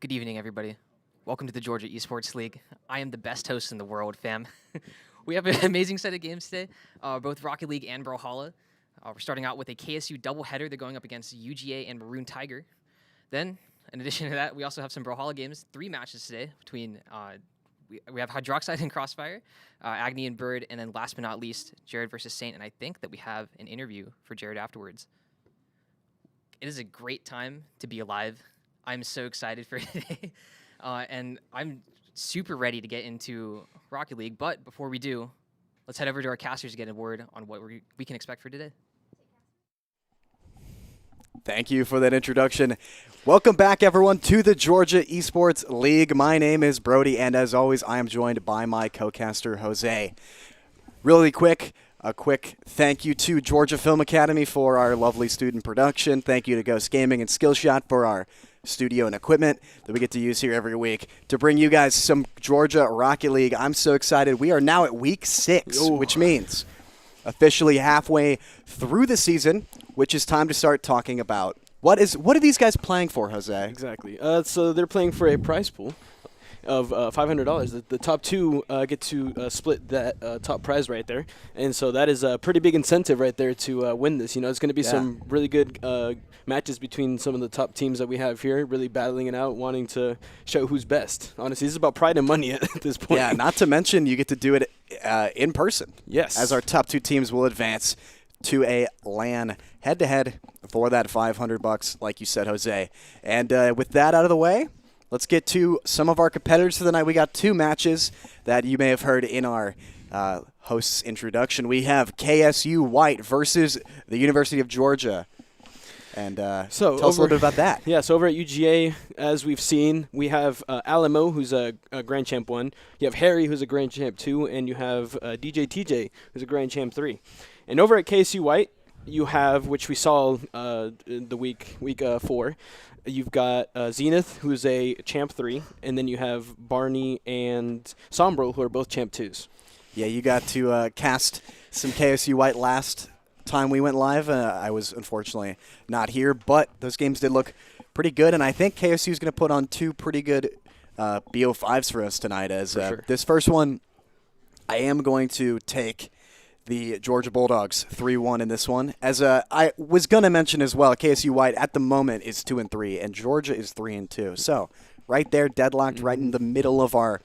Good evening, everybody. Welcome to the Georgia Esports League. I am the best host in the world, fam. We have an amazing set of games today, both Rocket League and Brawlhalla. We're starting out with a KSU doubleheader. They're going up against UGA and Maroon Tiger. Then, in addition to that, we also have some Brawlhalla games. 3 matches today between we have Hydroxide and Crossfire, Agni and Bird, and then last but not least, Jared versus Saint. And I think that we have an interview for Jared afterwards. It is a great time to be alive. I'm so excited for today. And I'm super ready to get into Rocket League. But before we do, let's head over to our casters to get a word on what we can expect for today. Thank you for that introduction. Welcome back, everyone, to the Georgia Esports League. My name is Brody, and as always, I am joined by my co-caster, Jose. Really quick, a quick thank you to Georgia Film Academy for our lovely student production. Thank you to Ghost Gaming and Skillshot for our studio and equipment that we get to use here every week to bring you guys some Georgia Rocket League. I'm so excited. We are now at week 6, which means officially halfway through the season, which is time to start talking about what are these guys playing for, Jose? Exactly. So they're playing for a prize pool of $500. The top 2 get to split that top prize right there, and so that is a pretty big incentive right there to win this. You know, it's going to be some really good matches between some of the top teams that we have here, really battling it out, wanting to show who's best. Honestly, this is about pride and money at this point. Yeah, not to mention you get to do it in person. Yes. As our top 2 teams will advance to a LAN head-to-head for that $500, like you said, Jose. And with that out of the way, let's get to some of our competitors for the night. We got 2 matches that you may have heard in our host's introduction. We have KSU White versus the University of Georgia. And tell us a little bit about that. Yeah, so over at UGA, as we've seen, we have Alamo, who's a Grand Champ 1. You have Harry, who's a Grand Champ 2. And you have DJ TJ, who's a Grand Champ 3. And over at KSU White, you have, which we saw in the week 4, you've got Zenith, who's a Champ 3. And then you have Barney and Sombro, who are both Champ 2s. Yeah, you got to cast some KSU White last time we went live. I was unfortunately not here, but those games did look pretty good, and I think KSU is going to put on 2 pretty good BO5s for us tonight. As this first one, I am going to take the Georgia Bulldogs 3-1 in this one. As I was going to mention as well, KSU White at the moment is 2-3, and Georgia is 3-2. So right there, deadlocked, right in the middle of our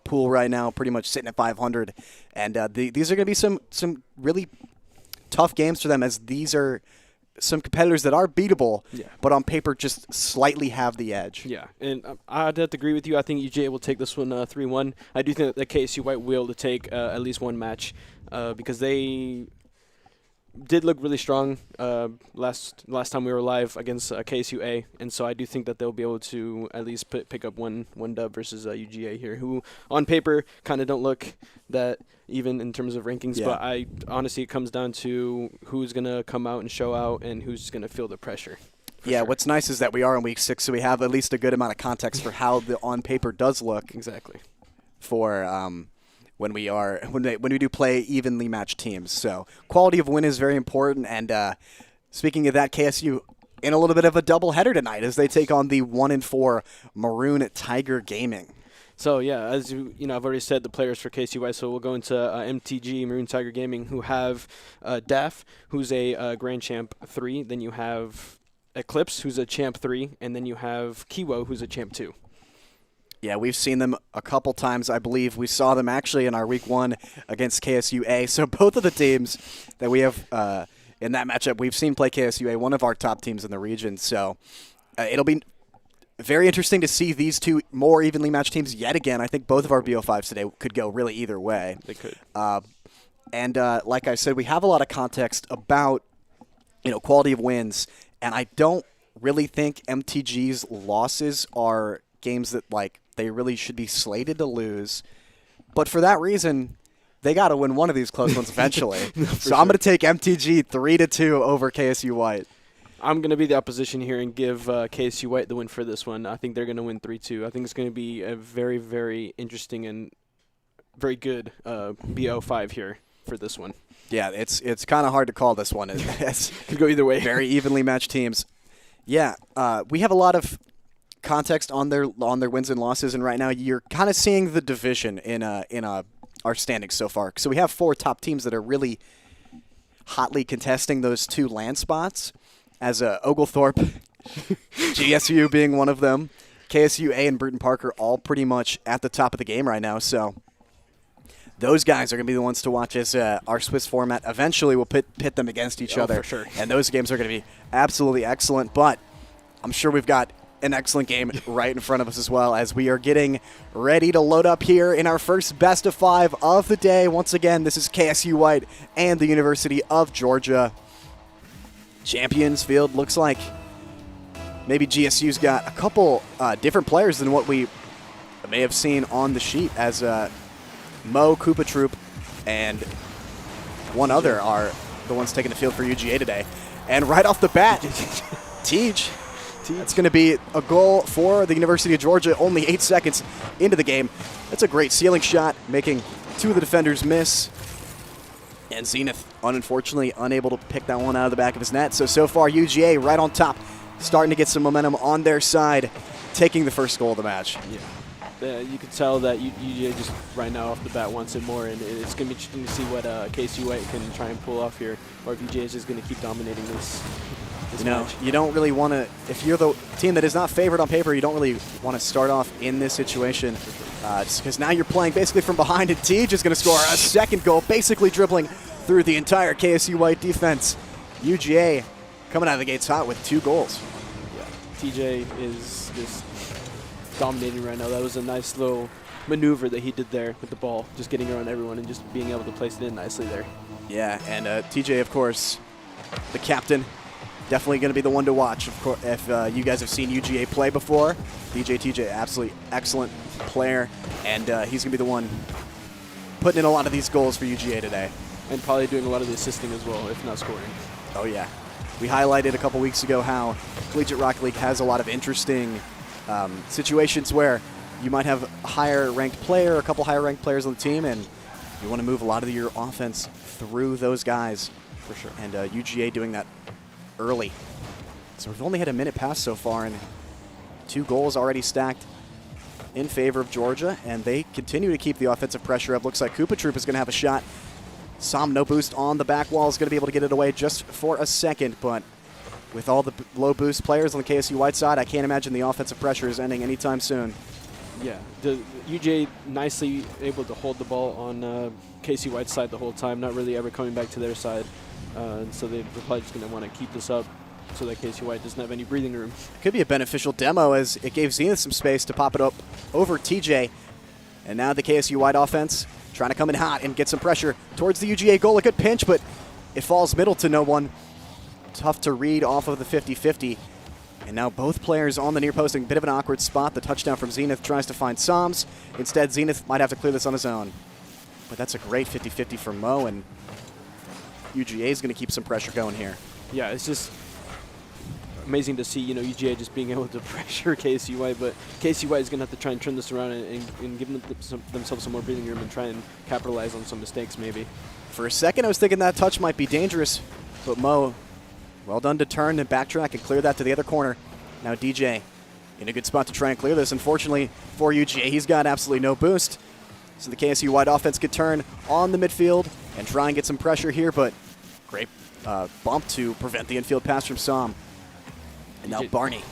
pool right now, pretty much sitting at 500. And these are going to be some really tough games for them, as these are some competitors that are beatable, but on paper just slightly have the edge. Yeah, and I'd have to agree with you. I think UGA will take this one 3-1. I do think that KSU White will to take at least one match because they did look really strong last time we were live against KSU A, and so I do think that they'll be able to at least pick up one dub versus UGA here, who on paper kind of don't look that even in terms of rankings, but I honestly, it comes down to who's going to come out and show out and who's going to feel the pressure. Yeah, what's nice is that we are in week 6, so we have at least a good amount of context for how the on paper does look. Exactly. For when we do play evenly matched teams. So quality of win is very important. And speaking of that, KSU in a little bit of a doubleheader tonight as they take on the 1-4 Maroon Tiger Gaming. So, yeah, as you know, I've already said the players for KCY, so we'll go into MTG, Maroon Tiger Gaming, who have Daph, who's a Grand Champ 3. Then you have Eclipse, who's a Champ 3. And then you have Kiwo, who's a Champ 2. Yeah, we've seen them a couple times. I believe we saw them actually in our week 1 against KSUA. So both of the teams that we have in that matchup, we've seen play KSUA, one of our top teams in the region. So it'll be very interesting to see these 2 more evenly matched teams yet again. I think both of our BO5s today could go really either way. They could. And like I said, we have a lot of context about quality of wins, and I don't really think MTG's losses are games that they really should be slated to lose. But for that reason, they got to win one of these close ones eventually. So I'm going to take MTG 3-2 over KSU White. I'm going to be the opposition here and give KSU White the win for this one. I think they're going to win 3-2. I think it's going to be a very, very interesting and very good BO5 here for this one. Yeah, it's kind of hard to call this one. Could go either way. Very evenly matched teams. Yeah, we have a lot of context on their wins and losses, and right now you're kind of seeing the division in our standings so far. So we have 4 top teams that are really hotly contesting those 2 land spots, as Oglethorpe, GSU being one of them, KSU A and Bruton Parker all pretty much at the top of the game right now. So those guys are going to be the ones to watch as our Swiss format eventually will pit them against each other. For sure. And those games are going to be absolutely excellent. But I'm sure we've got an excellent game right in front of us as well, as we are getting ready to load up here in our first best of 5 of the day. Once again, this is KSU White and the University of Georgia. Champions Field looks like maybe GSU's got a couple different players than what we may have seen on the sheet, as Mo, Koopa Troop, and one other are the ones taking the field for UGA today. And right off the bat, Teej. That's going to be a goal for the University of Georgia, only 8 seconds into the game. That's a great ceiling shot, making 2 of the defenders miss. And Zenith, unfortunately, unable to pick that one out of the back of his net. So far, UGA right on top, starting to get some momentum on their side, taking the first goal of the match. Yeah. You can tell that UGA just right now off the bat wants it more, and it's going to be interesting to see what KSU White can try and pull off here, or if UGA is just going to keep dominating this match. You don't really want to, if you're the team that is not favored on paper, you don't really want to start off in this situation, just because now you're playing basically from behind, and Teej is going to score a second goal, basically dribbling through the entire KSU White defense. UGA coming out of the gates hot with 2 goals. Yeah, TJ is just dominating right now. That was a nice little maneuver that he did there with the ball, just getting around everyone and just being able to place it in nicely there. Yeah, and TJ, of course, the captain, definitely going to be the one to watch. Of course, if you guys have seen UGA play before, TJ, absolutely excellent player, and he's going to be the one putting in a lot of these goals for UGA today. And probably doing a lot of the assisting as well, if not scoring. Oh, yeah. We highlighted a couple weeks ago how Collegiate Rocket League has a lot of interesting situations where you might have a higher-ranked player, a couple higher-ranked players on the team, and you want to move a lot of your offense through those guys. For sure. And UGA doing that early. So we've only had a minute pass so far, and 2 goals already stacked in favor of Georgia, and they continue to keep the offensive pressure up. Looks like Koopa Troop is going to have a shot. Som, no boost on the back wall, is going to be able to get it away just for a second, but with all the low boost players on the KSU White side, I can't imagine the offensive pressure is ending anytime soon. Yeah, the UJ nicely able to hold the ball on KSU White's side the whole time, not really ever coming back to their side. And so they're probably just going to want to keep this up so that KSU White doesn't have any breathing room. Could be a beneficial demo, as it gave Zenith some space to pop it up over TJ. And now the KSU White offense trying to come in hot and get some pressure towards the UGA goal. A good pinch, but it falls middle to no one. Tough to read off of the 50-50. And now both players on the near post in a bit of an awkward spot. The touchdown from Zenith tries to find Soms. Instead, Zenith might have to clear this on his own. But that's a great 50-50 for Mo, and UGA is going to keep some pressure going here. Yeah, it's just amazing to see, UGA just being able to pressure KSU White, but KSU White is going to have to try and turn this around and give themselves some more breathing room and try and capitalize on some mistakes maybe. For a second, I was thinking that touch might be dangerous, but Mo, well done to turn and backtrack and clear that to the other corner. Now DJ in a good spot to try and clear this. Unfortunately for UGA, he's got absolutely no boost. So the KSU White offense could turn on the midfield and try and get some pressure here, but great bump to prevent the infield pass from Som. And now Barney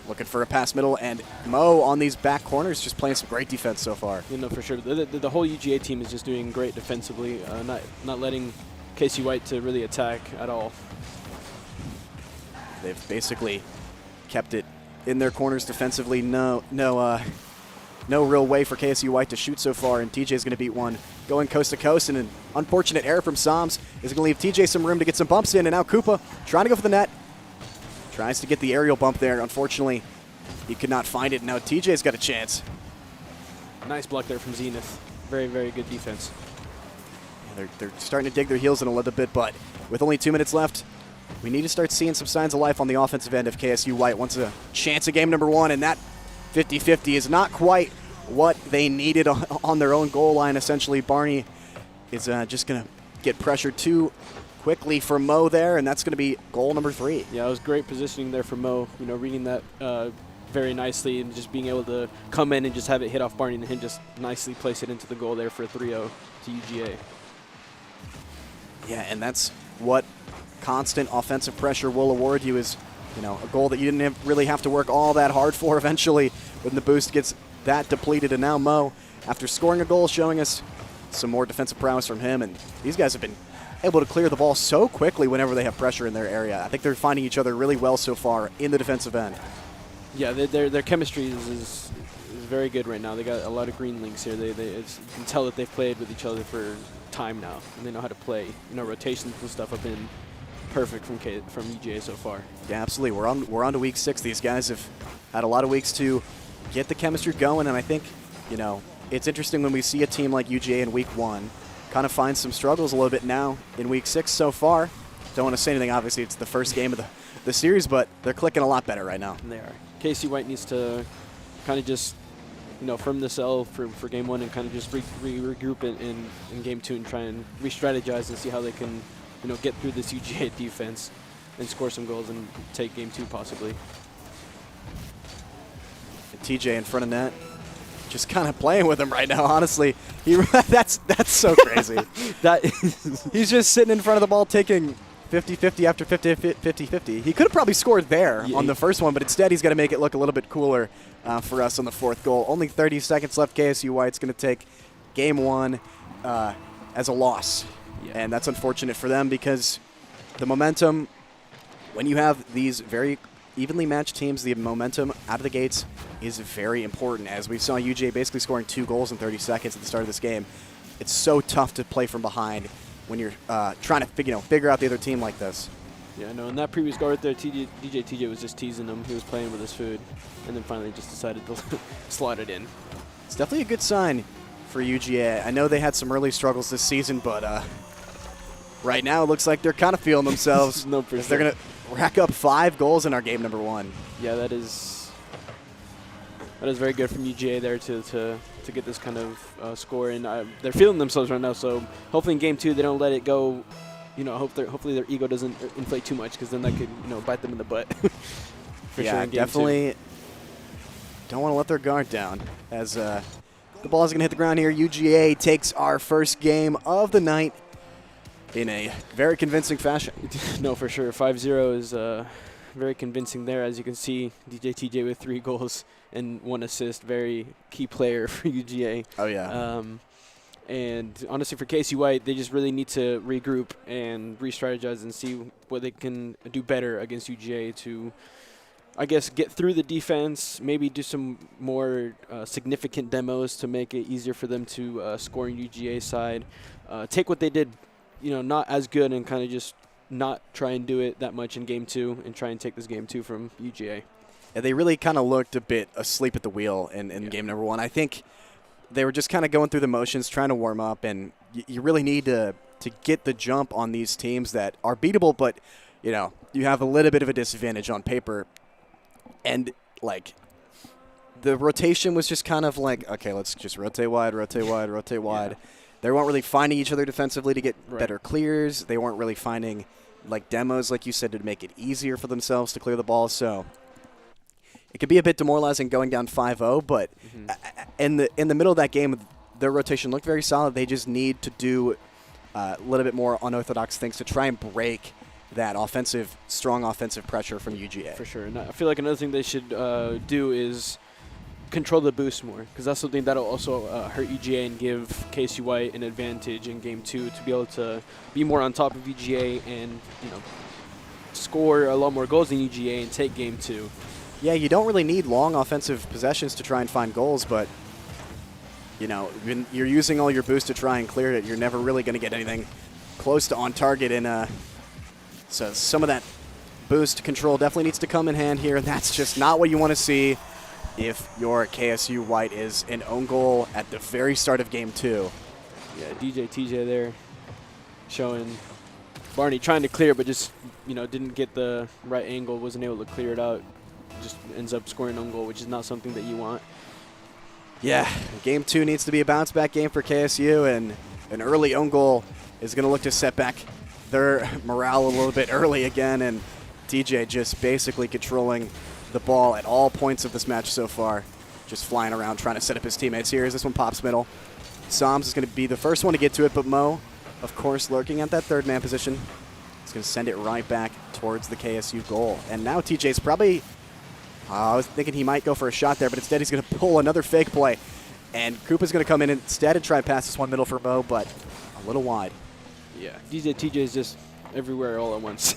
looking for a pass middle, and Mo on these back corners just playing some great defense so far. For sure. The whole UGA team is just doing great defensively, not letting KSU White to really attack at all. They've basically kept it in their corners defensively. No real way for KSU White to shoot so far, and TJ is going to beat one going coast to coast, and an unfortunate error from Soms is going to leave TJ some room to get some bumps in, and now Koopa trying to go for the net. Tries to get the aerial bump there. Unfortunately, he could not find it. Now TJ's got a chance. Nice block there from Zenith. Very, very good defense. Yeah, they're starting to dig their heels in a little bit, but with only 2 minutes left, we need to start seeing some signs of life on the offensive end if KSU White wants a chance at game number 1, and that 50-50 is not quite what they needed on their own goal line. Essentially, Barney is just going to get pressured too quickly for Mo there, and that's going to be goal number 3. Yeah, it was great positioning there for Mo. Reading that very nicely, and just being able to come in and just have it hit off Barney and him just nicely place it into the goal there for 3-0 to UGA. Yeah, and that's what constant offensive pressure will award you is, a goal that you didn't really have to work all that hard for eventually when the boost gets that depleted. And now Mo, after scoring a goal, showing us some more defensive prowess from him. And these guys have been able to clear the ball so quickly whenever they have pressure in their area. I think they're finding each other really well so far in the defensive end. Yeah, their chemistry is very good right now. They got a lot of green links here. You can tell that they've played with each other for time now, and they know how to play. Rotations and stuff have been perfect from UGA so far. Yeah, absolutely. We're on to week 6. These guys have had a lot of weeks to get the chemistry going, and I think, it's interesting when we see a team like UGA in week 1 kind of find some struggles a little bit now in week 6 so far. Don't want to say anything. Obviously, it's the first game of the series, but they're clicking a lot better right now. And they are. KSU White needs to kind of just, firm this L for game 1 and kind of just regroup in game 2 and try and re-strategize and see how they can, get through this UGA defense and score some goals and take game 2 possibly. And TJ in front of net, just kind of playing with him right now, honestly. That's so crazy. He's just sitting in front of the ball taking 50-50 after 50-50. He could have probably scored there on the first one, but instead he's got to make it look a little bit cooler for us on the 4th goal. Only 30 seconds left. KSU White's going to take game 1 as a loss. Yeah. And that's unfortunate for them because the momentum, when you have these very evenly matched teams, the momentum out of the gates is very important. As we saw UGA basically scoring 2 goals in 30 seconds at the start of this game, it's so tough to play from behind when you're trying to figure out the other team like this. Yeah, no, in that previous goal right there, DJ TJ was just teasing him. He was playing with his food, and then finally just decided to slot it in. It's definitely a good sign for UGA. I know they had some early struggles this season, but right now it looks like they're kind of feeling themselves. No, for sure. They're going to rack up 5 goals in our game number 1. Yeah, that is very good from UGA there to get this kind of score, and they're feeling themselves right now. So hopefully in game 2 they don't let it go. Hopefully their ego doesn't inflate too much, because then that could bite them in the butt. For yeah, sure in game definitely 2. Don't want to let their guard down as the ball is going to hit the ground here. UGA takes our first game of the night in a very convincing fashion. No, for sure. 5-0 is very convincing there. As you can see, DJ TJ with 3 goals and 1 assist. Very key player for UGA. Oh, yeah. And honestly, for KSU White, they just really need to regroup and re-strategize and see what they can do better against UGA to, I guess, get through the defense, maybe do some more significant demos to make it easier for them to score on UGA side. Take what they did, not as good, and kind of just not try and do it that much in game 2 and try and take this game 2 from UGA. Yeah, they really kind of looked a bit asleep at the wheel in game number 1. I think they were just kind of going through the motions, trying to warm up, and you really need to get the jump on these teams that are beatable, but, you have a little bit of a disadvantage on paper. And, the rotation was just kind of like, okay, let's just rotate wide, rotate wide, rotate wide. Yeah. They weren't really finding each other defensively to get better clears. They weren't really finding, demos, like you said, to make it easier for themselves to clear the ball. So it could be a bit demoralizing going down 5-0, but in the middle of that game, their rotation looked very solid. They just need to do a little bit more unorthodox things to try and break that strong offensive pressure from UGA. For sure. And I feel like another thing they should do is control the boost more, because that's something that'll also hurt UGA and give KSU White an advantage in game 2 to be able to be more on top of UGA and score a lot more goals than UGA and take game 2. Yeah, you don't really need long offensive possessions to try and find goals, but when you're using all your boost to try and clear it, you're never really going to get anything close to on target. And so some of that boost control definitely needs to come in hand here, and that's just not what you want to see if your KSU White is an own goal at the very start of game 2. Yeah, DJ TJ there showing Barney trying to clear, but just didn't get the right angle, wasn't able to clear it out. Just ends up scoring an own goal, which is not something that you want. Yeah, game 2 needs to be a bounce-back game for KSU, and an early own goal is going to look to set back their morale a little bit early again, and TJ just basically controlling the ball at all points of this match so far. Just flying around trying to set up his teammates here as this one pops middle. Psalms is going to be the first one to get to it, but Mo, of course, lurking at that third man position. He's going to send it right back towards the KSU goal. And now TJ's probably, I was thinking he might go for a shot there, but instead he's going to pull another fake play. And Koopa's going to come in instead and try and pass this one middle for Mo, but a little wide. Yeah, TJ is just everywhere all at once.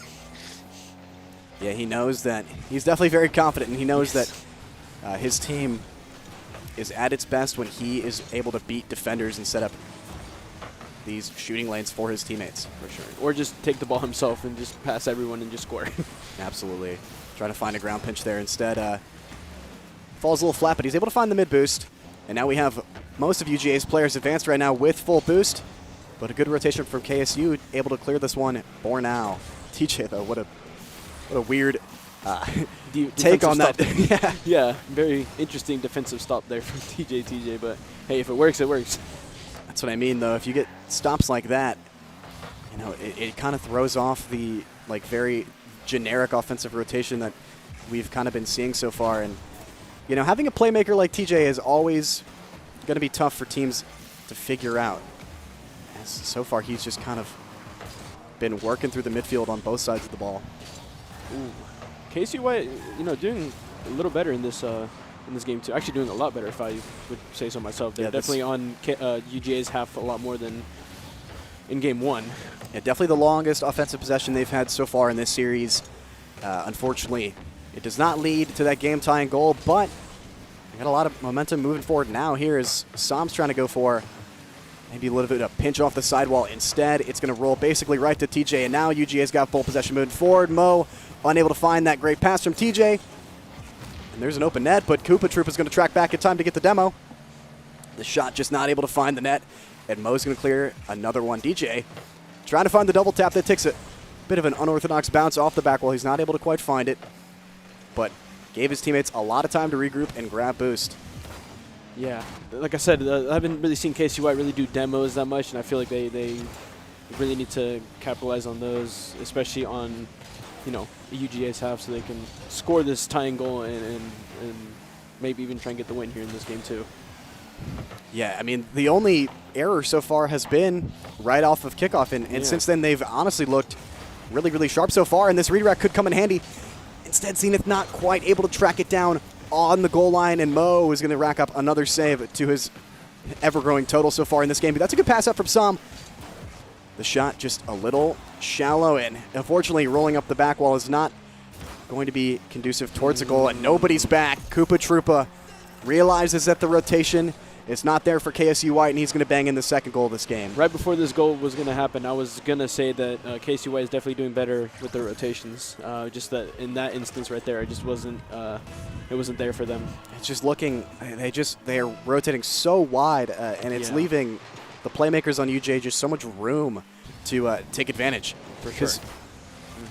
Yeah, he knows that. He's definitely very confident, and he knows that his team is at its best when he is able to beat defenders and set up these shooting lanes for his teammates. For sure. Or just take the ball himself and just pass everyone and just score. Absolutely. Trying to find a ground pinch there instead. Falls a little flat, but he's able to find the mid boost. And now we have most of UGA's players advanced right now with full boost. But a good rotation from KSU, able to clear this one. Bornau. TJ, though, what a weird take on that. Yeah. Yeah, very interesting defensive stop there from TJ, but hey, if it works, it works. That's what I mean, though. If you get stops like that, you know, it kind of throws off the very generic offensive rotation that we've kind of been seeing so far. And, you know, having a playmaker like TJ is always going to be tough for teams to figure out. As so far, he's just kind of been working through the midfield on both sides of the ball. Ooh. KSU White, you know, doing a little better in this game too. Actually, doing a lot better, if I would say so myself. They're definitely on UGA's half a lot more than in game one. Yeah, definitely the longest offensive possession they've had so far in this series. Unfortunately, it does not lead to that game-tying goal, but they got a lot of momentum moving forward now. Here is Psalms trying to go for maybe a little bit of a pinch off the sidewall. Instead, it's going to roll basically right to TJ, and now UGA's got full possession moving forward. Mo unable to find that great pass from TJ. And there's an open net, but Koopa Troop is going to track back in time to get the demo. The shot just not able to find the net, and Mo's going to clear another one. DJ trying to find the double tap that takes a bit of an unorthodox bounce off the back wall. He's not able to quite find it, but gave his teammates a lot of time to regroup and grab boost. Yeah, like I said, I haven't really seen KSU White really do demos that much, and I feel like they really need to capitalize on those, especially on, you know, the UGA's half, so they can score this tying goal and maybe even try and get the win here in this game too. Yeah, I mean, the only error so far has been right off of kickoff, and since then they've honestly looked really, really sharp so far, and this redirect could come in handy. Instead, Zenith not quite able to track it down on the goal line, and Mo is going to rack up another save to his ever-growing total so far in this game. But that's a good pass up from Sam. The shot just a little shallow, and unfortunately rolling up the back wall is not going to be conducive towards the goal, and nobody's back. Koopa Troopa realizes that the rotation is not there for KSU White, and he's going to bang in the second goal of this game. Right before this goal was going to happen, I was going to say that KSU White is definitely doing better with their rotations. Just that in that instance right there, it just wasn't it wasn't there for them. It's just looking, they are rotating so wide, and it's leaving the playmakers on UJ just so much room to take advantage. Because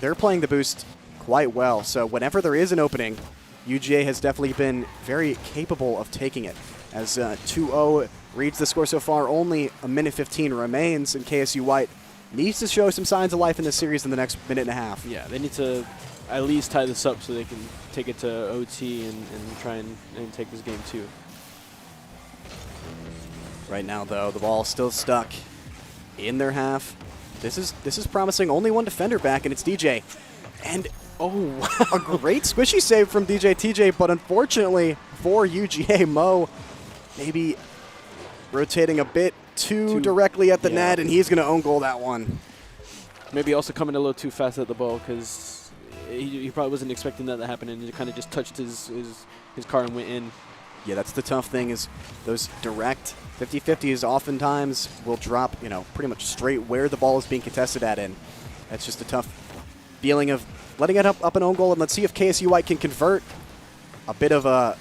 they're playing the boost quite well. So whenever there is an opening, UGA has definitely been very capable of taking it. As 2-0 reads the score so far, only a minute 15 remains, and KSU White needs to show some signs of life in this series in the next minute and a half. Yeah, they need to at least tie this up so they can take it to OT and try and take this game too. Right now, though, the ball is still stuck in their half. This is promising. Only one defender back, and it's DJ. And a great squishy save from DJ TJ, but unfortunately for UGA, Mo maybe rotating a bit too directly at the net, and he's going to own goal that one. Maybe also coming a little too fast at the ball because he probably wasn't expecting that to happen, and he kind of just touched his car and went in. Yeah, that's the tough thing, is those direct 50-50s oftentimes will drop, pretty much straight where the ball is being contested at, and that's just a tough feeling of letting it up an own goal. And let's see if KSU White can convert a bit of a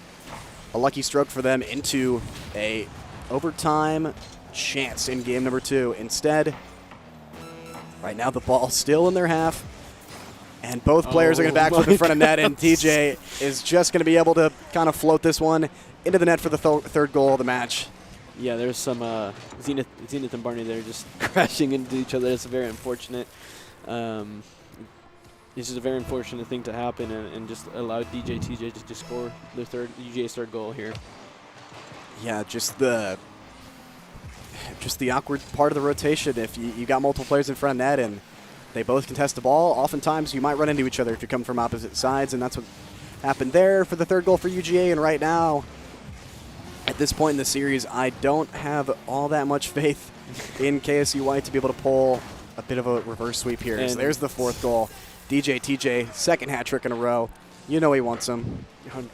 lucky stroke for them into a overtime chance in game number 2. Instead, right now the ball's still in their half, and both players are going to backflip in front of net, and TJ is just going to be able to kind of float this one into the net for the third goal of the match. Yeah, there's some Zenith and Barney there just crashing into each other. It's very unfortunate. This is a very unfortunate thing to happen, and just allow TJ to just score their UGA's third goal here. Yeah, just the awkward part of the rotation. If you got multiple players in front of net and they both contest the ball, oftentimes you might run into each other if you come from opposite sides, and that's what happened there for the third goal for UGA. And right now, at this point in the series, I don't have all that much faith in KSU White to be able to pull a bit of a reverse sweep here. So there's the fourth goal. TJ, second hat trick in a row. You know he wants them. 100%.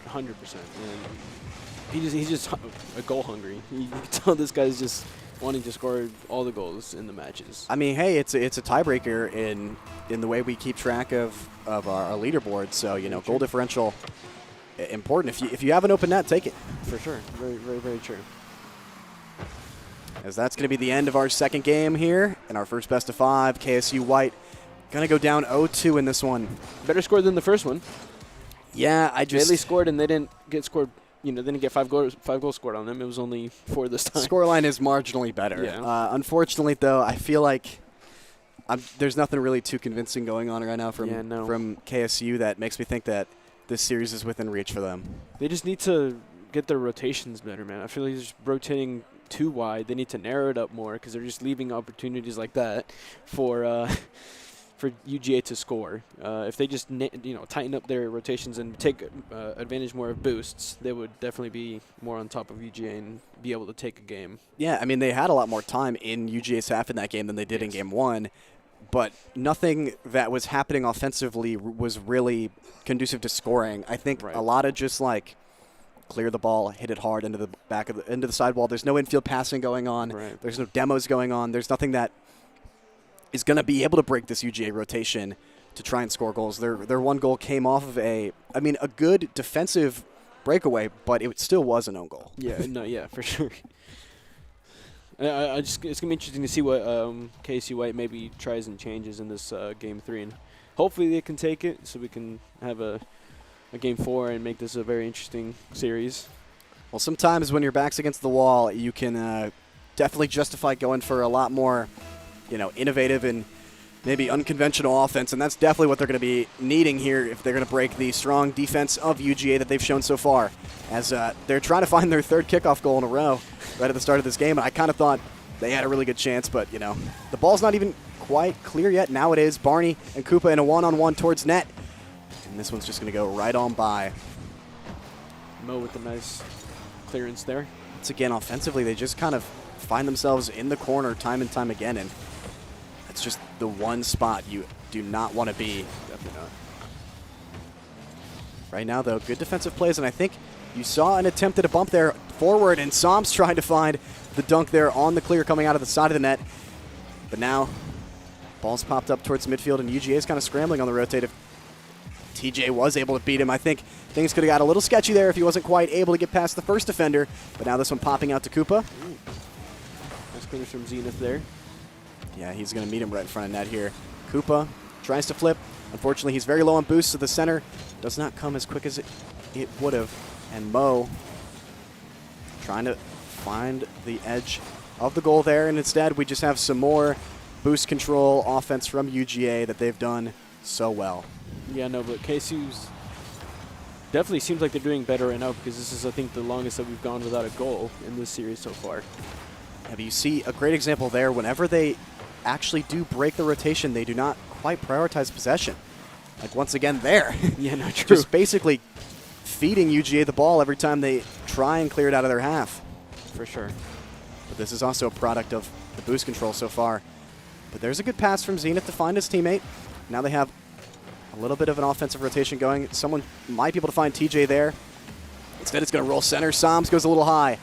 And he's just a goal hungry. You can tell this guy's just wanting to score all the goals in the matches. I mean, hey, it's a tiebreaker in the way we keep track of our leaderboard. So, you know, goal differential important. If you have an open net, take it. For sure. Very, very, very true. As that's going to be the end of our second game here in our first best of 5. KSU White going to go down 0-2 in this one. Better score than the first one. Yeah, They at least scored, and they didn't get scored. You know, they didn't get five goals scored on them. It was only 4 this time. Scoreline is marginally better. Yeah. Unfortunately, though, I feel like there's nothing really too convincing going on right now from KSU that makes me think that this series is within reach for them. They just need to get their rotations better, man. I feel like they're just rotating too wide. They need to narrow it up more because they're just leaving opportunities like that for UGA to score. If they just tighten up their rotations and take advantage more of boosts, they would definitely be more on top of UGA and be able to take a game. Yeah, I mean, they had a lot more time in UGA's half in that game than they did in Game 1, but nothing that was happening offensively was really conducive to scoring. I think a lot of just like clear the ball, hit it hard into the back of into the sidewall. There's no infield passing going on. Right. There's no demos going on. There's nothing that is going to be able to break this UGA rotation to try and score goals. Their one goal came off of a good defensive breakaway, but it still was an own goal. Yeah, for sure. It's going to be interesting to see what KSU White maybe tries and changes in this Game 3. And hopefully they can take it so we can have a Game 4 and make this a very interesting series. Well, sometimes when your back's against the wall, you can definitely justify going for a lot more innovative and maybe unconventional offense, and that's definitely what they're going to be needing here if they're going to break the strong defense of UGA that they've shown so far, as they're trying to find their third kickoff goal in a row right at the start of this game. And I kind of thought they had a really good chance, but, the ball's not even quite clear yet. Now it is. Barney and Koopa in a one-on-one towards net, and this one's just going to go right on by. Mo with a nice clearance there. Once again, offensively, they just kind of find themselves in the corner time and time again, and it's just the one spot you do not want to be. Definitely not. Right now, though, good defensive plays, and I think you saw an attempt at a bump there forward, and Som's trying to find the dunk there on the clear coming out of the side of the net. But now, ball's popped up towards midfield, and UGA is kind of scrambling on the rotate. If TJ was able to beat him, I think things could have got a little sketchy there if he wasn't quite able to get past the first defender. But now this one popping out to Koopa. Nice clearance from Zenith there. Yeah, he's going to meet him right in front of net here. Koopa tries to flip. Unfortunately, he's very low on boost, so the center does not come as quick as it would have. And Mo trying to find the edge of the goal there, and instead we just have some more boost control offense from UGA that they've done so well. Yeah, no, but KSU's definitely seems like they're doing better right now because this is, I think, the longest that we've gone without a goal in this series so far. Yeah, you see a great example there. Whenever they actually do break the rotation, they do not quite prioritize possession. Like once again there. Yeah, no, true. Just basically feeding UGA the ball every time they try and clear it out of their half. For sure. But this is also a product of the boost control so far. But there's a good pass from Zenith to find his teammate. Now they have a little bit of an offensive rotation going. Someone might be able to find TJ there. Instead, it's going to roll center. Soms goes a little high.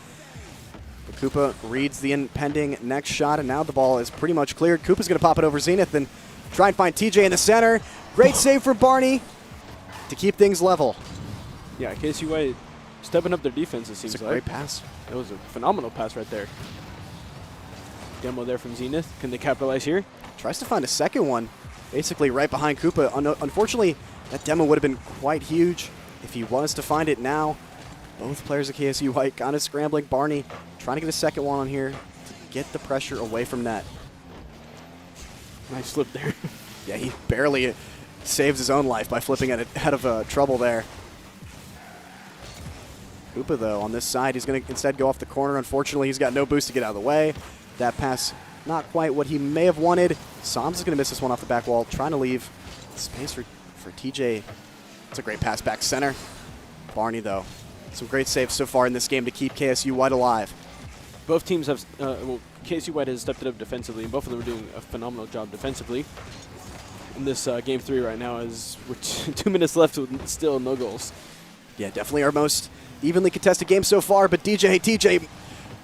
But Koopa reads the impending next shot, and now the ball is pretty much cleared. Koopa's going to pop it over Zenith and try and find TJ in the center. Great save for Barney to keep things level. Yeah, KSU White stepping up their defense, it seems It's a like. great pass. That was a phenomenal pass right there. Demo there from Zenith. Can they capitalize here? Tries to find a second one, basically right behind Koopa. Unfortunately, that demo would have been quite huge if he was to find it now. Both players of KSU White kind of scrambling. Barney trying to get a second one on here to get the pressure away from net. Nice slip there. Yeah, he barely saves his own life by flipping it out of trouble there. Koopa, though, on this side, he's going to instead go off the corner. Unfortunately, he's got no boost to get out of the way. That pass, not quite what he may have wanted. Psalms is going to miss this one off the back wall, trying to leave space for TJ. It's a great pass back center. Barney, though, some great saves so far in this game to keep KSU White alive. Both teams have, KSU White has stepped it up defensively, and both of them are doing a phenomenal job defensively. In this Game 3 right now, as we're 2 minutes left with still no goals. Yeah, definitely our most evenly contested game so far, but TJ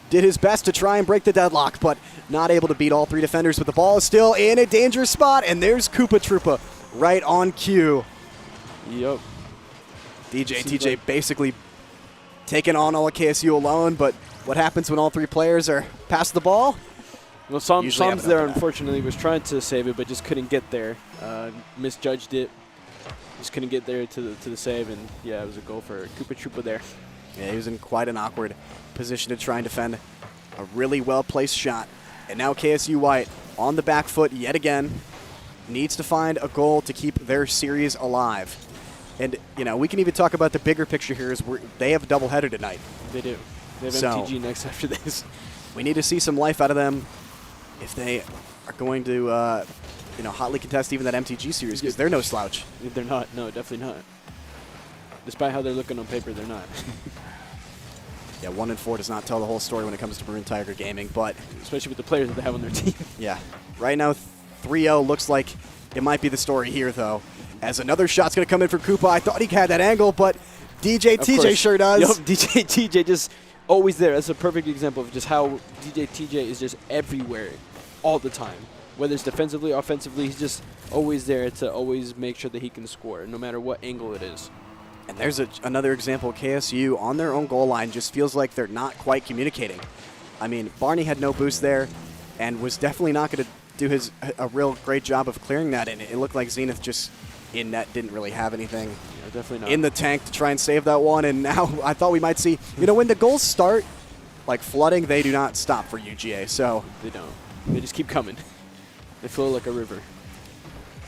did his best to try and break the deadlock, but not able to beat all 3 defenders, but the ball is still in a dangerous spot, and there's Koopa Troopa right on cue. Yep. TJ basically taking on all of KSU alone, but what happens when all 3 players are past the ball? Well, Psalms Usually haven't there, done that. unfortunately, was trying to save it, but just couldn't get there. Misjudged it. Just couldn't get there to the save, and yeah, it was a goal for Koopa Troopa there. Yeah, he was in quite an awkward position to try and defend a really well-placed shot. And now KSU White on the back foot yet again, needs to find a goal to keep their series alive. And, you know, we can even talk about the bigger picture here is they have a doubleheader tonight. They do. They have So- MTG next after this. We need to see some life out of them if they are going to, hotly contest even that MTG series, because they're no slouch. They're not. No, definitely not. Despite how they're looking on paper, they're not. Yeah, 1-4 does not tell the whole story when it comes to Maroon Tiger Gaming, but Especially with the players that they have on their team. yeah, right now 3-0 looks like it might be the story here, though, as another shot's going to come in for Koopa. I thought he had that angle, but Of TJ course. sure does. Yep, TJ just always there. That's a perfect example of just how TJ is just everywhere all the time. Whether it's defensively, offensively, he's just always there to always make sure that he can score, no matter what angle it is. And there's another example. KSU on their own goal line just feels like they're not quite communicating. I mean, Barney had no boost there and was definitely not going to do a real great job of clearing that. And it looked like Zenith just in net didn't really have anything Yeah, definitely not. in the tank to try and save that one. And now I thought we might see, when the goals start like flooding, they do not stop for UGA. So They don't. They just keep coming. They flow like a river.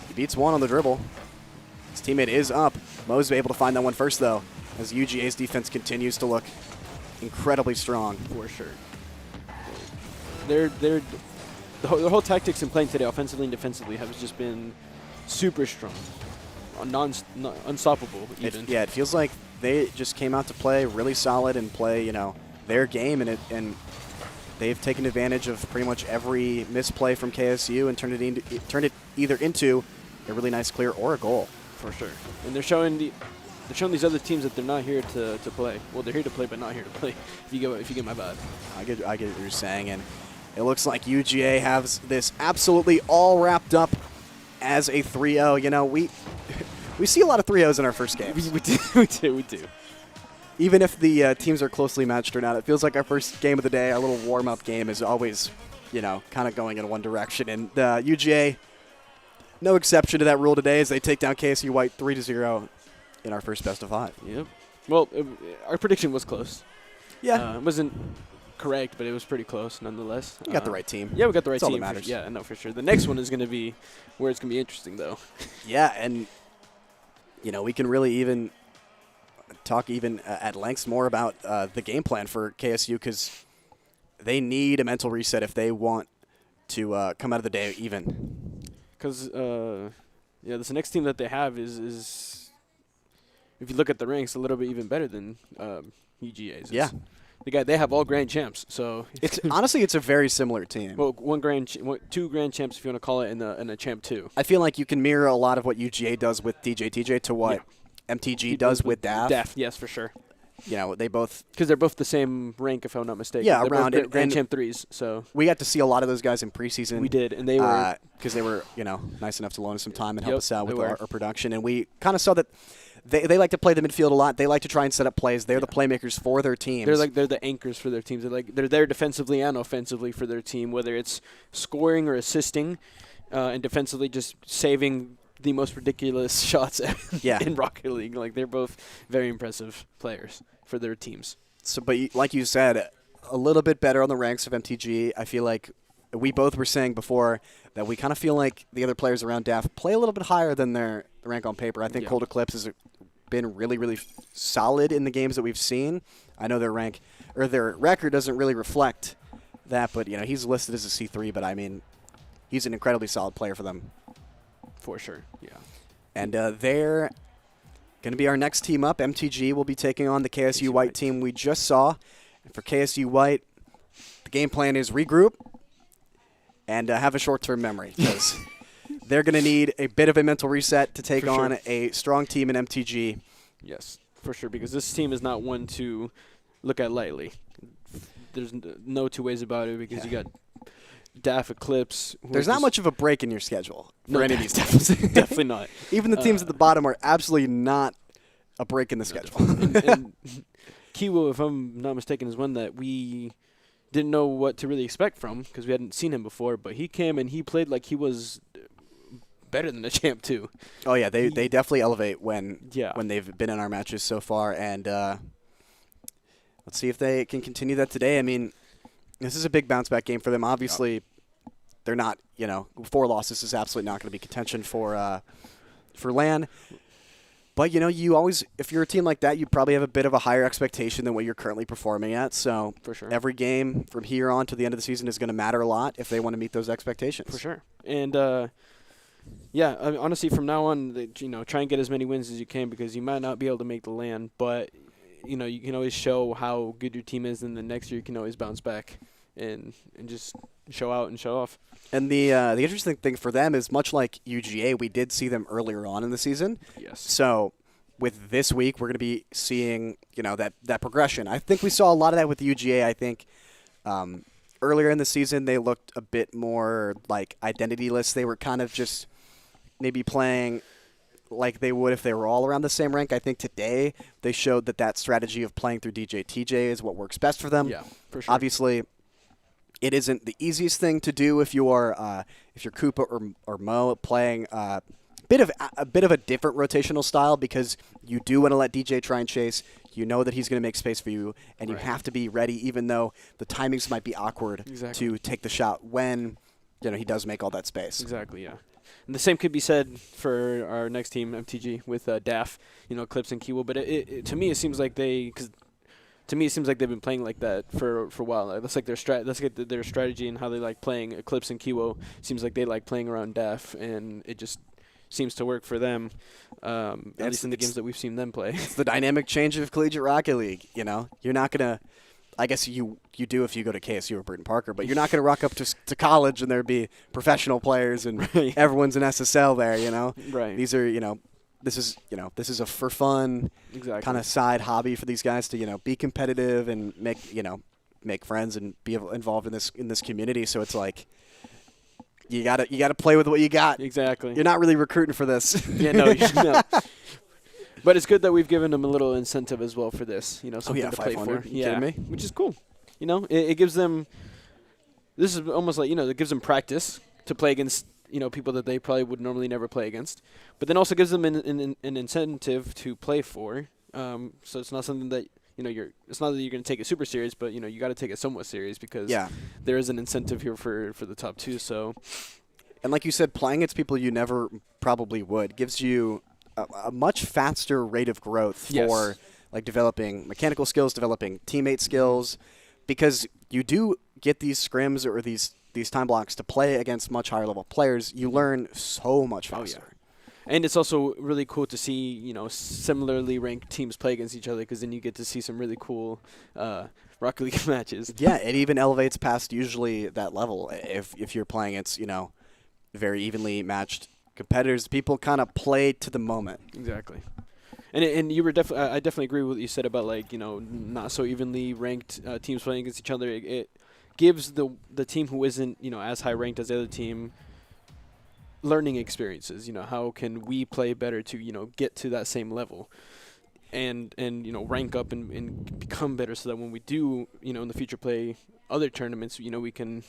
he beats one on the dribble. His teammate is up. Mo's able to find that one first, though, as UGA's defense continues to look incredibly strong. For sure. The whole tactics in playing today, offensively and defensively, have just been super strong, unstoppable. Even. It feels like they just came out to play really solid and play, their game, and they've taken advantage of pretty much every misplay from KSU and turned it either into a really nice clear or a goal. For sure. And they're showing these other teams that they're not here to play. Well, they're here to play, but not here to play. If you get my vibe. I get what you're saying, and it looks like UGA has this absolutely all wrapped up as a 3-0. We see a lot of 3-0s in our first games. We do. Even if the teams are closely matched or not, it feels like our first game of the day, our little warm-up game, is always, kind of going in one direction. And UGA, no exception to that rule today, as they take down KSU White 3-0 in our first best of 5. Yep. Well, our prediction was close. Yeah, It wasn't correct, but it was pretty close nonetheless. we got the right team. Yeah, we got the right That's all team. that matters. Yeah, I know for sure. The next one is going to be where it's going to be interesting, though. Yeah, and we can really even talk at lengths more about the game plan for KSU, because they need a mental reset if they want to come out of the day even. Because this next team that they have is if you look at the ranks, a little bit even better than UGA's. Yeah. They have all grand champs, so It's honestly, it's a very similar team. well, two grand champs if you want to call it, and a champ 2. I feel like you can mirror a lot of what UGA does with TJ to what MTG does with DAF. DAF, yes, for sure. They both. Because they're both the same rank, if I'm not mistaken. Yeah, they're around both it, grand and- champ 3s. So We got to see a lot of those guys in preseason. we did, and they were because they were nice enough to loan us some time and help Yep, us out with they were. our production, and we kind of saw that they like to play the midfield a lot. They like to try and set up plays. They're the playmakers for their teams. they're the anchors for their teams. They're there defensively and offensively for their team, whether it's scoring or assisting, and defensively just saving the most ridiculous shots in Rocket League. Like, they're both very impressive players for their teams. So, but like you said, a little bit better on the ranks of MTG. I feel like we both were saying before that we kind of feel like the other players around DAF play a little bit higher than their rank on paper. I think Cold Eclipse has been really, really solid in the games that we've seen. I know their rank or their record doesn't really reflect that, but he's listed as a C3. But I mean, he's an incredibly solid player for them. For sure, yeah. And they're going to be our next team up. MTG will be taking on the KSU White team we just saw. And for KSU White, the game plan is regroup and have a short-term memory because they're going to need a bit of a mental reset to take on a strong team in MTG. Yes, for sure, because this team is not one to look at lightly. There's no two ways about it because you got DAF Eclipse. There's not much of a break in your schedule for any of these teams. Definitely not. Even the teams at the bottom are absolutely not a break in the schedule. and Kiwo, if I'm not mistaken, is one that we didn't know what to really expect from because we hadn't seen him before, but he came and he played like he was better than the champ too. Oh yeah, they definitely elevate when they've been in our matches so far, and let's see if they can continue that today. I mean, this is a big bounce back game for them. Obviously, they're not. 4 losses is absolutely not going to be contention for LAN. But you always, if you're a team like that, you probably have a bit of a higher expectation than what you're currently performing at. So for sure, every game from here on to the end of the season is going to matter a lot if they want to meet those expectations. For sure, and yeah, I mean, honestly, from now on, try and get as many wins as you can because you might not be able to make the LAN, but you can always show how good your team is, and the next year you can always bounce back and just show out and show off. And the interesting thing for them is much like UGA, we did see them earlier on in the season. Yes. So with this week, we're going to be seeing that progression. I think we saw a lot of that with UGA. I think earlier in the season they looked a bit more like identityless. They were kind of just maybe playing like they would if they were all around the same rank. I think today they showed that strategy of playing through DJ TJ is what works best for them. Yeah, for sure. Obviously, it isn't the easiest thing to do if you're Koopa or Mo playing a bit of a different rotational style because you do want to let DJ try and chase. You know that he's going to make space for you, and you have to be ready, even though the timings might be awkward to take the shot when he does make all that space. Exactly. Yeah. And the same could be said for our next team, MTG, with DAF, Eclipse and Kiwo. But to me, it seems like they've been playing like that for a while. That's like their strategy and how they like playing Eclipse and Kiwo. Seems like they like playing around DAF, and it just seems to work for them. At least in the games that we've seen them play. It's the dynamic change of Collegiate Rocket League. You're not gonna. I guess you do if you go to KSU or Burton Parker, but you're not going to rock up to college and there be professional players and everyone's an SSL there. Right. These are this is a for fun kind of side hobby for these guys to be competitive and make friends and be involved in this community. So it's like you gotta play with what you got. Exactly. You're not really recruiting for this. Yeah, no. But it's good that we've given them a little incentive as well for this, something to play for. You kidding me? Which is cool. It gives them. This is almost like it gives them practice to play against people that they probably would normally never play against, but then also gives them an incentive to play for. So it's not something that it's not that you're going to take it super serious, but you got to take it somewhat serious because there is an incentive here for the top 2. So, and like you said, playing against people you never probably would gives you a much faster rate of growth for like developing mechanical skills, developing teammate skills, because you do get these scrims or these time blocks to play against much higher level players. You learn so much faster. Oh, yeah. And it's also really cool to see, similarly ranked teams play against each other because then you get to see some really cool Rocket League matches. Yeah, it even elevates past usually that level if you're playing against, very evenly matched competitors. People kind of play to the moment. Exactly. And you were I definitely agree with what you said about not so evenly ranked teams playing against each other. It gives the team who isn't as high ranked as the other team learning experiences. How can we play better to get to that same level, and rank up and become better so that when we do in the future play other tournaments, we can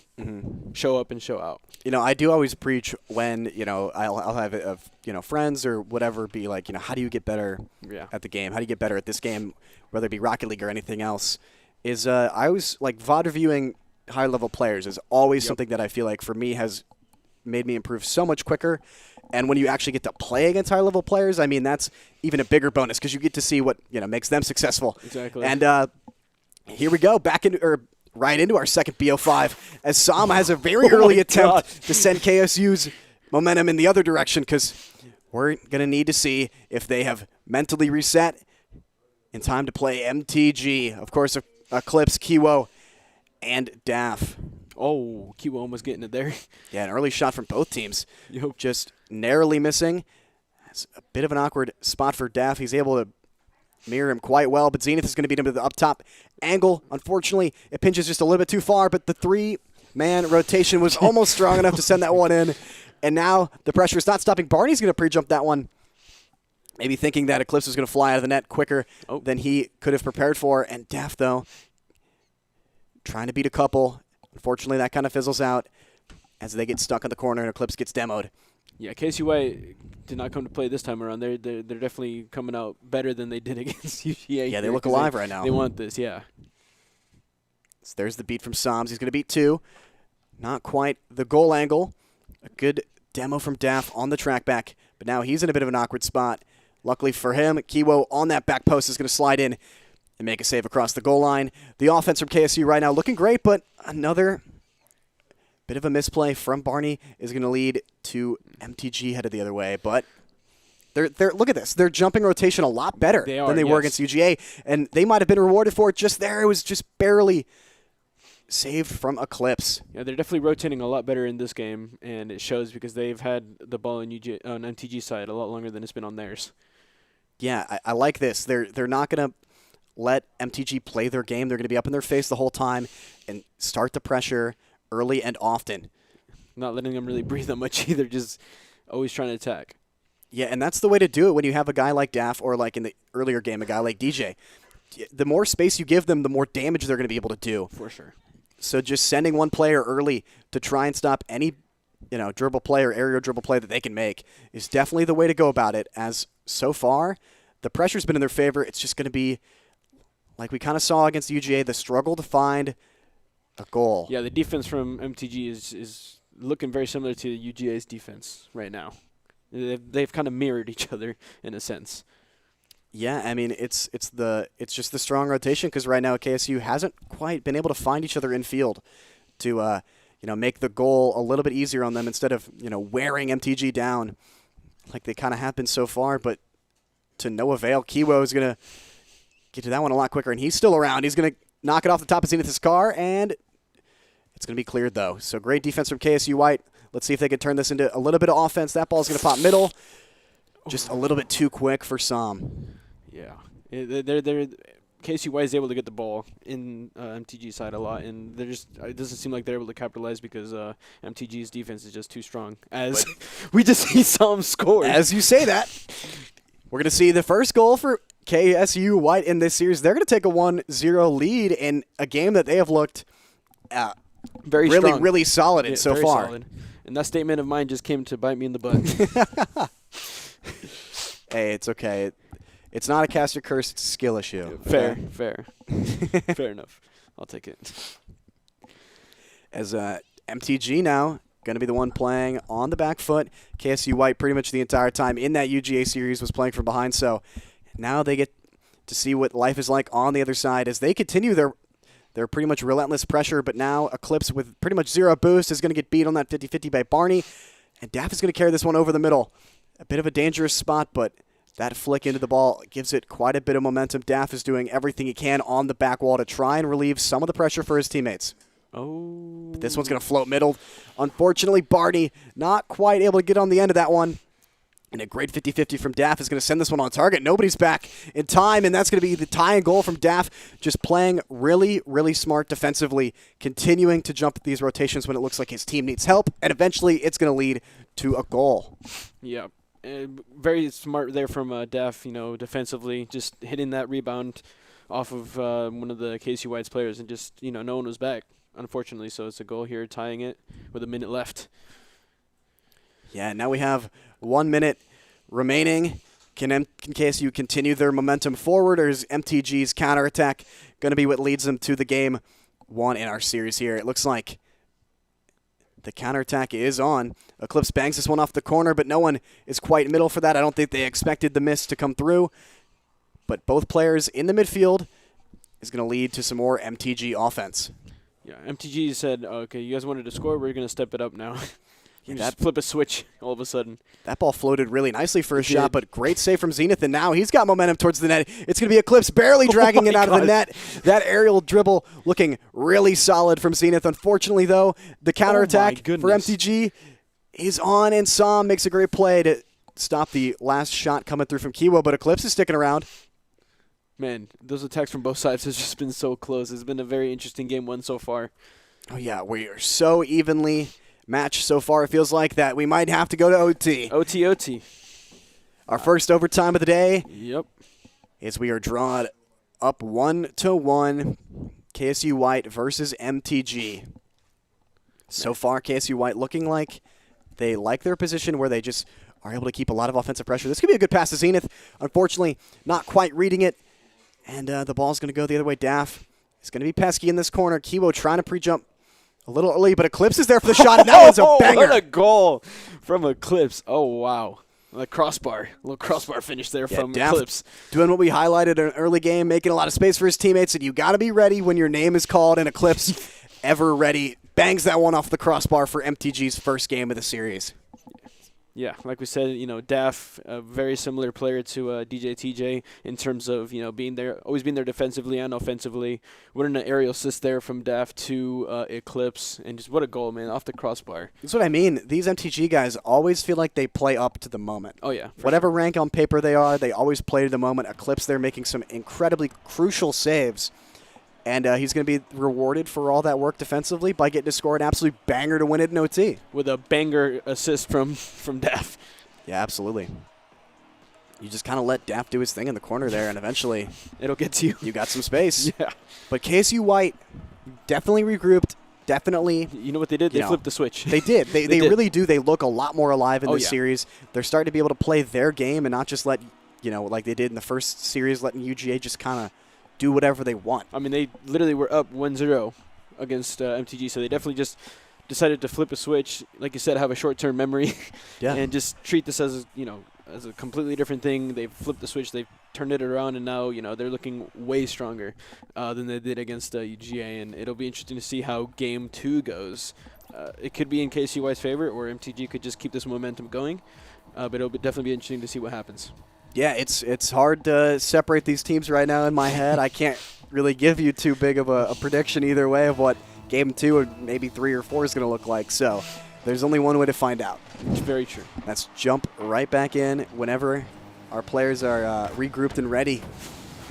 show up and show out. I do always preach when, I'll have friends or whatever be like, how do you get better at the game? How do you get better at this game, whether it be Rocket League or anything else? I always like VOD reviewing higher level players is always something that I feel like for me has made me improve so much quicker. And when you actually get to play against higher level players, I mean, that's even a bigger bonus because you get to see what makes them successful. Exactly. And here we go, right into our second BO5 as Sam has a very early attempt to send KSU's momentum in the other direction because we're going to need to see if they have mentally reset in time to play MTG. Of course, Eclipse, Kiwo, and Daf. Oh, Kiwo almost getting it there. Yeah, an early shot from both teams. Yep. Just narrowly missing. It's a bit of an awkward spot for Daf. He's able to mirror him quite well, but Zenith is going to beat him to the up top angle. Unfortunately, it pinches just a little bit too far, but the three-man rotation was almost strong enough to send that one in. And now the pressure is not stopping. Barney's going to pre-jump that one, maybe thinking that Eclipse was going to fly out of the net quicker than he could have prepared for. And Daf, though, trying to beat a couple. Unfortunately, that kind of fizzles out as they get stuck in the corner and Eclipse gets demoed. Yeah, KSUY did not come to play this time around. They're definitely coming out better than they did against UGA. Yeah, they look alive right now. They want this, yeah. So there's the beat from Soms. He's going to beat two. Not quite the goal angle. A good demo from Daf on the track back, but now he's in a bit of an awkward spot. Luckily for him, Kiwo on that back post is going to slide in and make a save across the goal line. The offense from KSU right now looking great, but another bit of a misplay from Barney is going to lead to MTG headed the other way. But they're look at this. They're jumping rotation a lot better than they were against UGA, and they might have been rewarded for it just there. It was just barely saved from Eclipse. Yeah, they're definitely rotating a lot better in this game, and it shows because they've had the ball on MTG side a lot longer than it's been on theirs. Yeah, I like this. They're not going to let MTG play their game. They're going to be up in their face the whole time and start the pressure early and often. Not letting them really breathe that much either, just always trying to attack. Yeah, and that's the way to do it when you have a guy like Daf or like in the earlier game, a guy like DJ. The more space you give them, the more damage they're going to be able to do. For sure. So just sending one player early to try and stop any dribble play or aerial dribble play that they can make is definitely the way to go about it, as so far the pressure's been in their favor. It's just going to be, like we kind of saw against UGA, the struggle to find a goal. Yeah, the defense from MTG is looking very similar to UGA's defense right now. They've kind of mirrored each other in a sense. Yeah, I mean it's just the strong rotation because right now KSU hasn't quite been able to find each other in field to make the goal a little bit easier on them instead of wearing MTG down like they kind of have been so far, but to no avail. Kiwo is gonna get to that one a lot quicker, and he's still around. He's gonna knock it off the top of Zenith's car, and it's gonna be cleared though. So great defense from KSU White. Let's see if they can turn this into a little bit of offense. That ball's gonna pop middle. Just a little bit too quick for Sam. Yeah, they're KSU is able to get the ball in MTG side a lot, and it doesn't seem like they're able to capitalize because MTG's defense is just too strong. As we just see Sam score. As you say that, we're gonna see the first goal for KSU White in this series. They're gonna take a 1-0 lead in a game that they have looked very really, strong. really solid in so very far. Solid. And that statement of mine just came to bite me in the butt. Hey, it's okay. It's not a cast or curse. It's a skill issue. Fair. Okay? Fair enough. I'll take it. As MTG now going to be the one playing on the back foot. KSU White pretty much the entire time in that UGA series was playing from behind. So now they get to see what life is like on the other side as they continue their pretty much relentless pressure. But now Eclipse with pretty much zero boost is going to get beat on that 50-50 by Barney. And Daf is going to carry this one over the middle. A bit of a dangerous spot, but that flick into the ball gives it quite a bit of momentum. Daf is doing everything he can on the back wall to try and relieve some of the pressure for his teammates. Oh. But this one's going to float middle. Unfortunately, Barney not quite able to get on the end of that one. And a great 50-50 from Daf is going to send this one on target. Nobody's back in time, and that's going to be the tying goal from Daf. Just playing really, really smart defensively, continuing to jump these rotations when it looks like his team needs help, and eventually it's going to lead to a goal. Yeah. Very smart there from Daf, defensively, just hitting that rebound off of one of the KSU White's players, and just, no one was back, unfortunately. So it's a goal here, tying it with a minute left. Yeah, now we have 1 minute remaining. Can KSU continue their momentum forward, or is MTG's counterattack going to be what leads them to the game one in our series here. It looks like the counterattack is on. Eclipse bangs this one off the corner, but no one is quite middle for that. I don't think they expected the miss to come through. But both players in the midfield is going to lead to some more MTG offense. Yeah, MTG said, okay, you guys wanted to score, we're going to step it up now. Yeah, Just flip a switch all of a sudden. That ball floated really nicely for a It shot, did. but great save from Zenith, and now he's got momentum towards the net. It's going to be Eclipse barely dragging it my out of the God. net. That aerial dribble looking really solid from Zenith. Unfortunately, though, the counterattack for goodness. MTG is on, and Sam makes a great play to stop the last shot coming through from Kiwo, but Eclipse is sticking around. Man, those attacks from both sides has just been so close. It's been a very interesting game one so far. Oh, yeah, we are so evenly matched so far. It feels like that we might have to go to OT. OT. Our first overtime of the day Yep. is we are drawn up 1-1. KSU White versus MTG. So far, KSU White looking like they like their position where they just are able to keep a lot of offensive pressure. This could be a good pass to Zenith. Unfortunately, not quite reading it. And the ball's going to go the other way. Daff is going to be pesky in this corner. Kiwo trying to pre-jump a little early, but Eclipse is there for the shot, and that one's a banger. What a goal from Eclipse. Oh, wow. A crossbar. A little crossbar finish there Yeah, from Daff Eclipse. doing what we highlighted in an early game, making a lot of space for his teammates, and you got to be ready when your name is called, and Eclipse, ever ready, bangs that one off the crossbar for MTG's first game of the series. Yeah, like we said, Daff, a very similar player to DJ TJ in terms of, being there, always being there defensively and offensively. What an aerial assist there from Daff to Eclipse, and just what a goal, man, off the crossbar. That's what I mean. These MTG guys always feel like they play up to the moment. Oh, yeah. Whatever rank on paper they are, they always play to the moment. Eclipse, they're making some incredibly crucial saves. And he's going to be rewarded for all that work defensively by getting to score an absolute banger to win it in OT. With a banger assist from Daff. Yeah, absolutely. You just kind of let Daff do his thing in the corner there, and eventually It'll get to you. you got some space. Yeah. But KSU White definitely regrouped, definitely. You know what they did? They flipped the switch. They did. They did. really do. They look a lot more alive in Oh, this yeah. series. They're starting to be able to play their game and not just let, like they did in the first series, letting UGA just kind of do whatever they want. I mean, they literally were up 1-0 against MTG, so they definitely just decided to flip a switch, like you said, have a short-term memory, Yeah. and just treat this as as a completely different thing. They've flipped the switch, they've turned it around, and now they're looking way stronger than they did against UGA, and it'll be interesting to see how Game 2 goes. It could be in KSU White's favor, or MTG could just keep this momentum going, but it'll definitely be interesting to see what happens. Yeah, it's hard to separate these teams right now in my head. I can't really give you too big of a prediction either way of what Game 2 or maybe 3 or 4 is going to look like. So there's only one way to find out. It's very true. Let's jump right back in whenever our players are regrouped and ready.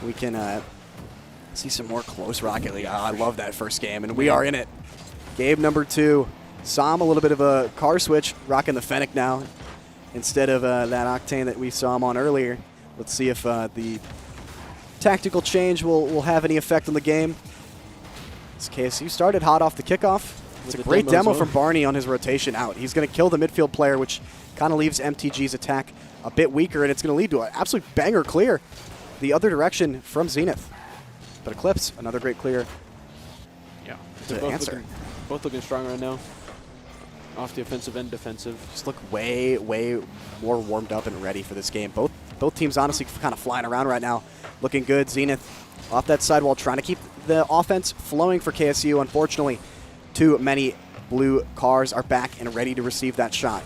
We can see some more close Rocket League. I love that first game, and we are in it. Game number 2. Sam, a little bit of a car switch, rocking the Fennec now instead of that Octane that we saw him on earlier. Let's see if the tactical change will have any effect on the game. This KSU started hot off the kickoff. It's With a the great demo demo zone. from Barney on his rotation out. He's going to kill the midfield player, which kind of leaves MTG's attack a bit weaker, and it's going to lead to an absolute banger clear the other direction from Zenith. But Eclipse, another great clear Yeah. to answer. Both looking strong right now, off the offensive and defensive. Just look way, way more warmed up and ready for this game. Both teams honestly kind of flying around right now, looking good. Zenith off that sidewall, trying to keep the offense flowing for KSU. Unfortunately, too many blue cars are back and ready to receive that shot.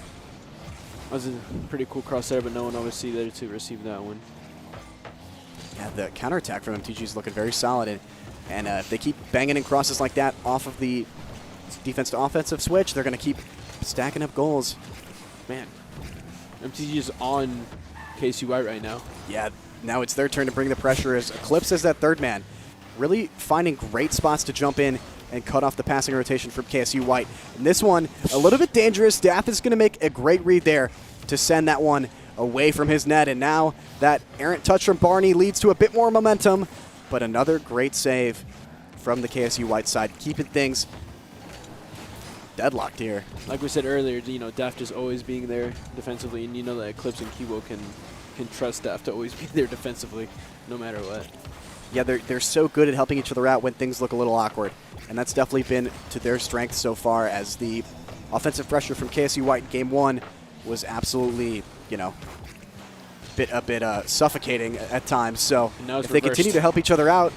That was a pretty cool cross there, but no one obviously there to receive that one. Yeah, the counterattack from MTG is looking very solid, and if they keep banging in crosses like that off of the defense to offensive switch, they're going to keep stacking up goals. Man, MTG is on KSU White right now. Yeah, now it's their turn to bring the pressure as Eclipse as that third man. Really finding great spots to jump in and cut off the passing rotation from KSU White. And this one, a little bit dangerous. Daff is going to make a great read there to send that one away from his net. And now that errant touch from Barney leads to a bit more momentum. But another great save from the KSU White side, keeping things deadlocked here. Like we said earlier, Daft just always being there defensively, and that Eclipse and Kiwo can trust Daft to always be there defensively, no matter what. Yeah, they're so good at helping each other out when things look a little awkward. and that's definitely been to their strength so far, as the offensive pressure from KSU White in Game 1 was absolutely, a bit suffocating at times. So now it's if they reversed. continue to help each other out,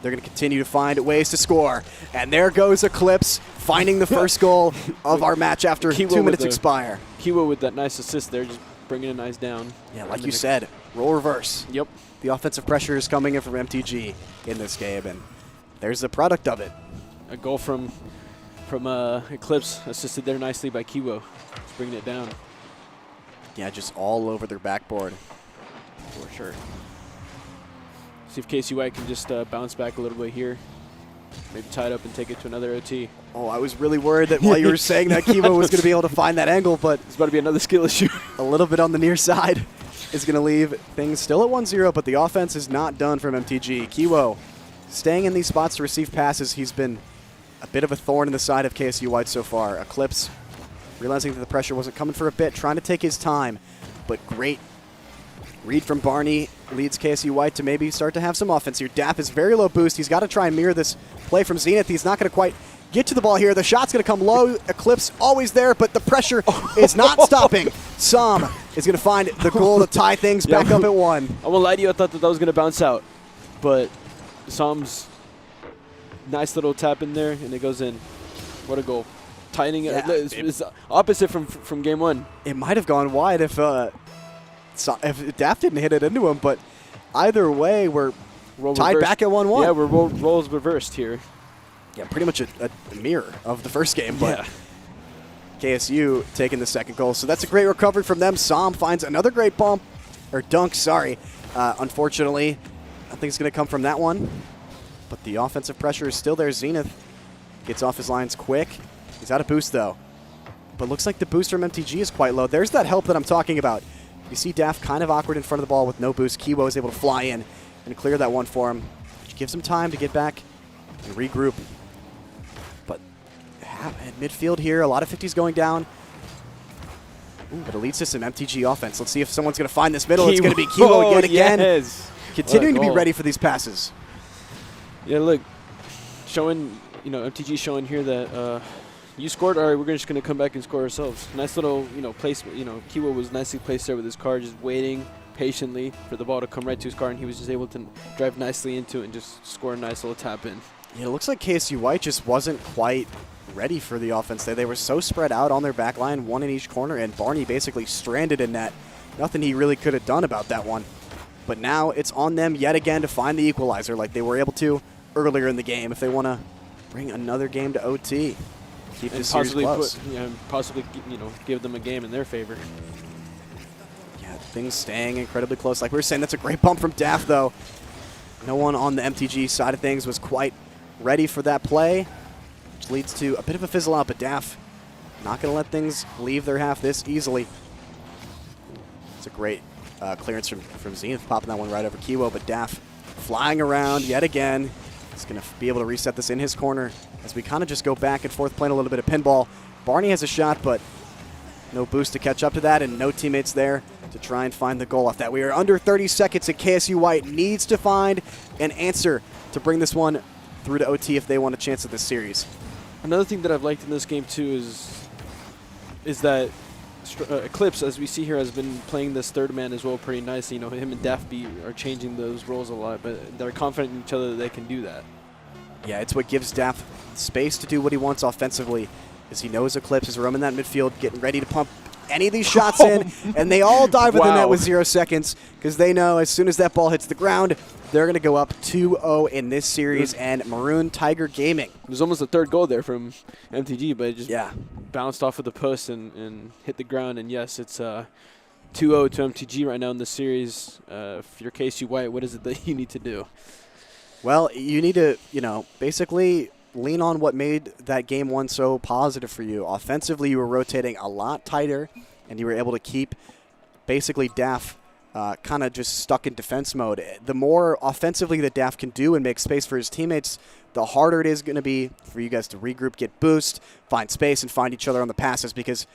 they're going to continue to find ways to score. And there goes Eclipse, finding the first goal of our match after Kiwo 2 minutes with the- expire. Kiwo with that nice assist there, just bringing it nice down. Yeah, like you said, role reverse. Yep. The offensive pressure is coming in from MTG in this game, and there's the product of it. A goal from Eclipse, assisted there nicely by Kiwo, just bringing it down Yeah, just all over their backboard. for sure. See if KSU White can just bounce back a little bit here. Maybe tie it up and take it to another OT. Oh, I was really worried that while you were saying that, Kiwo was going to be able to find that angle, but It's about to be another skill issue. a little bit on the near side is going to leave things still at 1-0, but the offense is not done from MTG. Kiwo staying in these spots to receive passes. He's been a bit of a thorn in the side of KSU White so far. Eclipse, realizing that the pressure wasn't coming for a bit, trying to take his time, but great read from Barney leads KSU White to maybe start to have some offense here. Daff is very low boost. He's got to try and mirror this play from Zenith. He's not going to quite get to the ball here. The shot's going to come low. Eclipse always there, but the pressure is not stopping. Sam is going to find the goal to tie things back up at 1. I won't lie to you, I thought that was going to bounce out. But Sam's nice little tap in there, and it goes in. What a goal. Tightening it. Yeah, It's opposite from Game 1. It might have gone wide if Daff didn't hit it into him, but either way, we're Roll tied reversed. back at 1-1. Yeah, we're roles reversed here. Yeah, pretty much a mirror of the first game, but Yeah. KSU taking the second goal. So that's a great recovery from them. Sam finds another great dunk, sorry. Unfortunately, nothing's going to come from that one, but the offensive pressure is still there. Zenith gets off his lines quick. He's out of boost, though, but looks like the boost from MTG is quite low. There's that help that I'm talking about. You see Daff kind of awkward in front of the ball with no boost. Kiwo is able to fly in and clear that one for him, which gives him time to get back and regroup. But at midfield here, a lot of 50s going down. Ooh, but it leads to some MTG offense. Let's see if someone's going to find this middle. It's going to be Kiwo yet again. Yes. Continuing to be goal. ready for these passes. Yeah, look, showing, MTG showing here that you scored. All right, we're just going to come back and score ourselves. Nice little, placement. Kiwo was nicely placed there with his car, just waiting patiently for the ball to come right to his car, and he was just able to drive nicely into it and just score a nice little tap in. Yeah, it looks like KSU White just wasn't quite ready for the offense there. They were so spread out on their back line, one in each corner, and Barney basically stranded in net. Nothing he really could have done about that one. But now it's on them yet again to find the equalizer like they were able to earlier in the game if they want to bring another game to OT. Keep And this series close. possibly give them a game in their favor. Yeah, things staying incredibly close. Like we were saying, that's a great bump from Daff, though. No one on the MTG side of things was quite ready for that play, which leads to a bit of a fizzle out, but Daff not going to let things leave their half this easily. It's a great clearance from Zenith, popping that one right over Kiwo, but Daff flying around yet again. He's going to be able to reset this in his corner as we kind of just go back and forth playing a little bit of pinball. Barney has a shot, but no boost to catch up to that, and no teammates there to try and find the goal off that. We are under 30 seconds, and KSU White needs to find an answer to bring this one through to OT if they want a chance at this series. Another thing that I've liked in this game too is that Eclipse, as we see here, has been playing this third man as well pretty nicely. Him and Daff are changing those roles a lot, but they're confident in each other that they can do that. Yeah, it's what gives Daff space to do what he wants offensively, is he knows Eclipse is roaming that midfield, getting ready to pump any of these shots in, and they all dive within that with 0 seconds because they know as soon as that ball hits the ground, they're going to go up 2-0 in this series, and Maroon Tiger Gaming. There's almost a third goal there from MTG, but it just Yeah. bounced off of the post and hit the ground. And yes, it's 2-0 to MTG right now in the series. If you're KSU White, what is it that you need to do? Well, you need to, basically lean on what made that game one so positive for you. Offensively, you were rotating a lot tighter, and you were able to keep basically Daff kind of just stuck in defense mode. The more offensively that Daff can do and make space for his teammates, the harder it is going to be for you guys to regroup, get boost, find space, and find each other on the passes, because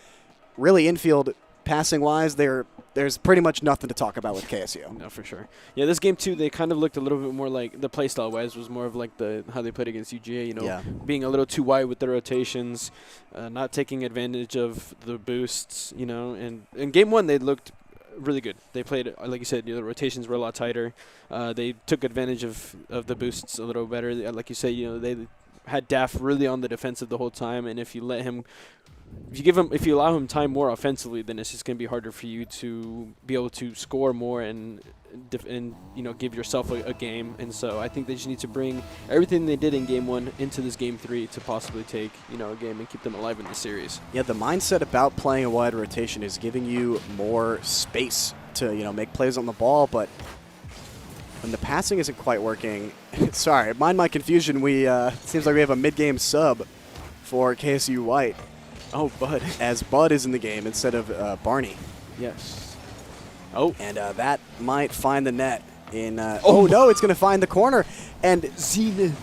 really infield, passing-wise, they're there's pretty much nothing to talk about with KSU. No, for sure. Yeah, this game too, they kind of looked a little bit more like the playstyle wise was more of like how they played against UGA. You know, Yeah. being a little too wide with the rotations, not taking advantage of the boosts. You know, and in game one they looked really good. They played, like you said, the rotations were a lot tighter. They took advantage of the boosts a little better. Like you said, they had Daff really on the defensive the whole time, and if you allow him time more offensively, then it's just going to be harder for you to be able to score more and give yourself a game. And so I think they just need to bring everything they did in game one into this game three to possibly take a game and keep them alive in the series. Yeah, the mindset about playing a wide rotation is giving you more space to make plays on the ball, but when the passing isn't quite working, sorry, mind my confusion. We seems like we have a mid-game sub for KSU White. Oh, Bud. As Bud is in the game instead of Barney. Yes. Oh. And that might find the net in. Oh, no, it's going to find the corner. And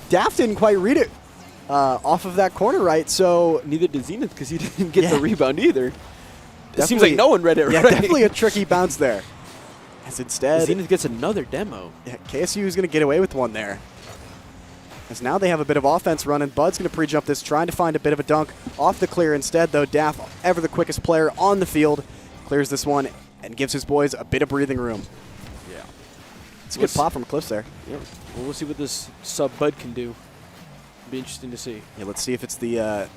Daff didn't quite read it off of that corner right, so. Neither did Zenith because he didn't get the rebound either. It seems Definitely- like no one read it Yeah, right. definitely a tricky bounce there. As instead, Zenith gets another demo. yeah, KSU is going to get away with one there. As now they have a bit of offense running. Bud's going to pre-jump this, trying to find a bit of a dunk off the clear. Instead, though, Daff, ever the quickest player on the field, clears this one and gives his boys a bit of breathing room. Yeah. It's a good pop from Cliffs there. Yeah. Well, we'll see what this sub Bud can do. Be interesting to see. Yeah, let's see if it's the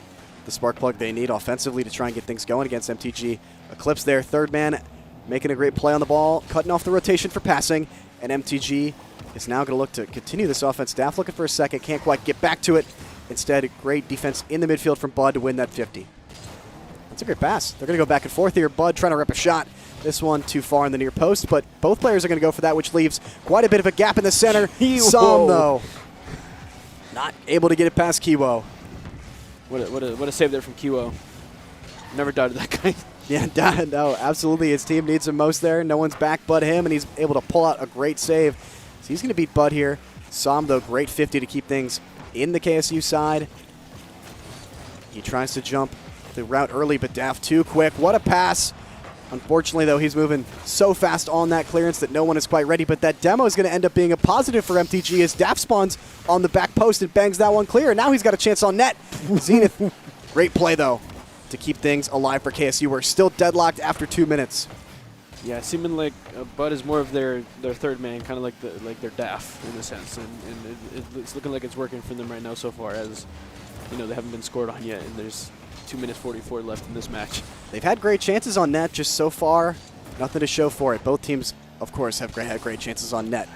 spark plug they need offensively to try and get things going against MTG. Eclipse there, third man, making a great play on the ball, cutting off the rotation for passing, and MTG is now going to look to continue this offense. Daff looking for a second, can't quite get back to it. Instead, great defense in the midfield from Bud to win that 50. That's a great pass. They're going to go back and forth here. Bud trying to rip a shot. This one too far in the near post, but both players are going to go for that, which leaves quite a bit of a gap in the center. Some, though, not able to get it past Kiwo. What a save there from Kiwo. Never doubted that guy. Yeah, no, absolutely. His team needs him most there. No one's back but him, and he's able to pull out a great save. So he's going to beat Bud here. Som, though, great 50 to keep things in the KSU side. He tries to jump the route early, but Daff too quick. What a pass. Unfortunately, though, he's moving so fast on that clearance that no one is quite ready. But that demo is going to end up being a positive for MTG as Daff spawns on the back post and bangs that one clear. Now he's got a chance on net. Zenith, great play, though, to keep things alive for KSU. We're still deadlocked after 2 minutes. Yeah, seeming like Bud is more of their third man, kind of like their Daff in a sense, and it's looking like it's working for them right now so far. As they haven't been scored on yet, and there's 2 minutes 44 left in this match. They've had great chances on net, just so far, nothing to show for it. Both teams, of course, have had great chances on net.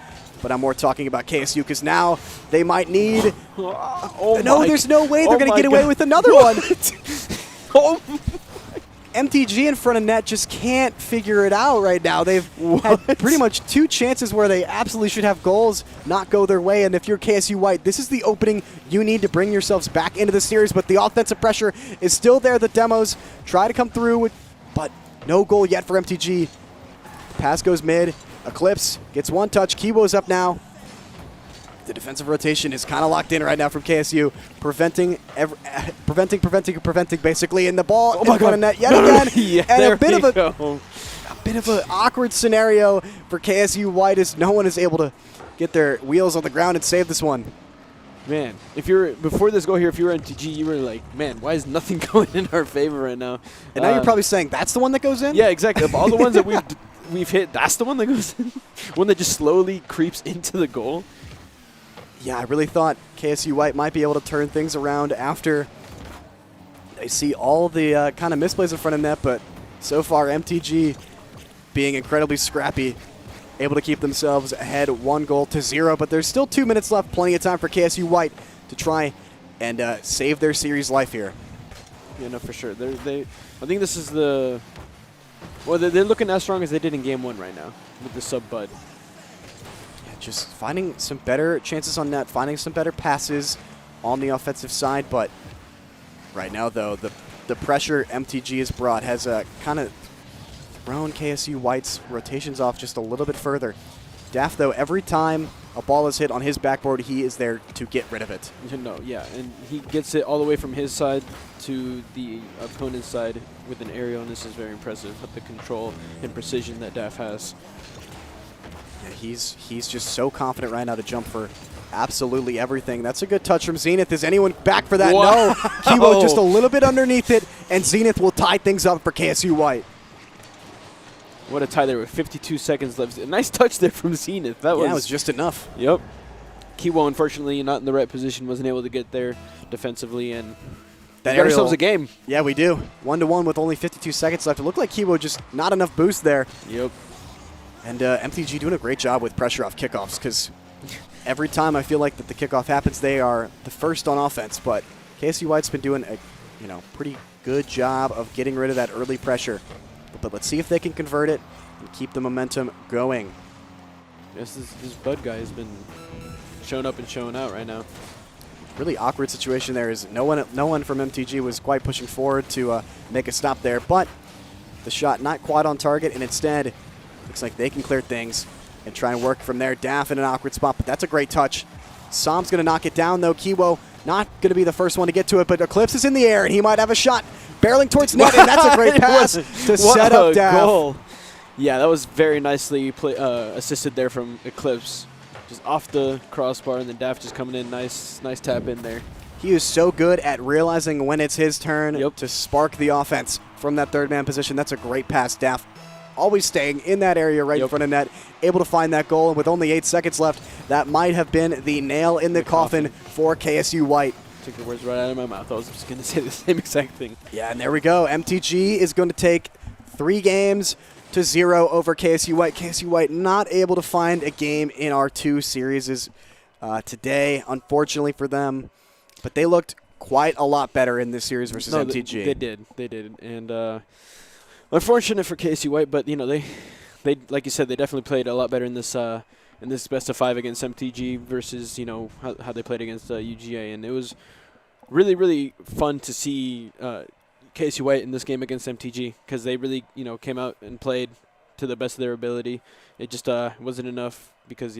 But I'm more talking about KSU because now they might need. There's no way they're going to get away with another one. MTG in front of net just can't figure it out right now. They've had pretty much 2 chances where they absolutely should have goals not go their way. And if you're KSU White, this is the opening you need to bring yourselves back into the series. But the offensive pressure is still there. The demos try to come through, but no goal yet for MTG. Pass goes mid. Eclipse gets one touch. Kiwo's up now. The defensive rotation is kind of locked in right now from KSU, preventing basically, and the ball in front of net yet again. Yeah, and a bit of an awkward scenario for KSU White as no one is able to get their wheels on the ground and save this one. Man, before this goal here, if you were MTG, you were like, man, why is nothing going in our favor right now? And now you're probably saying that's the one that goes in? Yeah, exactly. Of all the ones that we've hit, that's the one that goes in. One that just slowly creeps into the goal. Yeah, I really thought KSU White might be able to turn things around after they see all the kind of misplays in front of net, but so far MTG being incredibly scrappy, able to keep themselves ahead 1-0, but there's still 2 minutes left, plenty of time for KSU White to try and save their series life here. Yeah, no, for sure. I think this is they're looking as strong as they did in game 1 right now with the sub Bud. Just finding some better chances on net, finding some better passes on the offensive side. But right now, though, the pressure MTG has brought has kind of thrown KSU White's rotations off just a little bit further. Daff, though, every time a ball is hit on his backboard, he is there to get rid of it. No, yeah, and he gets it all the way from his side to the opponent's side with an aerial, and this is very impressive with the control and precision that Daf has. Yeah, he's just so confident right now to jump for absolutely everything. That's a good touch from Zenith. Is anyone back for that? Wow. No. Kiwo just a little bit underneath it, and Zenith will tie things up for KSU White. What a tie there with 52 seconds left. A nice touch there from Zenith. That Yeah, it was just enough. Yep. Kiwo, unfortunately, not in the right position, wasn't able to get there defensively, and That we got ourselves aerial- a game. Yeah, we do. 1-1 with only 52 seconds left. It looked like Kiwo just not enough boost there. Yep. And MTG doing a great job with pressure off kickoffs, because every time I feel like that the kickoff happens, they are the first on offense. But KSU White's been doing a pretty good job of getting rid of that early pressure. But let's see if they can convert it and keep the momentum going. This Bud guy has been showing up and showing out right now. Really awkward situation there is no one from MTG was quite pushing forward to make a stop there, but the shot not quite on target, and instead looks like they can clear things and try and work from there. Daff in an awkward spot, but that's a great touch. Som's going to knock it down, though. Kiwo not going to be the first one to get to it, but Eclipse is in the air, and he might have a shot barreling towards net, and that's a great pass to set up Daff. Goal. Yeah, that was very nicely assisted there from Eclipse. Just off the crossbar, and then Daff just coming in. Nice tap in there. He is so good at realizing when it's his turn Yep. to spark the offense from that third man position. That's a great pass. Daff always staying in that area right in Yep. front of net, able to find that goal. And with only 8 seconds left, that might have been the nail in the coffin for KSU White. Took the words right out of my mouth. I was just going to say the same exact thing. Yeah, and there we go. MTG is going to take 3-0 over KSU White. KSU White not able to find a game in our 2 series today, unfortunately for them. But they looked quite a lot better in this series versus MTG. They did. And unfortunate for KSU White, but, they like you said, they definitely played a lot better in this best of 5 against MTG versus, how they played against UGA. And it was really, really fun to see KSU White in this game against MTG because they really, came out and played to the best of their ability. It just wasn't enough because,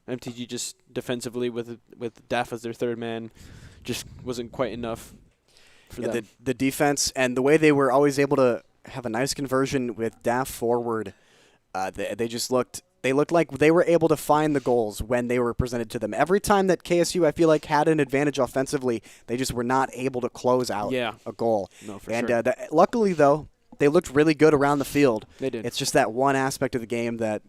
MTG just defensively with Daff as their third man just wasn't quite enough for them. The defense and the way they were always able to have a nice conversion with Daff forward, they looked like they were able to find the goals when they were presented to them. Every time that KSU, I feel like, had an advantage offensively, they just were not able to close out a goal. No, for and sure. Luckily, though, they looked really good around the field. They did. It's just that one aspect of the game that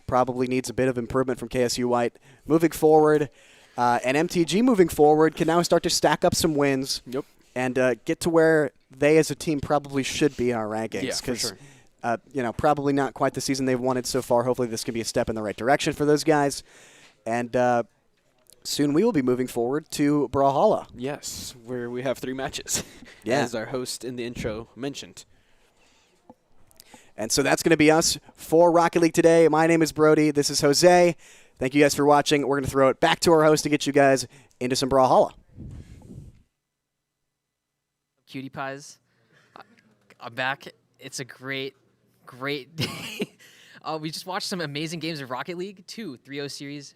probably needs a bit of improvement from KSU White. Moving forward, and MTG moving forward can now start to stack up some wins. Yep. And get to where they as a team probably should be in our rankings. Yeah, for sure. Probably not quite the season they've wanted so far. Hopefully this can be a step in the right direction for those guys. And soon we will be moving forward to Brawlhalla. Yes, where we have 3 matches, Yeah. as our host in the intro mentioned. And so that's going to be us for Rocket League today. My name is Brody. This is Jose. Thank you guys for watching. We're going to throw it back to our host to get you guys into some Brawlhalla. Cutie pies. I'm back. It's a great day. We just watched some amazing games of Rocket League, 2 3-0 series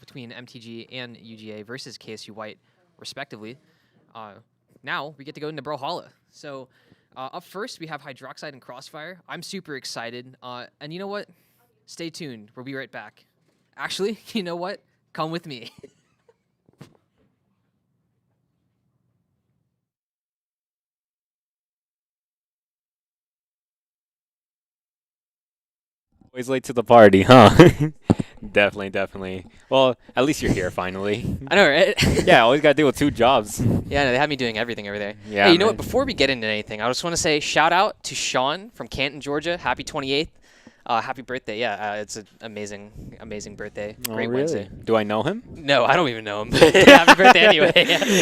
between MTG and UGA versus KSU White, respectively. Now we get to go into Brawlhalla. So up first, we have Hydroxide and Crossfire. I'm super excited. And you know what? Stay tuned. We'll be right back. Actually, you know what? Come with me. Always late to the party, huh? Definitely. Well, at least you're here finally. I know, right? Yeah, always got to deal with 2 jobs. Yeah, no, they have me doing everything over there. Yeah, Hey, you know man. what? Before we get into anything, I just want to say shout out to Sean from Canton, Georgia. Happy 28th. Happy birthday. Yeah, it's an amazing birthday. Great Wednesday. Do I know him? No, I don't even know him. But happy birthday anyway.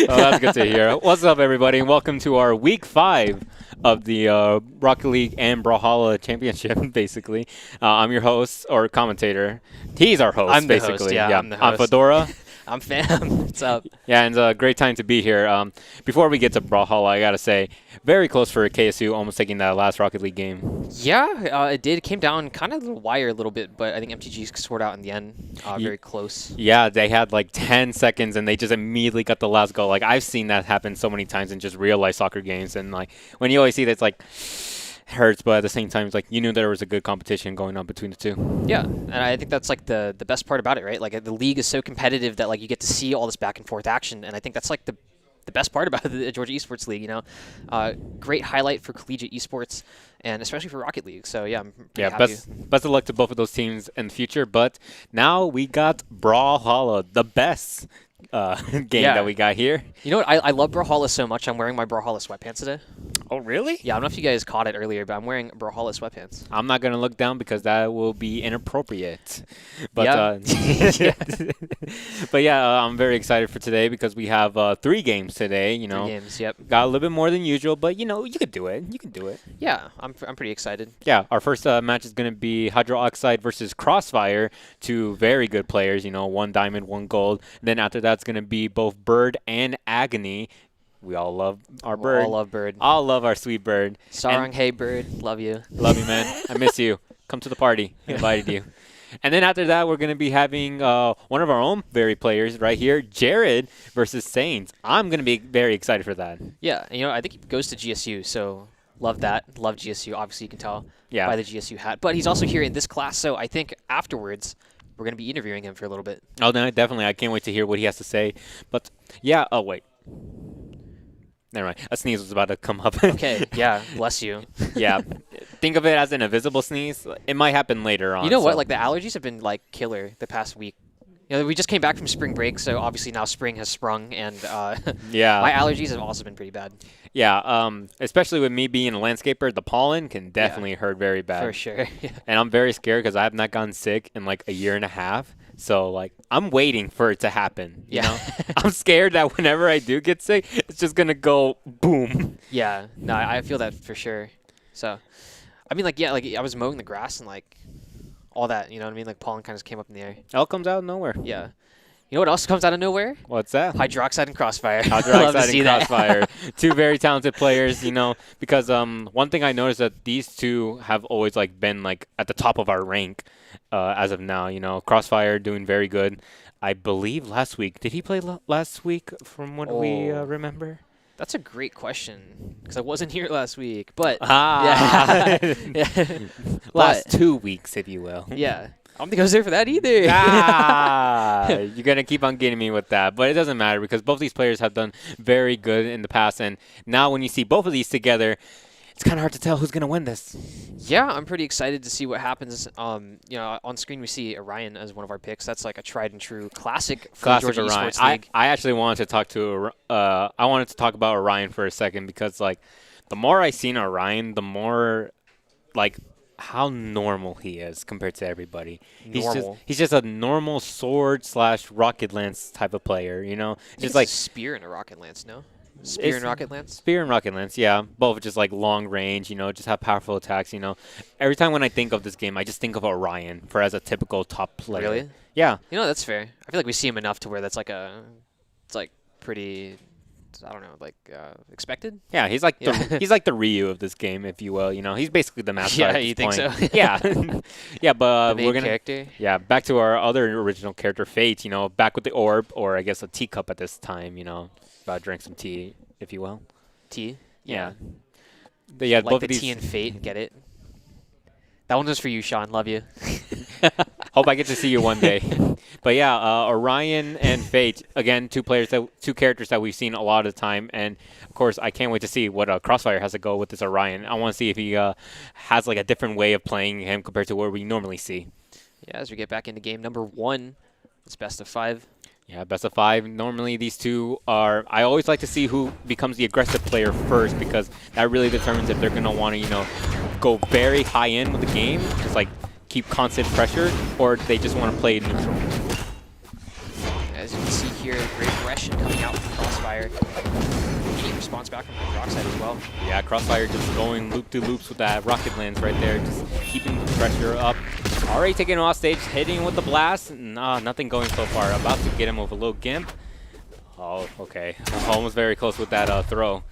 Oh, that's good to hear. What's up, everybody, and welcome to our Week 5 of the Rocket League and Brawlhalla Championship, basically. I'm your host, or commentator. He's our host, I'm the basically. host, yeah, I'm the I'm host. Fedora. I'm fam. What's up? Yeah, and it's a great time to be here. Before we get to Brawlhalla, I gotta say, very close for KSU, almost taking that last Rocket League game. Yeah, it did. It came down kind of the wire a little bit, but I think MTG scored out in the end. Very close. Yeah, they had like 10 seconds, and they just immediately got the last goal. Like, I've seen that happen so many times in just real-life soccer games, and like when you always see that, it's like hurts, but at the same time, it's like you knew there was a good competition going on between the two. Yeah, and I think that's like the best part about it, right? Like the league is so competitive that like you get to see all this back and forth action, and I think that's like the best part about the Georgia Esports League. You know, great highlight for collegiate esports, and especially for Rocket League. So yeah, I'm pretty happy. Best of luck to both of those teams in the future. But now we got Brawlhalla, the best game that we got here. You know what? I love Brawlhalla so much. I'm wearing my Brawlhalla sweatpants today. Oh, really? Yeah, I don't know if you guys caught it earlier, but I'm wearing Brawlhalla sweatpants. I'm not gonna look down because that will be inappropriate. But Yeah. but yeah, I'm very excited for today because we have 3 games today. You know, 3 games. Yep. got a little bit more than usual, but you know, you could do it. You can do it. Yeah, I'm pretty excited. Yeah, our first match is gonna be Hydro Oxide versus Crossfire, 2 very good players. You know, 1 diamond, 1 gold. And then after that's gonna be both Bird and Agony. We all love our Bird. All love Bird. All love our sweet Bird. Sarang, hey Bird, love you. Love you, man. I miss you. Come to the party. I invited you. And then after that, we're going to be having one of our own very players right here, Jared versus Saints. I'm going to be very excited for that. Yeah, and, you know, I think he goes to GSU, so love that. Love GSU. Obviously, you can tell by the GSU hat. But he's also here in this class, so I think afterwards we're going to be interviewing him for a little bit. Oh, no, definitely. I can't wait to hear what he has to say. But, yeah, oh, wait. Never mind. A sneeze was about to come up. Okay, yeah, bless you. Yeah. Think of it as an invisible sneeze. It might happen later on. You know what? Like, the allergies have been, like, killer the past week. You know, we just came back from spring break, so obviously now spring has sprung, and yeah, my allergies have also been pretty bad. Yeah, especially with me being a landscaper, the pollen can definitely hurt very bad. For sure. And I'm very scared because I have not gotten sick in like a year and a half. So, like, I'm waiting for it to happen. You know? I'm scared that whenever I do get sick, it's just going to go boom. Yeah. No, I feel that for sure. So, I mean, like, yeah, like, I was mowing the grass and, like, all that, you know what I mean? Like, pollen kind of came up in the air. It all comes out of nowhere. Yeah. You know what else comes out of nowhere? What's that? Hydroxide and Crossfire. Hydroxide and Crossfire. 2 very talented players, you know, because one thing I noticed that these 2 have always, like, been, like, at the top of our rank as of now, you know. Crossfire doing very good. I believe last week. Did he play last week from what we remember? That's a great question because I wasn't here last week, but yeah. Yeah. Last 2 weeks, if you will. Yeah. I don't think I was there for that either. You're going to keep on getting me with that. But it doesn't matter because both these players have done very good in the past. And now when you see both of these together, it's kind of hard to tell who's going to win this. Yeah, I'm pretty excited to see what happens. You know, on screen we see Orion as one of our picks. That's like a tried and true classic for the Georgia Orion. Esports League. I actually wanted to talk to I wanted to talk about Orion for a second because like the more I seen Orion, the more like how normal he is compared to everybody. He's just a normal sword / rocket lance type of player, you know. Just like spear and a rocket lance, no? Spear and rocket lance? Spear and rocket lance, yeah. Both just like long range, you know, just have powerful attacks, you know. Every time when I think of this game, I just think of Orion as a typical top player. Really? Yeah. You know, that's fair. I feel like we see him enough to where that's like it's like pretty, I don't know, like expected. Yeah, he's like he's like the Ryu of this game, if you will. You know, he's basically the mascot. Yeah, at this you think point. so? Yeah, yeah. But we're gonna character. Yeah, back to our other original character, Fate. You know, back with the orb, or I guess a teacup at this time. You know, about to drink some tea, if you will. Tea. Yeah. But yeah, like both the of these tea and Fate. Get it? That one was for you, Sean. Love you. Hope I get to see you one day. But yeah, Orion and Fate, again, 2 characters that we've seen a lot of the time. And, of course, I can't wait to see what Crossfire has to go with this Orion. I want to see if he has like a different way of playing him compared to what we normally see. Yeah, as we get back into game number 1, it's best of 5. Yeah, best of 5. Normally these 2 are... I always like to see who becomes the aggressive player first because that really determines if they're going to want to, you know, go very high in with the game, just like keep constant pressure, or they just want to play neutral. As you can see here, great aggression coming out from Crossfire. response back from Hydroxide as well. Yeah, Crossfire just going loop-to-loops with that Rocket Lance right there, just keeping the pressure up. Already taking him off stage, hitting him with the blast. Nah, nothing going so far. About to get him with a little gimp. Oh, okay. Almost very close with that throw.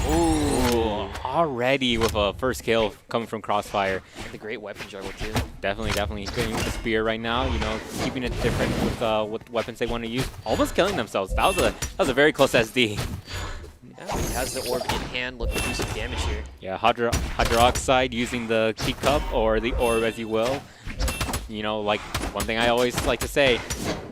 Ooh, already with a first kill coming from Crossfire. The great weapon juggle too. Definitely hitting with the spear right now. You know, keeping it different with what weapons they want to use. Almost killing themselves. That was a very close SD. Yeah, he has the orb in hand, looking to do some damage here. Yeah, Hydroxide using the key cup or the orb as you will. You know, like one thing I always like to say,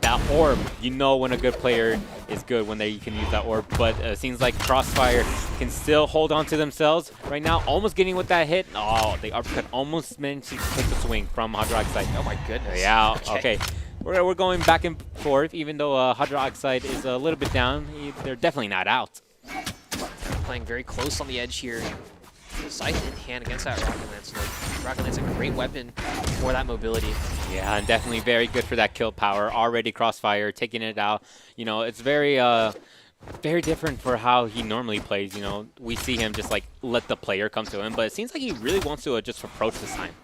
that orb, you know when a good player is good when they can use that orb, but it seems like Crossfire can still hold on to themselves right now, almost getting with that hit. Oh, the uppercut almost managed to take the swing from Hydroxide. Oh my goodness. Yeah, okay. We're going back and forth, even though Hydroxide is a little bit down. They're definitely not out. Playing very close on the edge here. The Scythe in hand against that Rocket Lance. Like, Rocket Lance is a great weapon for that mobility. Yeah, and definitely very good for that kill power. Already Crossfire taking it out. You know, it's very different for how he normally plays. You know, we see him just like let the player come to him, but it seems like he really wants to just approach this time.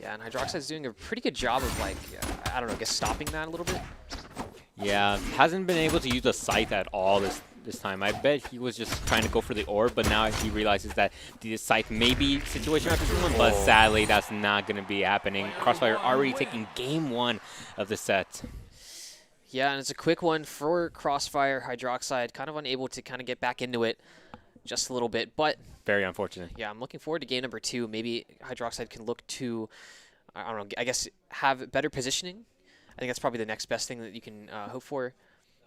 Yeah, and Hydroxide's doing a pretty good job of like, I don't know, I guess stopping that a little bit. Yeah, hasn't been able to use the Scythe at all this time. I bet he was just trying to go for the orb, but now he realizes that the Scythe may be situation after this one, but sadly that's not going to be happening. Crossfire already taking game 1 of the set. Yeah, and it's a quick one for Crossfire. Hydroxide kind of unable to kind of get back into it just a little bit, but very unfortunate. Yeah, I'm looking forward to game number 2. Maybe Hydroxide can look to, I don't know, I guess have better positioning. I think that's probably the next best thing that you can hope for.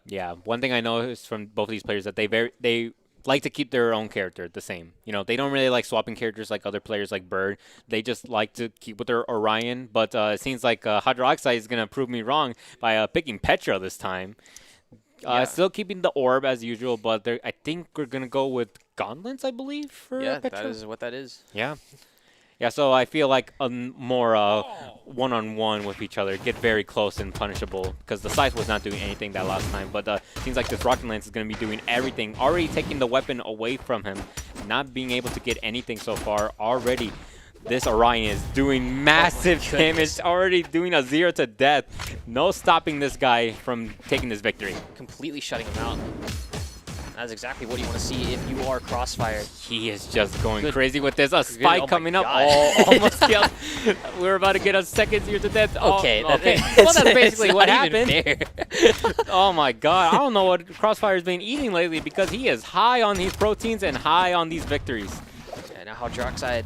Yeah, one thing I know is from both of these players that they like to keep their own character the same. You know, they don't really like swapping characters like other players like Bird. They just like to keep with their Orion. But it seems like Hydroxide is going to prove me wrong by picking Petra this time. Yeah. Still keeping the orb as usual, but I think we're going to go with Gauntlets, I believe, for Petra. That is what that is. Yeah. Yeah, so I feel like a more one-on-one with each other, get very close and punishable, because the Scythe was not doing anything that last time, but seems like this Rocket Lance is going to be doing everything, already taking the weapon away from him, not being able to get anything so far. Already, this Orion is doing massive damage, already doing a 0 to death. No stopping this guy from taking this victory. Completely shutting him out. That's exactly what you want to see if you are Crossfire. He is just going crazy with this. A spike coming up. God. Oh, almost killed. We're about to get a second 0 to death. Okay. Oh, okay. Well, that's basically it's what not even happened. fair. Oh my God. I don't know what Crossfire's been eating lately because he is high on these proteins and high on these victories. And now Hydroxide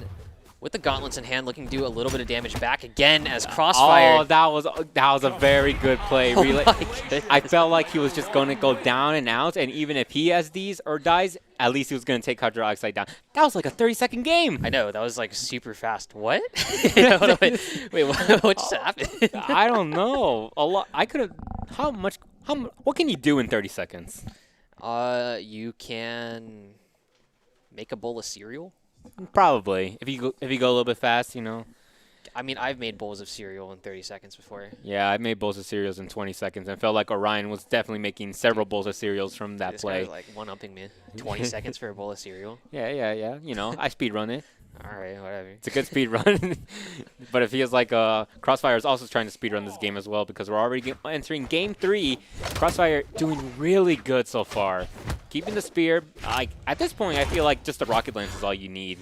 with the gauntlets in hand, looking to do a little bit of damage back again as Crossfire. Oh, that was a very good play. Oh Really, my goodness. I felt like he was just going to go down and out, and even if he SDs or dies, at least he was going to take Hydroxide down. That was like a 30-second game. I know, that was like super fast. What? Wait, what just happened? I don't know. A lot. I could have. What can you do in 30 seconds? You can make a bowl of cereal. Probably. If you go a little bit fast, you know. I mean, I've made bowls of cereal in 30 seconds before. Yeah, I made bowls of cereals in 20 seconds and felt like Orion was definitely making several bowls of cereals from that This play. guy's like one-upping me. 20 seconds for a bowl of cereal. Yeah. You know, I speed run it. All right, whatever. It's a good speed run. But it feels like Crossfire is also trying to speed run this game as well because we're already entering game 3. Crossfire doing really good so far. Keeping the spear. At this point, I feel like just the Rocket Lance is all you need.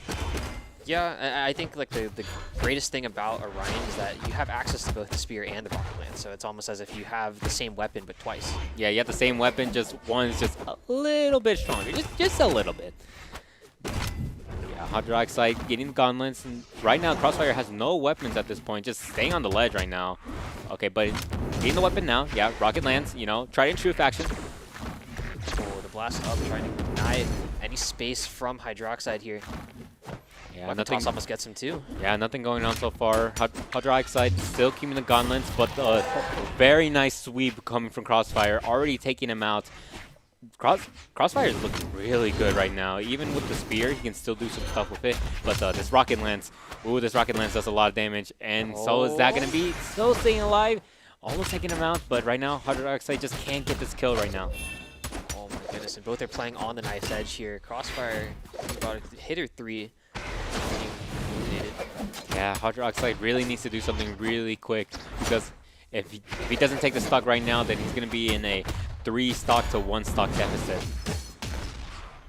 Yeah, I think like the greatest thing about Orion is that you have access to both the spear and the rocket lance, so it's almost as if you have the same weapon but twice. Yeah, you have the same weapon, just one's just a little bit stronger, just a little bit. Yeah, Hydroxide getting the gauntlets, and right now Crossfire has no weapons at this point, just staying on the ledge right now. Okay, but getting the weapon now, yeah, Rocket Lance, you know, try and shoot action. Oh, the blast up, trying to deny any space from Hydroxide here. Yeah, Weapon nothing. toss almost gets him too. Yeah, nothing going on so far. Hydroxide still keeping the gauntlets, but very nice sweep coming from Crossfire, already taking him out. Crossfire is looking really good right now. Even with the spear, he can still do some stuff with it. But this Rocket Lance, this Rocket Lance does a lot of damage. And so is that going to be still staying alive? Almost taking him out, but right now, Hydroxide just can't get this kill right now. Oh my goodness. goodness, and both are playing on the knife's edge here. Crossfire about a hit or 3. Being eliminated. Yeah, Hydroxide really needs to do something really quick because if he doesn't take the stock right now, then he's going to be in a 3 stock to 1 stock deficit.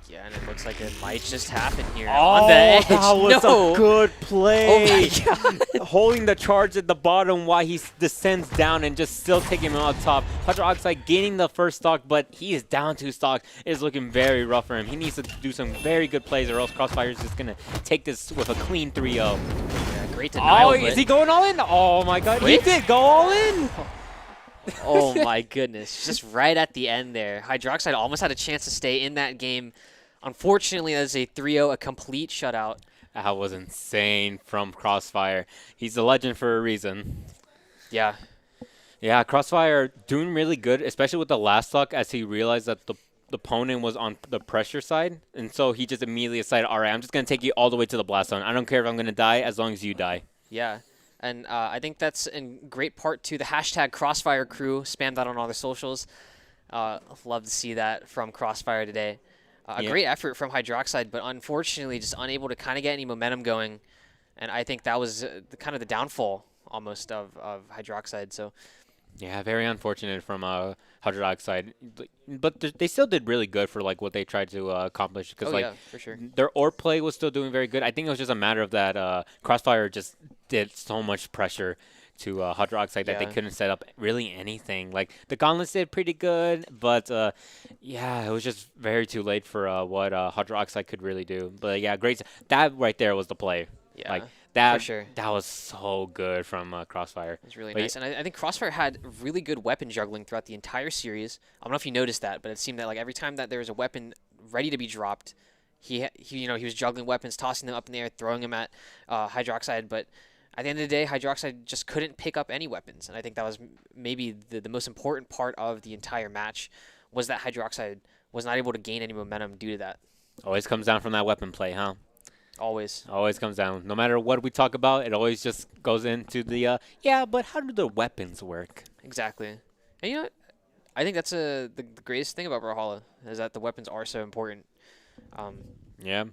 Yeah, and it looks like it might just happen here. Oh, on the edge. that was No. a good play. Oh my god. Holding the charge at the bottom while he descends down and just still taking him out top. Hydroxide gaining the first stock, but he is down 2 stocks. It is looking very rough for him. He needs to do some very good plays or else Crossfire is just going to take this with a clean 3-0. Yeah, great denial. Oh, is he going all in? Oh my god, Wait. he did go all in. Oh my goodness. Just right at the end there. Hydroxide almost had a chance to stay in that game. Unfortunately, that is a 3-0, a complete shutout. That was insane from Crossfire. He's a legend for a reason. Yeah. Yeah, Crossfire doing really good, especially with the last stock as he realized that the opponent was on the pressure side. And so he just immediately decided, all right, I'm just going to take you all the way to the blast zone. I don't care if I'm going to die as long as you die. Yeah. And I think that's in great part to the hashtag Crossfire crew. Spam that on all their socials. Love to see that from Crossfire today. A Yeah. great effort from Hydroxide, but unfortunately just unable to kind of get any momentum going. And I think that was kind of the downfall almost of Hydroxide. So Yeah, very unfortunate from Hydroxide. But they still did really good for like what they tried to accomplish. Because yeah, for sure. their orb play was still doing very good. I think it was just a matter of that Crossfire just did so much pressure to Hydroxide that they Yeah. couldn't set up really anything. Like the gauntlets did pretty good, but yeah, it was just very too late for what Hydroxide could really do. But yeah, great. That right there was the play. Yeah, Like that. for sure. That was so good from Crossfire. It was really But nice. And I think Crossfire had really good weapon juggling throughout the entire series. I don't know if you noticed that, but it seemed that like every time that there was a weapon ready to be dropped, he was juggling weapons, tossing them up in the air, throwing them at Hydroxide. But at the end of the day, Hydroxide just couldn't pick up any weapons. And I think that was maybe the most important part of the entire match was that Hydroxide was not able to gain any momentum due to that. Always comes down from that weapon play, huh? Always. Always comes down. No matter what we talk about, it always just goes into the, yeah, but how do the weapons work? Exactly. And you know what? I think that's the greatest thing about Brawlhalla is that the weapons are so important. Yeah.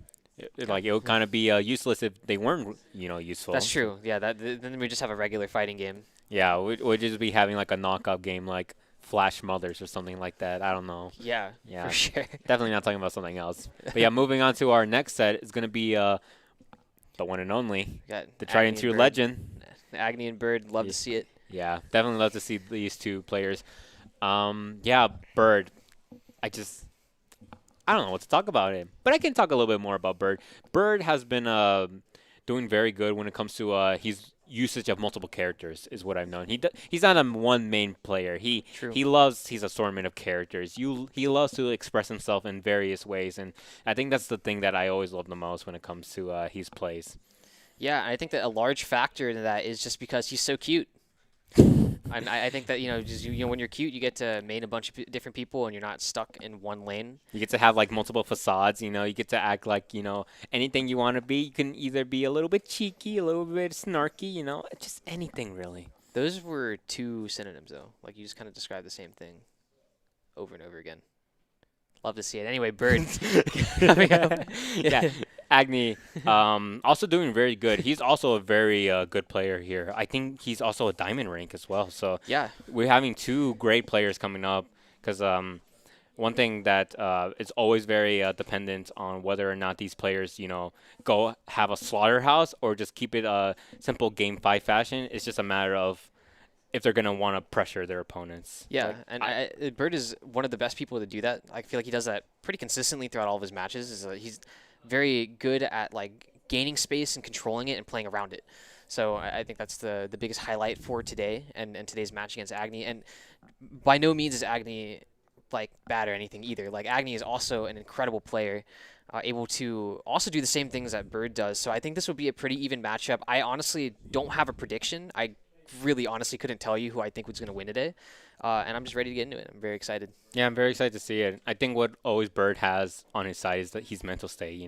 Like, it would kind of be useless if they weren't, useful. That's true. Yeah, then we just have a regular fighting game. Yeah, we'd just be having, like, a knockout game like Flash Mothers or something like that. I don't know. Yeah, Yeah. for sure. Definitely not talking about something else. But, yeah, moving on to our next set is going to be the one and only, We got the tried and Agni true Bird. legend. Agni and Bird, love Yeah. to see it. Yeah, definitely love to see these two players. Yeah, Bird. I don't know what to talk about him, but I can talk a little bit more about Bird. Bird has been doing very good when it comes to his usage of multiple characters, is what I've known. He's not a one main player. True. He loves his assortment of characters. He loves to express himself in various ways, and I think that's the thing that I always love the most when it comes to his plays. Yeah, I think that a large factor in that is just because he's so cute. And I think that when you're cute, you get to main a bunch of different people, and you're not stuck in one lane. You get to have like multiple facades, you get to act like, anything you want to be. You can either be a little bit cheeky, a little bit snarky, just anything really. Those were two synonyms, though. Like, you just kind of described the same thing over and over again. Love to see it. Anyway, Bird. Yeah, Agni, also doing very good. He's also a very good player here. I think he's also a diamond rank as well. So Yeah. we're having two great players coming up because one thing that is always very dependent on whether or not these players, go have a slaughterhouse or just keep it a simple game 5 fashion. It's just a matter of if they're going to want to pressure their opponents. Yeah, Like, and Bird is one of the best people to do that. I feel like he does that pretty consistently throughout all of his matches. He's very good at like gaining space and controlling it and playing around it. So I think that's the biggest highlight for today and today's match against Agni. And by no means is Agni like bad or anything either. Like Agni is also an incredible player, able to also do the same things that Bird does. So I think this would be a pretty even matchup. I honestly don't have a prediction. I really honestly couldn't tell you who I think was going to win today. And I'm just ready to get into it. I'm very excited. Yeah, I'm very excited to see it. I think what always Bird has on his side is that he's mental state,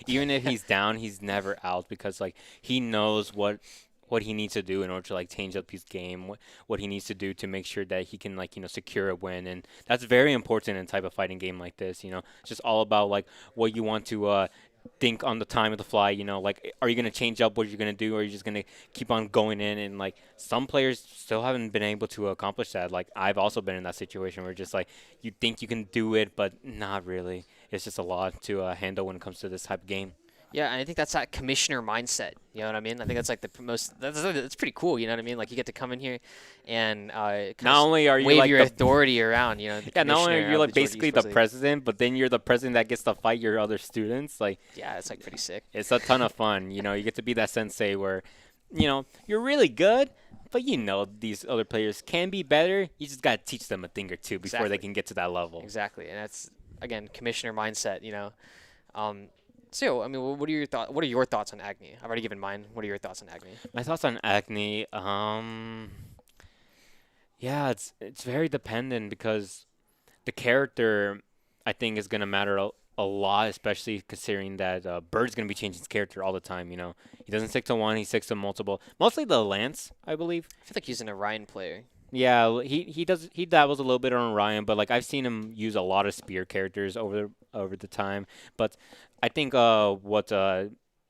Even if he's down, he's never out because like he knows what what he needs to do in order to like change up his game, what he needs to do to make sure that he can like secure a win, and that's very important in a type of fighting game like this. It's just all about like what you want to think on the time of the fly. Like, are you going to change up what you're going to do, or are you just going to keep on going in? And like some players still haven't been able to accomplish that. Like, I've also been in that situation where just like you think you can do it, but not really. It's just a lot to handle when it comes to this type of game. Yeah, and I think that's that commissioner mindset. You know what I mean? I think that's like the most. That's pretty cool. You know what I mean? Like, you get to come in here and not only are you wave like your authority around. The yeah, not only are commissioner you of like the Georgia basically the Esports League. president, but then you're the president that gets to fight your other students. Like, Yeah, it's like pretty sick. it's a ton of fun. You get to be that sensei where, you're really good, but these other players can be better. You just got to teach them a thing or two before they Exactly. can get to that level. Exactly, and that's again commissioner mindset. So I mean, what are your thoughts? What are your thoughts on Agni? I've already given mine. What are your thoughts on Agni? My thoughts on Agni, yeah, it's very dependent because the character, I think, is gonna matter a lot, especially considering that Bird's gonna be changing his character all the time. He doesn't stick to one; he sticks to multiple. Mostly the Lance, I believe. I feel like he's an Orion player. Yeah, he dabbles a little bit on Orion, but like I've seen him use a lot of spear characters over the time. But I think what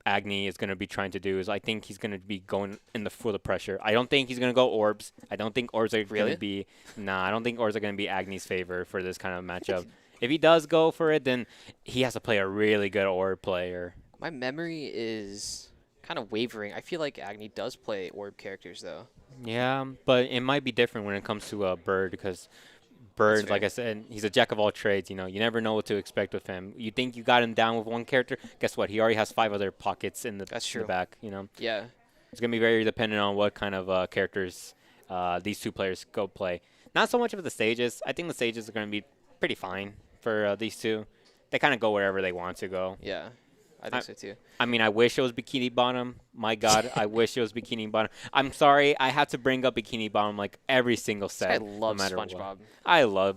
Agni is going to be trying to do is I think he's going to be going for the pressure. I don't think he's going to go orbs. I don't think orbs are going to be I don't think orbs are going to be Agni's favor for this kind of matchup. If he does go for it, then he has to play a really good orb player. My memory is kind of wavering. I feel like Agni does play orb characters though. Yeah, but it might be different when it comes to Bird because Bird, like I said, he's a jack of all trades. You never know what to expect with him. You think you got him down with one character, guess what? He already has 5 other pockets in the back. Yeah. It's gonna be very dependent on what kind of characters these two players go play. Not so much of the stages. I think the stages are gonna be pretty fine for these two. They kind of go wherever they want to go. Yeah. I think so too. I mean, I wish it was Bikini Bottom. My God, I wish it was Bikini Bottom. I'm sorry, I have to bring up Bikini Bottom like every single set. I love no matter SpongeBob. What. I love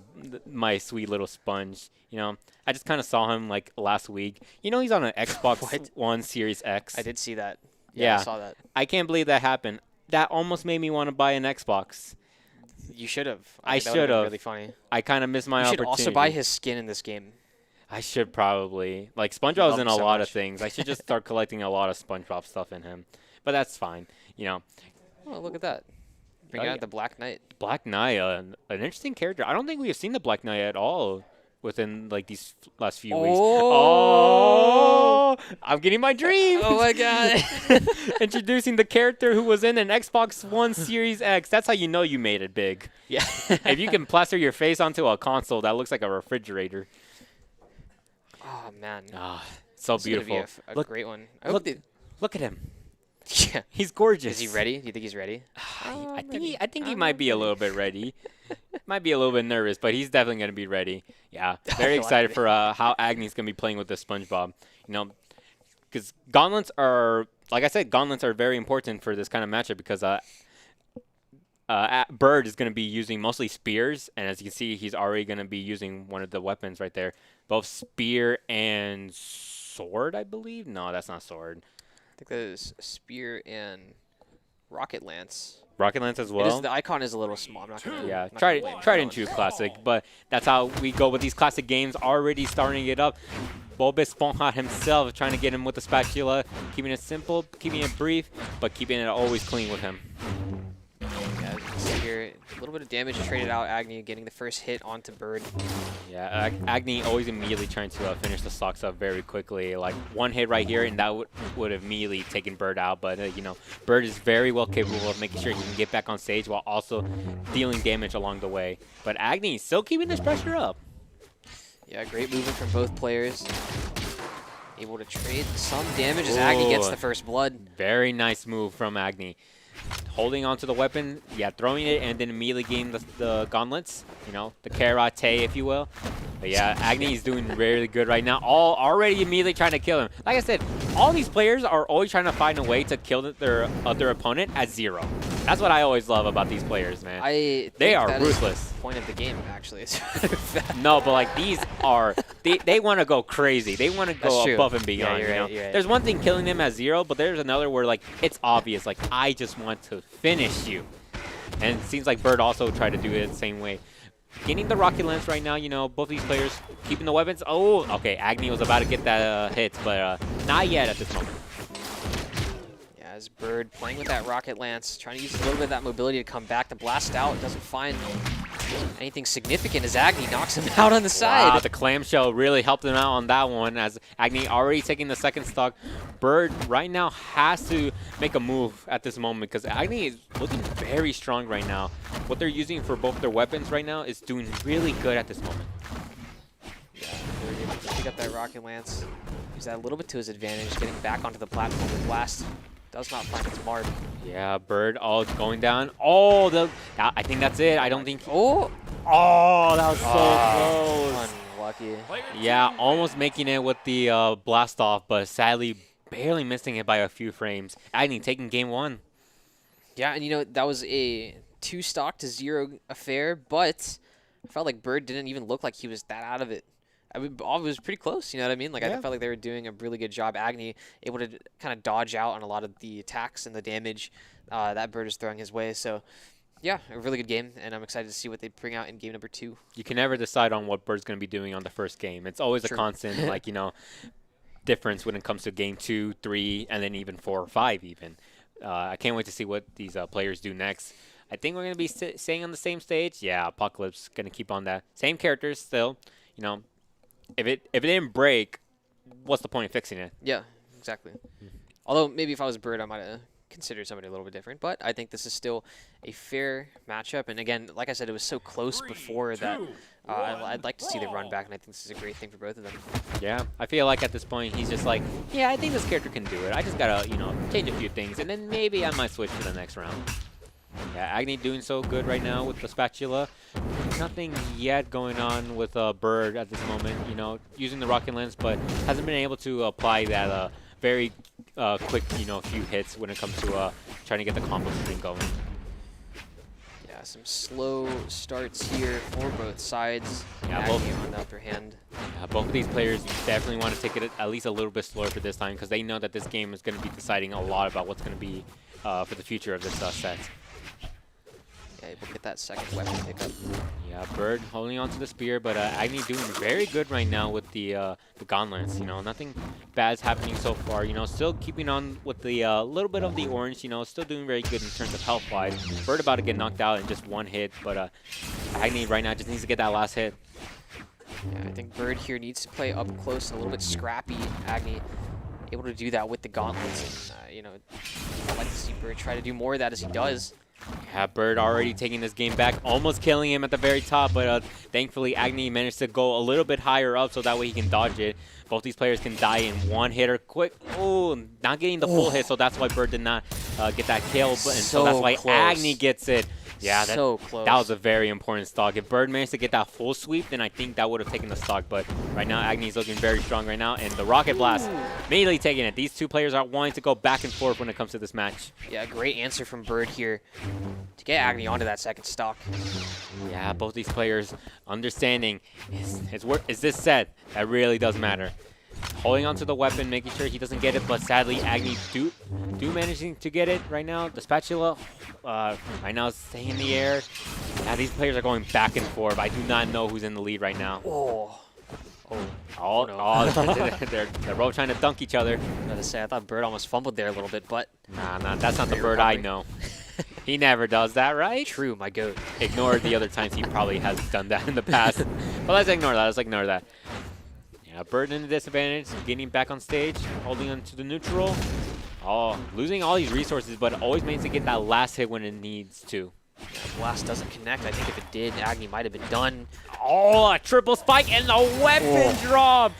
my sweet little sponge. I just kind of saw him like last week. He's on an Xbox One Series X. I did see that. Yeah, I saw that. I can't believe that happened. That almost made me want to buy an Xbox. You should have. I That would've been should have. Really funny. I kind of missed my You should opportunity. also buy his skin in this game. I should probably. Like, SpongeBob's love in him a so lot much. of things. I should just start collecting a lot of SpongeBob stuff in him. But that's fine. Oh, look at that. Bring Oh, out yeah. the Black Knight. Black Knight, an interesting character. I don't think we have seen the Black Knight at all within, like, these last few weeks. Oh! I'm getting my dream! Oh my god. Introducing the character who was in an Xbox One Series X. That's how you know you made it big. Yeah. If you can plaster your face onto a console that looks like a refrigerator. Oh man. Ah, so This is gonna be beautiful. a Look, great one. I look, hope they- look at him. yeah. He's gorgeous. Is he ready? Do you think he's ready? I think he might be a little bit ready. Might be a little bit nervous, but he's definitely going to be ready. Yeah, very excited for how Agni's going to be playing with the SpongeBob. Because gauntlets are, like I said, gauntlets are very important for this kind of matchup because Bird is going to be using mostly spears, and as you can see, he's already going to be using one of the weapons right there. Both spear and sword, I believe. No, that's not sword. I think that is spear and rocket lance. Rocket Lance as It well. is, the icon is a little small. I'm not gonna. Yeah, not gonna tried blame tried that and one. true classic, but that's how we go with these classic games. Already starting it up. Bob Esponja himself trying to get him with the spatula, keeping it simple, keeping it brief, but keeping it always clean with him. Yeah, as you can see here, a little bit of damage traded out. Agni getting the first hit onto Bird. Yeah, Agni always immediately trying to finish the stocks up very quickly. Like one hit right here, and that would have immediately taken Bird out. But Bird is very well capable of making sure he can get back on stage while also dealing damage along the way. But Agni still keeping this pressure up. Yeah, great movement from both players. Able to trade some damage as Agni gets Ooh. the first blood. Very nice move from Agni. Holding onto the weapon, yeah, throwing it, and then immediately getting the gauntlets, the karate, if you will. But yeah, Agni is doing really good right now. Already immediately trying to kill him. Like I said, all these players are always trying to find a way to kill their other opponent at 0. That's what I always love about these players, man. I They think are that is ruthless. the point of the game, actually. No, but like these are, they want to go crazy. They want to That's go true. above and Yeah, beyond. you're you know? right, you're right. There's one thing killing them at 0, but there's another where like it's obvious. Like I just want to finish you, and it seems like Bird also tried to do it the same way. Getting the rocket lance right now, you know, both these players keeping the weapons. Oh, okay, Agni was about to get that hit, but not yet at this moment. Yeah, as Bird playing with that rocket lance, trying to use a little bit of that mobility to come back. The blast out doesn't find anything significant as Agni knocks him out on the side. Wow, the clamshell really helped him out on that one as Agni already taking the second stock. Bird right now has to make a move at this moment because Agni is looking very strong right now. What they're using for both their weapons right now is doing really good at this moment. Yeah, Bird able to pick up that rocket lance. Use that a little bit to his advantage, getting back onto the platform. The blast does not find its mark. Yeah, Bird all going down. Oh, I think that's it. I don't think. Oh! Oh, that was so close. Unlucky. Yeah, almost making it with the blast off, but sadly barely missing it by a few frames. Agni taking game 1. Yeah, and you know, that was a 2-stock to 0 affair, but I felt like Bird didn't even look like he was that out of it. I mean, it was pretty close, you know what I mean? Like, I felt like they were doing a really good job. Agni able to kind of dodge out on a lot of the attacks and the damage that Bird is throwing his way. So, yeah, a really good game, and I'm excited to see what they bring out in game number 2. You can never decide on what Bird's going to be doing on the first game. It's always a True. constant, like, you know, difference when it comes to game 2, 3, and then even 4 or 5 even. I can't wait to see what these players do next. I think we're going to be staying on the same stage. Yeah, Apocalypse going to keep on that. Same characters still. You know, if it didn't break, what's the point of fixing it? Yeah, exactly. Although, maybe if I was Bird, I might have considered somebody a little bit different. But I think this is still a fair matchup. And again, like I said, it was so close before that I'd like to see the run back, and I think this is a great thing for both of them. Yeah, I feel like at this point he's just like, yeah, I think this character can do it. I just gotta, you know, change a few things, and then maybe I might switch for the next round. Yeah, Agni doing so good right now with the spatula. Nothing yet going on with Bird at this moment, you know, using the rocket lens, but hasn't been able to apply that very quick, you know, few hits when it comes to trying to get the combo string going. Yeah, some slow starts here for both sides. Yeah, Agni on the upper hand. Both of these players definitely want to take it at least a little bit slower for this time because they know that this game is going to be deciding a lot about what's going to be for the future of this set. Yeah, able to get that second weapon pickup. Yeah, Bird holding on to the spear, but Agni doing very good right now with the gauntlets. You know, nothing bad's happening so far. You know, still keeping on with the little bit of the orange. You know, still doing very good in terms of health-wise. Bird about to get knocked out in just one hit, but Agni right now just needs to get that last hit. Yeah, I think Bird here needs to play up close, a little bit scrappy. Agni able to do that with the gauntlets. And, you know, I'd like to see Bird try to do more of that as he does. Yeah, Bird already taking this game back, almost killing him at the very top, but thankfully Agni managed to go a little bit higher up so that way he can dodge it. Both these players can die in one hitter quick. Oh, not getting the full hit, so that's why Bird did not get that kill, and so that's why close. Agni gets it. Yeah, so close. That was a very important stock. If Bird managed to get that full sweep, then I think that would have taken the stock. But right now, Agni's looking very strong right now. And the Rocket Blast immediately taking it. These two players are wanting to go back and forth when it comes to this match. Yeah, great answer from Bird here to get Agni onto that second stock. Yeah, both these players understanding is this set that really does matter. Holding onto the weapon, making sure he doesn't get it, but sadly Agni do managing to get it right now. The spatula right now is staying in the air. Now these players are going back and forth. I do not know who's in the lead right now. They're both trying to dunk each other. I was going to say, I thought Bird almost fumbled there a little bit, but Nah, that's not the Bird I know. He never does that, right? true, my goat. Ignore the other times he probably has done that in the past. But let's ignore that. Yeah, Bird in the disadvantage, getting back on stage, holding on to the neutral. Oh, losing all these resources, but always managing to get that last hit when it needs to. Yeah, blast doesn't connect. I think if it did, Agni might have been done. Oh, a triple spike and the weapon drop.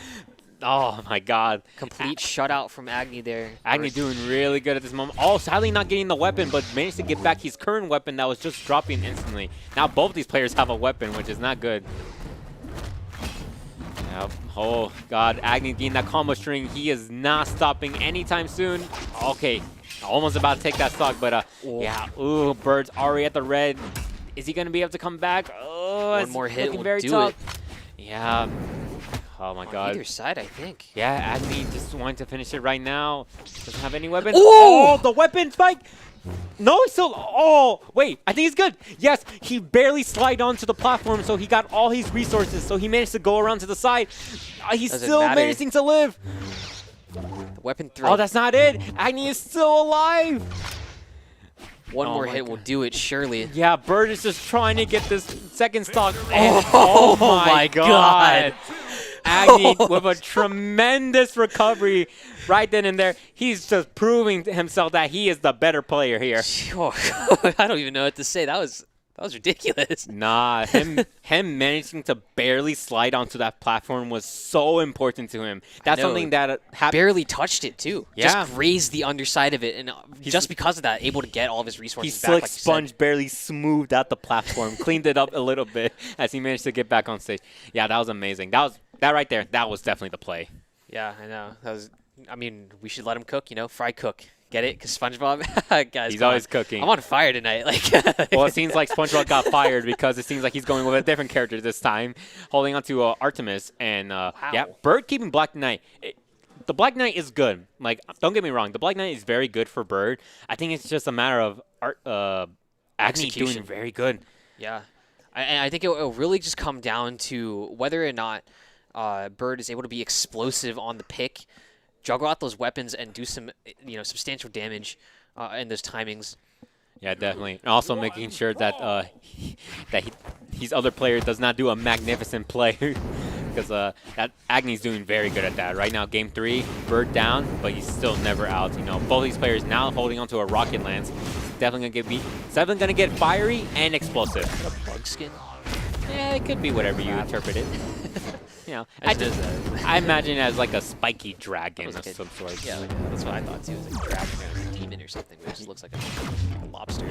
Oh my God. Complete shutout from Agni there. Agni doing really good at this moment. Oh, sadly not getting the weapon, but managed to get back his current weapon that was just dropping instantly. Now both these players have a weapon, which is not good. Yep. Oh, God. Agni getting that combo string. He is not stopping anytime soon. Okay. Almost about to take that stock, but Oh. yeah. Ooh, Bird's already at the red. Is he going to be able to come back? Oh, One it's more hit looking will very do tough. it. Yeah. Oh my On God. either side, I think. Yeah, Agni just wanting to finish it right now. Doesn't have any weapons. Oh! Oh, the weapon spike! No, he's still. Oh, wait. I think he's good. Yes, he barely slid onto the platform, so he got all his resources. So he managed to go around to the side. He's Doesn't still matter. managing to live. The weapon throw. Oh, that's not it. Agni is still alive. One Oh more my hit will God. do it, surely. Yeah, Bird is just trying to get this second stock. And Oh my my God. God. Agni with a tremendous recovery right then and there. He's just proving to himself that he is the better player here. I don't even know what to say. That was ridiculous. Nah, him managing to barely slide onto that platform was so important to him. That's know. something that happened. Barely touched it too. Yeah. Just grazed the underside of it, and just because of that, able to get all of his He resources back. slick like you said. sponge barely smoothed out the platform, cleaned it up a little bit as he managed to get back on stage. Yeah, that was amazing. That right there. That was definitely the play. Yeah, I know. That was. I mean, we should let him cook. Fry cook. Get it? Because SpongeBob, guys, He's come always on. cooking. I'm on fire tonight. Like, Well, it seems like SpongeBob got fired because it seems like he's going with a different character this time, holding on to Artemis. And yeah, Bird keeping Black Knight. The Black Knight is good. Like, don't get me wrong, the Black Knight is very good for Bird. I think it's just a matter of Agni doing Execution. very good. Yeah, and I think it'll really just come down to whether or not Bird is able to be explosive on the pick, juggle out those weapons, and do some substantial damage in those timings. Yeah, definitely. And also making sure that his other player does not do a magnificent play. Because that Agni's doing very good at that. Right now, game 3, Bird down, but he's still never out. Both these players now holding onto a Rocket Lance. Definitely going to get beat. Seven going to get fiery and explosive. A bug skin. Yeah, it could be whatever you interpret it. I just, I imagine it as like a spiky dragon That of was some sort. yeah, that's what I thought too. It was like a dragon or a demon or something. But it just looks like a lobster.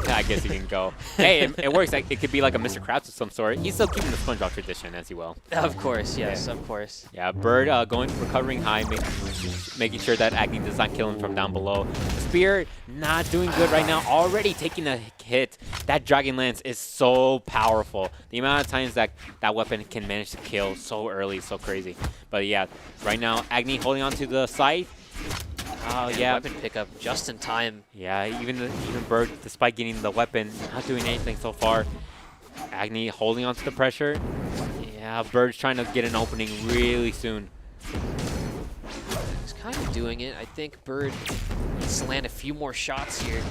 I guess you can go. Hey, it works. Like, it could be like a Mr. Krabs of some sort. He's still keeping the SpongeBob tradition, as he will. Of course, yes, of course. Yeah, Bird recovering high, making sure that Agni does not kill him from down below. Spear not doing good right now, already taking a hit. That Dragon Lance is so powerful. The amount of times that weapon can manage to kill so early is so crazy. But yeah, right now, Agni holding on to the scythe. Oh, And yeah. weapon pickup just in time. Yeah, even Bird, despite getting the weapon, not doing anything so far. Agni holding on to the pressure. Yeah, Bird's trying to get an opening really soon. He's kind of doing it. I think Bird needs to land a few more shots here.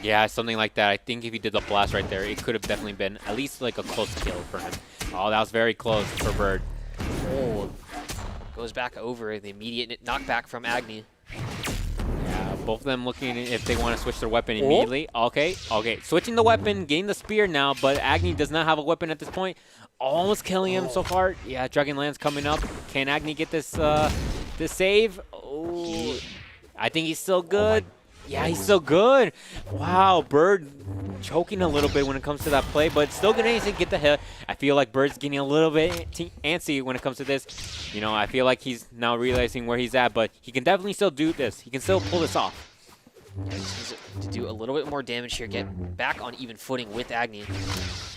Yeah, something like that. I think if he did the blast right there, it could have definitely been at least like a close kill for him. Oh, that was very close for Bird. Oh, goes back over the immediate knockback from Agni. Yeah, both of them looking if they want to switch their weapon immediately. Okay, switching the weapon, getting the spear now, but Agni does not have a weapon at this point. Almost killing him so far. Yeah, Dragon Lance coming up. Can Agni get this this save? Oh, I think he's still good. Yeah, he's still good. Wow, Bird choking a little bit when it comes to that play, but still going to get the hit. I feel like Bird's getting a little bit antsy when it comes to this. I feel like he's now realizing where he's at, but he can definitely still do this. He can still pull this off. Yeah, just needs to do a little bit more damage here. Get back on even footing with Agni.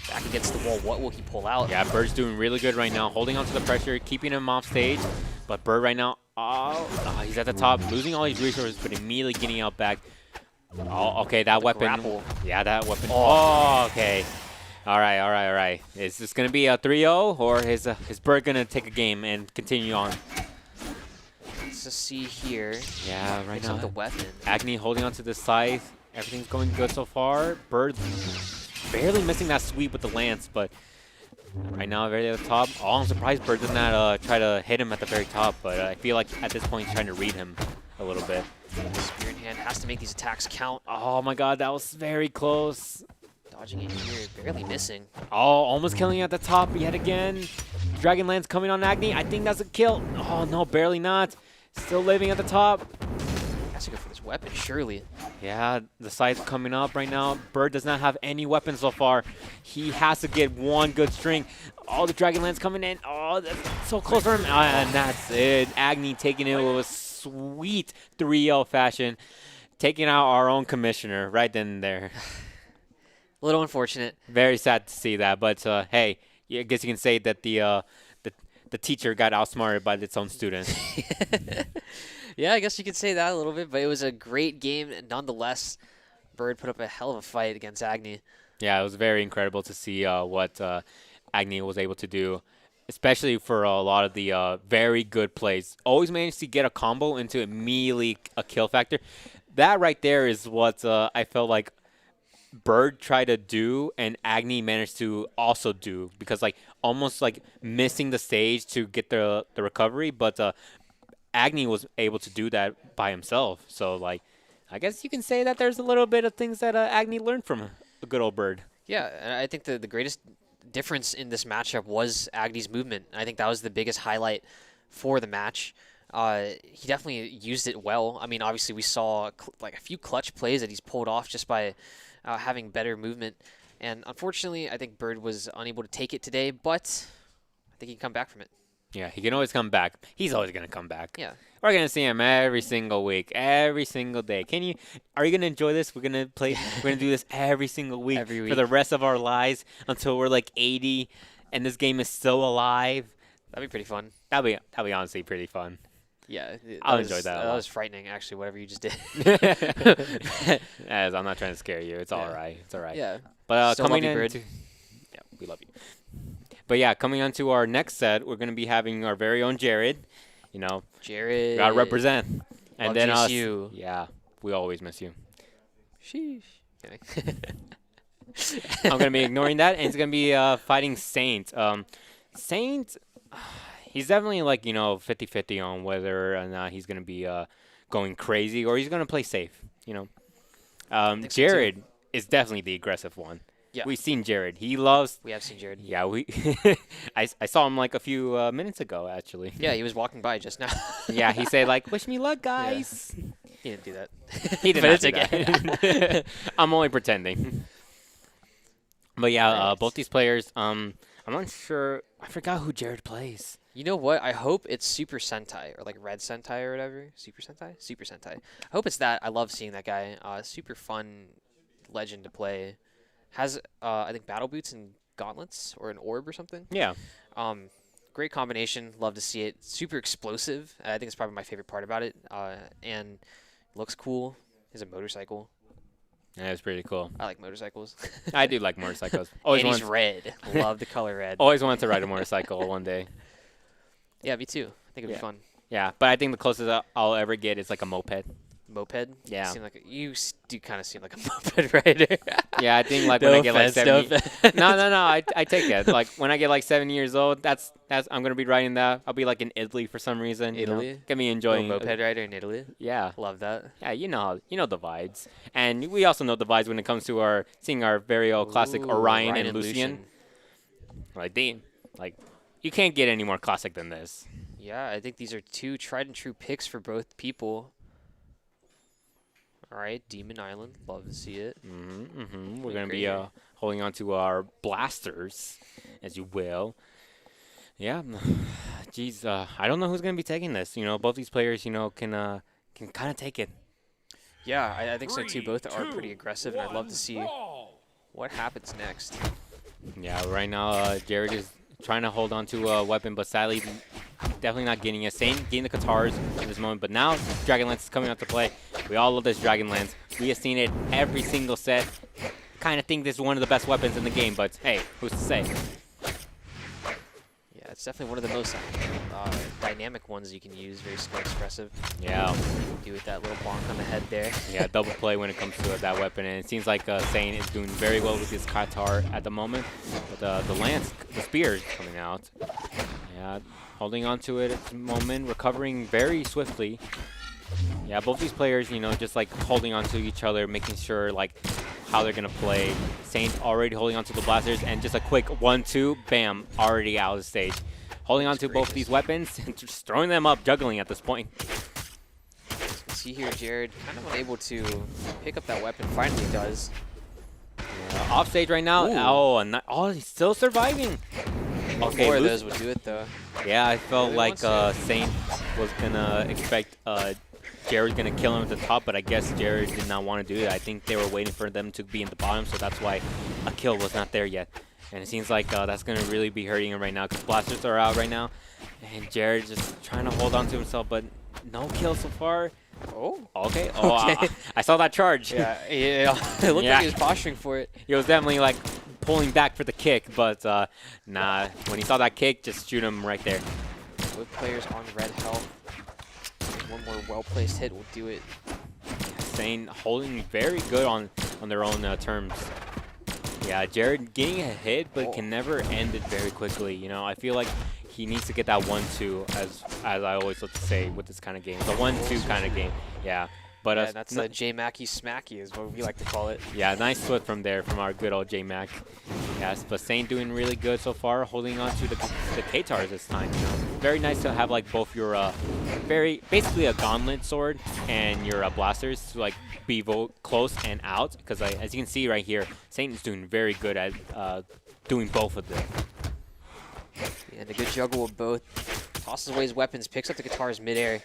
Back against the wall. What will he pull out? Yeah, Bird's doing really good right now, holding on to the pressure, keeping him off stage. But Bird right now, he's at the top, losing all his resources, but immediately getting out back. Oh, okay, that weapon. Grapple. Yeah, that weapon. Oh, okay. All right. Is this going to be a 3-0, or is Bird going to take a game and continue on? Let's just see here. Yeah, right Picks now. up the weapon. Agni holding on to the scythe. Everything's going good so far. Bird barely missing that sweep with the lance, but right now, very at the top. Oh, I'm surprised Bird did not try to hit him at the very top, but I feel like at this point he's trying to read him a little bit. Spear in hand has to make these attacks count. Oh my god, that was very close. Dodging in here, barely missing. Oh, almost killing at the top yet again. Dragon Lance coming on Agni. I think that's a kill. Oh no, barely not. Still living at the top. Has to go for this weapon, surely. Yeah, the scythe coming up right now. Bird does not have any weapons so far. He has to get one good string. Oh, the Dragon Lance coming in. Oh, that's so close for him. And that's it. Agni taking it with a sweet 3-0 fashion. taking out our own commissioner right then and there. A little unfortunate. Very sad to see that, but hey, I guess you can say that the teacher got outsmarted by its own students. Yeah, I guess you could say that a little bit, but it was a great game nonetheless. Bird put up a hell of a fight against Agni. Yeah, it was very incredible to see what Agni was able to do, especially for a lot of the very good plays. Always managed to get a combo into immediately a kill factor. That right there is what I felt like Bird tried to do and Agni managed to also do, because like almost like missing the stage to get the recovery, but Agni was able to do that by himself. So like I guess you can say that there's a little bit of things that Agni learned from a good old Bird. Yeah, and I think the greatest difference in this matchup was Agni's movement. I think that was the biggest highlight for the match. He definitely used it well. I mean, obviously we saw like a few clutch plays that he's pulled off just by having better movement. And unfortunately, I think Bird was unable to take it today, but I think he can come back from it. Yeah, he can always come back. He's always going to come back. Yeah. We're going to see him every single week, every single day. Are you going to enjoy this? We're going to do this every single week, Every week. for the rest of our lives until we're like 80 and this game is still alive. That'd be pretty fun. That'll be honestly pretty fun. Yeah. I'll enjoy that a That lot. was frightening, actually, whatever you just did. As I'm not trying to scare you. It's Yeah. all right. It's all right. Yeah. But Still coming love you, in, Bird. yeah, we love you. But yeah, coming on to our next set, we're gonna be having our very own Jared. You know, Jared. gotta represent. And Love then us. GSU. Yeah, we always miss you. Sheesh. Kidding. I'm gonna be ignoring that, and it's gonna be fighting Saint. Saint, he's definitely like 50-50 on whether or not he's gonna be going crazy or he's gonna play safe. think so, too. Jared is definitely the aggressive one. Yeah. We've seen Jared. He loves. We have seen Jared. Yeah, I saw him like a few minutes ago actually. Yeah, he was walking by just now. Yeah, he said like, "Wish me luck, guys." He didn't do that. He did But not it's do okay. that. I'm only pretending. But yeah, Right. both these players. I'm not sure. I forgot who Jared plays. You know what? I hope it's Super Sentai or like Red Sentai or whatever. Super Sentai? Super Sentai. I hope it's that. I love seeing that guy. Super fun legend to play. Has, I think, battle boots and gauntlets or an orb or something. Yeah. Great combination. Love to see it. Super explosive. I think it's probably my favorite part about it. And looks cool. He has a motorcycle. Yeah, it's pretty cool. I like motorcycles. I do like motorcycles. Always And he's wanted, red. Love the color red. always wanted to ride a motorcycle one day. Yeah, me too. I think it'd Yeah. be fun. Yeah, but I think the closest I'll ever get is like a moped. Moped? Yeah. You do kind of seem like a moped rider. Yeah, I think like No when I get like offense, no 70. offense. No, I take that. Like when I get like 7 years old, that's I'm gonna be riding that. I'll be like in Italy for some reason. Italy? Get me Little enjoying moped rider in Italy. Yeah, Love that. yeah. You know the vibes, and we also know the vibes when it comes to seeing our very old classic Ooh, Orion and Lucian. Like you can't get any more classic than this. Yeah, I think these are two tried and true picks for both people. All right, Demon Island. Love to see it. We're gonna Great be here. holding on to our blasters, as you will. Yeah, geez, I don't know who's gonna be taking this. Both these players, can kind of take it. Yeah, I think so too. Both are pretty aggressive, and I'd love to see what happens next. Yeah, right now Jared is trying to hold on to a weapon, but sadly, definitely not getting it. Saint getting the Katars in this moment, but now Dragonlance is coming out to play. We all love this Dragonlance. We have seen it every single set. Kind of think this is one of the best weapons in the game, but hey, who's to say? Yeah, it's definitely one of the most dynamic ones you can use. Very skill expressive. Yeah, Do with that little bonk on the head there. yeah, double play when it comes to that weapon, and it seems like Saint is doing very well with his Katar at the moment. But the lance, the spear is coming out. Yeah, holding on to it at the moment, recovering very swiftly. Yeah, both these players, just like holding on to each other, making sure like how they're gonna play. Saint already holding on to the blasters, and just a quick 1-2, bam, already out of the stage. Holding on to both these weapons and just throwing them up, juggling at this point. See here, Jared kind of unable to pick up that weapon. Finally does. Off stage right now. Ooh. Oh, he's still surviving. Okay, More of Luc- those would do it though. Yeah, I felt Really like wants Saint was gonna expect Jared's going to kill him at the top, but I guess Jared did not want to do it. I think they were waiting for them to be in the bottom, so that's why a kill was not there yet. And it seems like that's going to really be hurting him right now because blasters are out right now. And Jared just trying to hold on to himself, but no kill so far. Oh. Okay. Oh, Okay. I saw that charge. Yeah, it looked Yeah. like he was posturing for it. He was definitely like pulling back for the kick, but nah. When he saw that kick, just shoot him right there. Both players on red health. One more well-placed hit will do it. Sane holding very good on their own terms. Yeah, Jared getting a hit, but can never end it very quickly. You know, I feel like he needs to get that 1-2, as I always like to say with this kind of game. It's a 1-2 kind of game. Yeah. But Yeah, that's the J-Macky Smacky is what we like to call it. yeah, nice flip from there from our good old J-Mac. Yes, but Saint doing really good so far, holding on to the K-Tars this time. You know? Very nice to have like both your basically a gauntlet sword and your blasters to like be close and out. Because as you can see right here, Saint is doing very good at doing both of them. And a good juggle with both. Tosses away his weapons, picks up the guitars midair.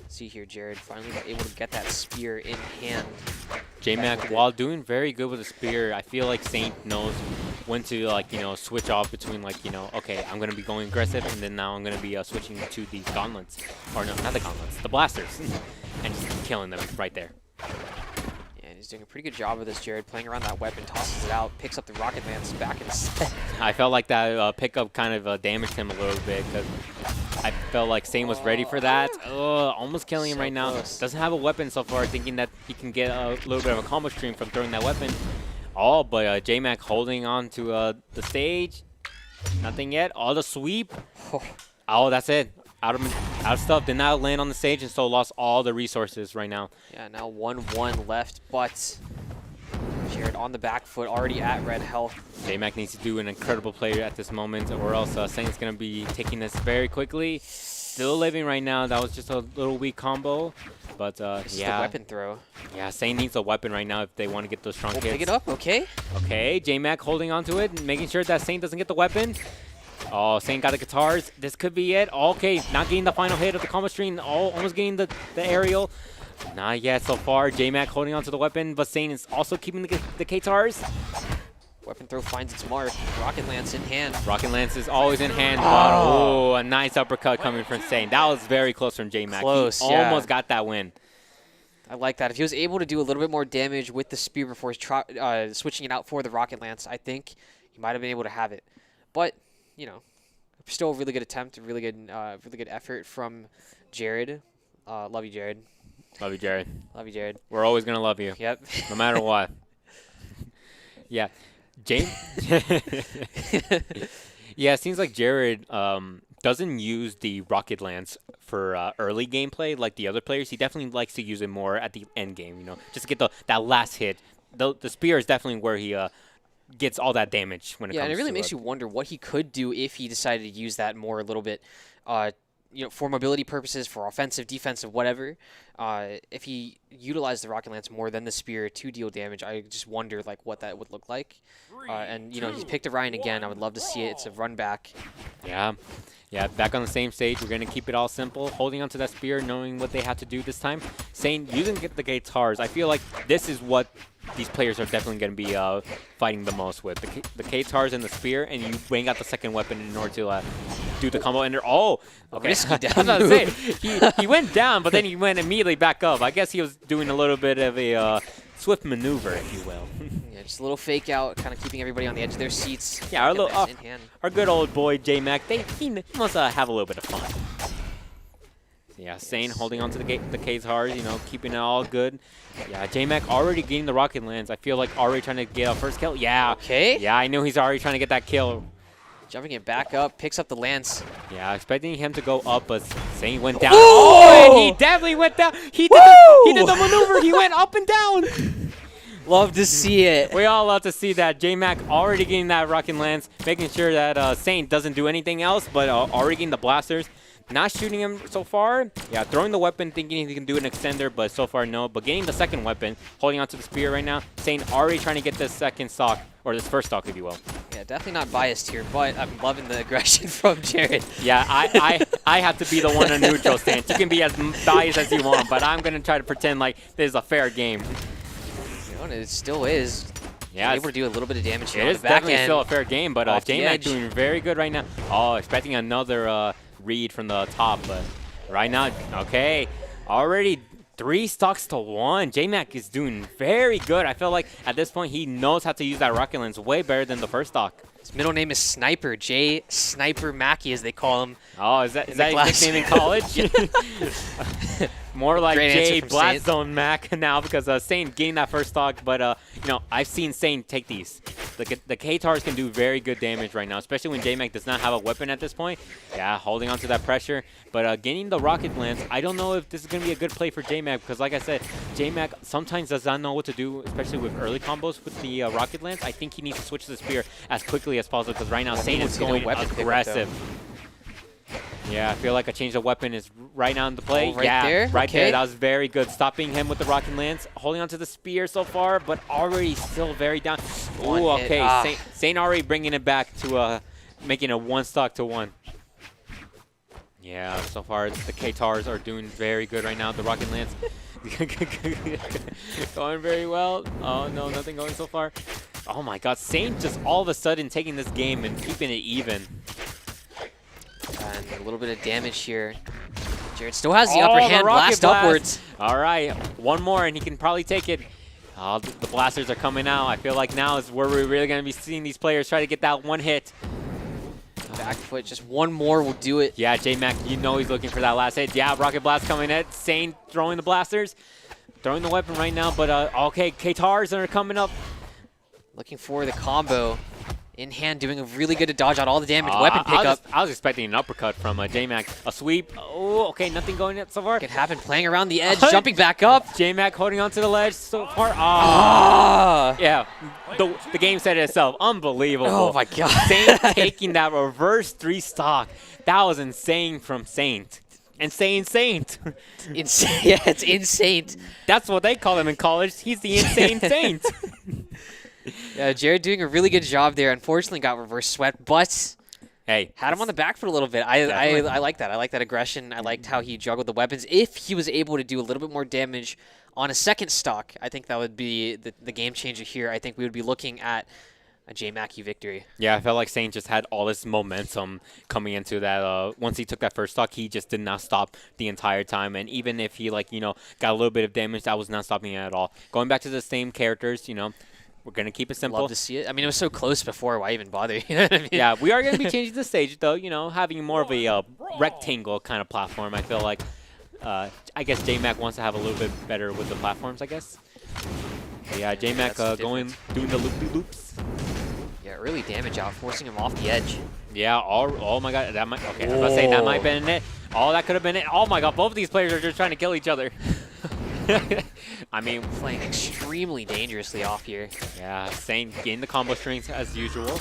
See here, Jared finally able to get that spear in hand. J-Mac, while doing very good with the spear, I feel like Saint knows when to like, you know, switch off between like, you know, okay, I'm going to be going aggressive and then now I'm going to be switching to these gauntlets. Or no, not the gauntlets, the blasters. And just killing them right there. Yeah, and he's doing a pretty good job of this, Jared, playing around that weapon, tosses it out, picks up the rocket lance back instead. I felt like that pickup kind of damaged him a little bit because I felt like Saint was ready for that. Almost killing him So right now. close. Doesn't have a weapon so far, thinking that he can get a little bit of a combo stream from throwing that weapon. Oh, but J-Mac holding on to the stage. Nothing yet. Oh, the sweep. Oh, that's it. Out of stuff. Did not land on the stage and so lost all the resources right now. Yeah, now 1-1 left, but Jared on the back foot, already at red health. J-Mac needs to do an incredible play at this moment, or else Saint's going to be taking this very quickly. Still living right now. That was just a little weak combo. But, This is the weapon throw. Yeah, Saint needs a weapon right now if they want to get those strong We'll hits. pick it up, okay? Okay, J-Mac holding on to it, and making sure that Saint doesn't get the weapon. Oh, Saint got the guitars. This could be it. Okay, not getting the final hit of the combo stream. Oh, almost getting the aerial. Not yet so far. J-Mac holding on to the weapon, but Saint is also keeping the K-Tars. Weapon throw finds its mark. Rocket Lance in hand. Rocket Lance is always in hand. But, oh, a nice uppercut coming from Saint. That was very close from J-Mac. Close, He yeah. almost got that win. I like that. If he was able to do a little bit more damage with the spear before switching it out for the Rocket Lance, I think he might have been able to have it. But, you know, still a really good attempt, a really good effort from Jared. Love you, Jared. Love you, Jared. Love you, Jared. We're always going to love you, Yep. no matter what. Yeah. Yeah, it seems like Jared doesn't use the Rocket Lance for early gameplay like the other players. He definitely likes to use it more at the end game, you know, just to get that last hit. The spear is definitely where he gets all that damage when it comes Yeah, to and it really makes you wonder what he could do if he decided to use that more a little bit, you know, for mobility purposes, for offensive, defensive, whatever. If he utilized the Rocket Lance more than the spear to deal damage, I just wonder like what that would look like. And you know, he's picked Orion again. I would love to see it. It's a run back. Yeah. Yeah, back on the same stage. We're going to keep it all simple. Holding onto that spear, knowing what they have to do this time. Saint using the guitars. I feel like this is what these players are definitely going to be fighting the most with. The K-Tars and the spear, and you bring out the second weapon in order to do the combo. And oh, okay. Risky down I was about to move. say, he went down, but then he went immediately back up. I guess he was doing a little bit of a swift maneuver, if you will. Yeah, just a little fake out, kind of keeping everybody on the edge of their seats. Yeah, our Rocket little Lance in hand. our good old boy J-Mac, he must have a little bit of fun. Yeah, Saint holding on to the K's hard, you know, keeping it all good. Yeah, J-Mac already getting the Rocket Lance. I feel like already trying to get a first kill. Yeah. Okay. Yeah, I knew he's already trying to get that kill. Jumping it back up, picks up the lance. Yeah, expecting him to go up, but Saint went down. Ooh! Oh, and he definitely went down. He did the maneuver. He went up and down. Love to see it. We all love to see that. J-Mac already getting that Rocket Lance, making sure that Saint doesn't do anything else, but already getting the blasters. Not shooting him so far. Yeah, throwing the weapon, thinking he can do an extender, but so far no. But getting the second weapon, holding onto the spear right now. Sane already trying to get this second stock, or this first stock, if you will. Yeah, definitely not biased here, but I'm loving the aggression from Jared. Yeah, I have to be the one on neutral stance. You can be as biased as you want, but I'm going to try to pretend like this is a fair game. You know, and it still is. Yeah, Able to do a little bit of damage here it on is the back definitely end. still a fair game, but Off the J-Mac edge. doing very good right now. Oh, expecting another read from the top, but right now, okay, already 3 stocks to 1. J-Mac is doing very good. I feel like at this point he knows how to use that rocket lens way better than the first stock. His middle name is Sniper, J Sniper Mackey, as they call him. Oh, is that his class. nickname in college? More like Great answer J from Blast Saint. Zone Mac now because Saint getting that first stock, but you know, I've seen Saint take these. The K-Tars can do very good damage right now, especially when J-Mac does not have a weapon at this point. Yeah, holding on to that pressure, but getting the rocket lance, I don't know if this is going to be a good play for J-Mac because like I said, J-Mac sometimes does not know what to do, especially with early combos with the rocket lance. I think he needs to switch to the spear as quickly as possible because right now Saint is going weapon pickup, though. aggressive. Yeah, I feel like a change of weapon is right now in the play. Oh, right yeah, there? right Okay. there. That was very good. Stopping him with the rocket lance, holding onto the spear so far, but already still very down. One Ooh, hit. okay. Ah. Saint already bringing it back to making a 1 stock to 1. Yeah, so far the K-Tars are doing very good right now. The rocket lance going very well. Oh no, nothing going so far. Oh my God, Saint just all of a sudden taking this game and keeping it even. And a little bit of damage here. Jared still has the Oh, upper the hand. rocket Blast upwards. All right, one more and he can probably take it. Oh, the blasters are coming out. I feel like now is where we're really going to be seeing these players try to get that one hit. Back foot. Just one more will do it. Yeah, J-Mac, you know he's looking for that last hit. Yeah, rocket blast coming in. Saint throwing the blasters. Throwing the weapon right now, but okay, K-Tars are coming up. Looking for the combo. In hand, doing a really good to dodge out all the damage. Weapon pickup. I was expecting an uppercut from J-Mac. A sweep. Oh, okay, nothing going yet so far. Could happen. Playing around the edge, jumping back up. J-Mac holding onto the ledge so far. Oh, Ah! yeah. The game said it itself. Unbelievable. Oh my God. Saint taking that reverse 3 stock. That was insane from Saint. Insane Saint. Insane. Yeah, it's insane. That's what they call him in college. He's the insane Saint. Yeah, Jared doing a really good job there. Unfortunately, got reverse swept, but Hey, had him on the back foot a little bit. I like that. I like that aggression. I liked how he juggled the weapons. If he was able to do a little bit more damage on a second stock, I think that would be the game changer here. I think we would be looking at a J-Mackey victory. Yeah, I felt like Saint just had all this momentum coming into that. Once he took that first stock, he just did not stop the entire time. And even if he, like, got a little bit of damage, that was not stopping it at all. Going back to the same characters, we're going to keep it simple. Love to see it. I mean, it was so close before. Why even bother? You know what I mean? Yeah, we are going to be changing the stage, though, having more of a rectangle kind of platform. I feel like, I guess J-Mac wants to have a little bit better with the platforms, I guess. But yeah, J-Mac That's the doing the loop-de-loops. Yeah, early damage out, forcing him off the edge. Yeah, oh my God, that might, okay, I was about to say that might have been it. Oh, that could have been it. Oh my God, both of these players are just trying to kill each other. I mean, Playing extremely dangerously off here. yeah, Saint getting the combo strings as usual.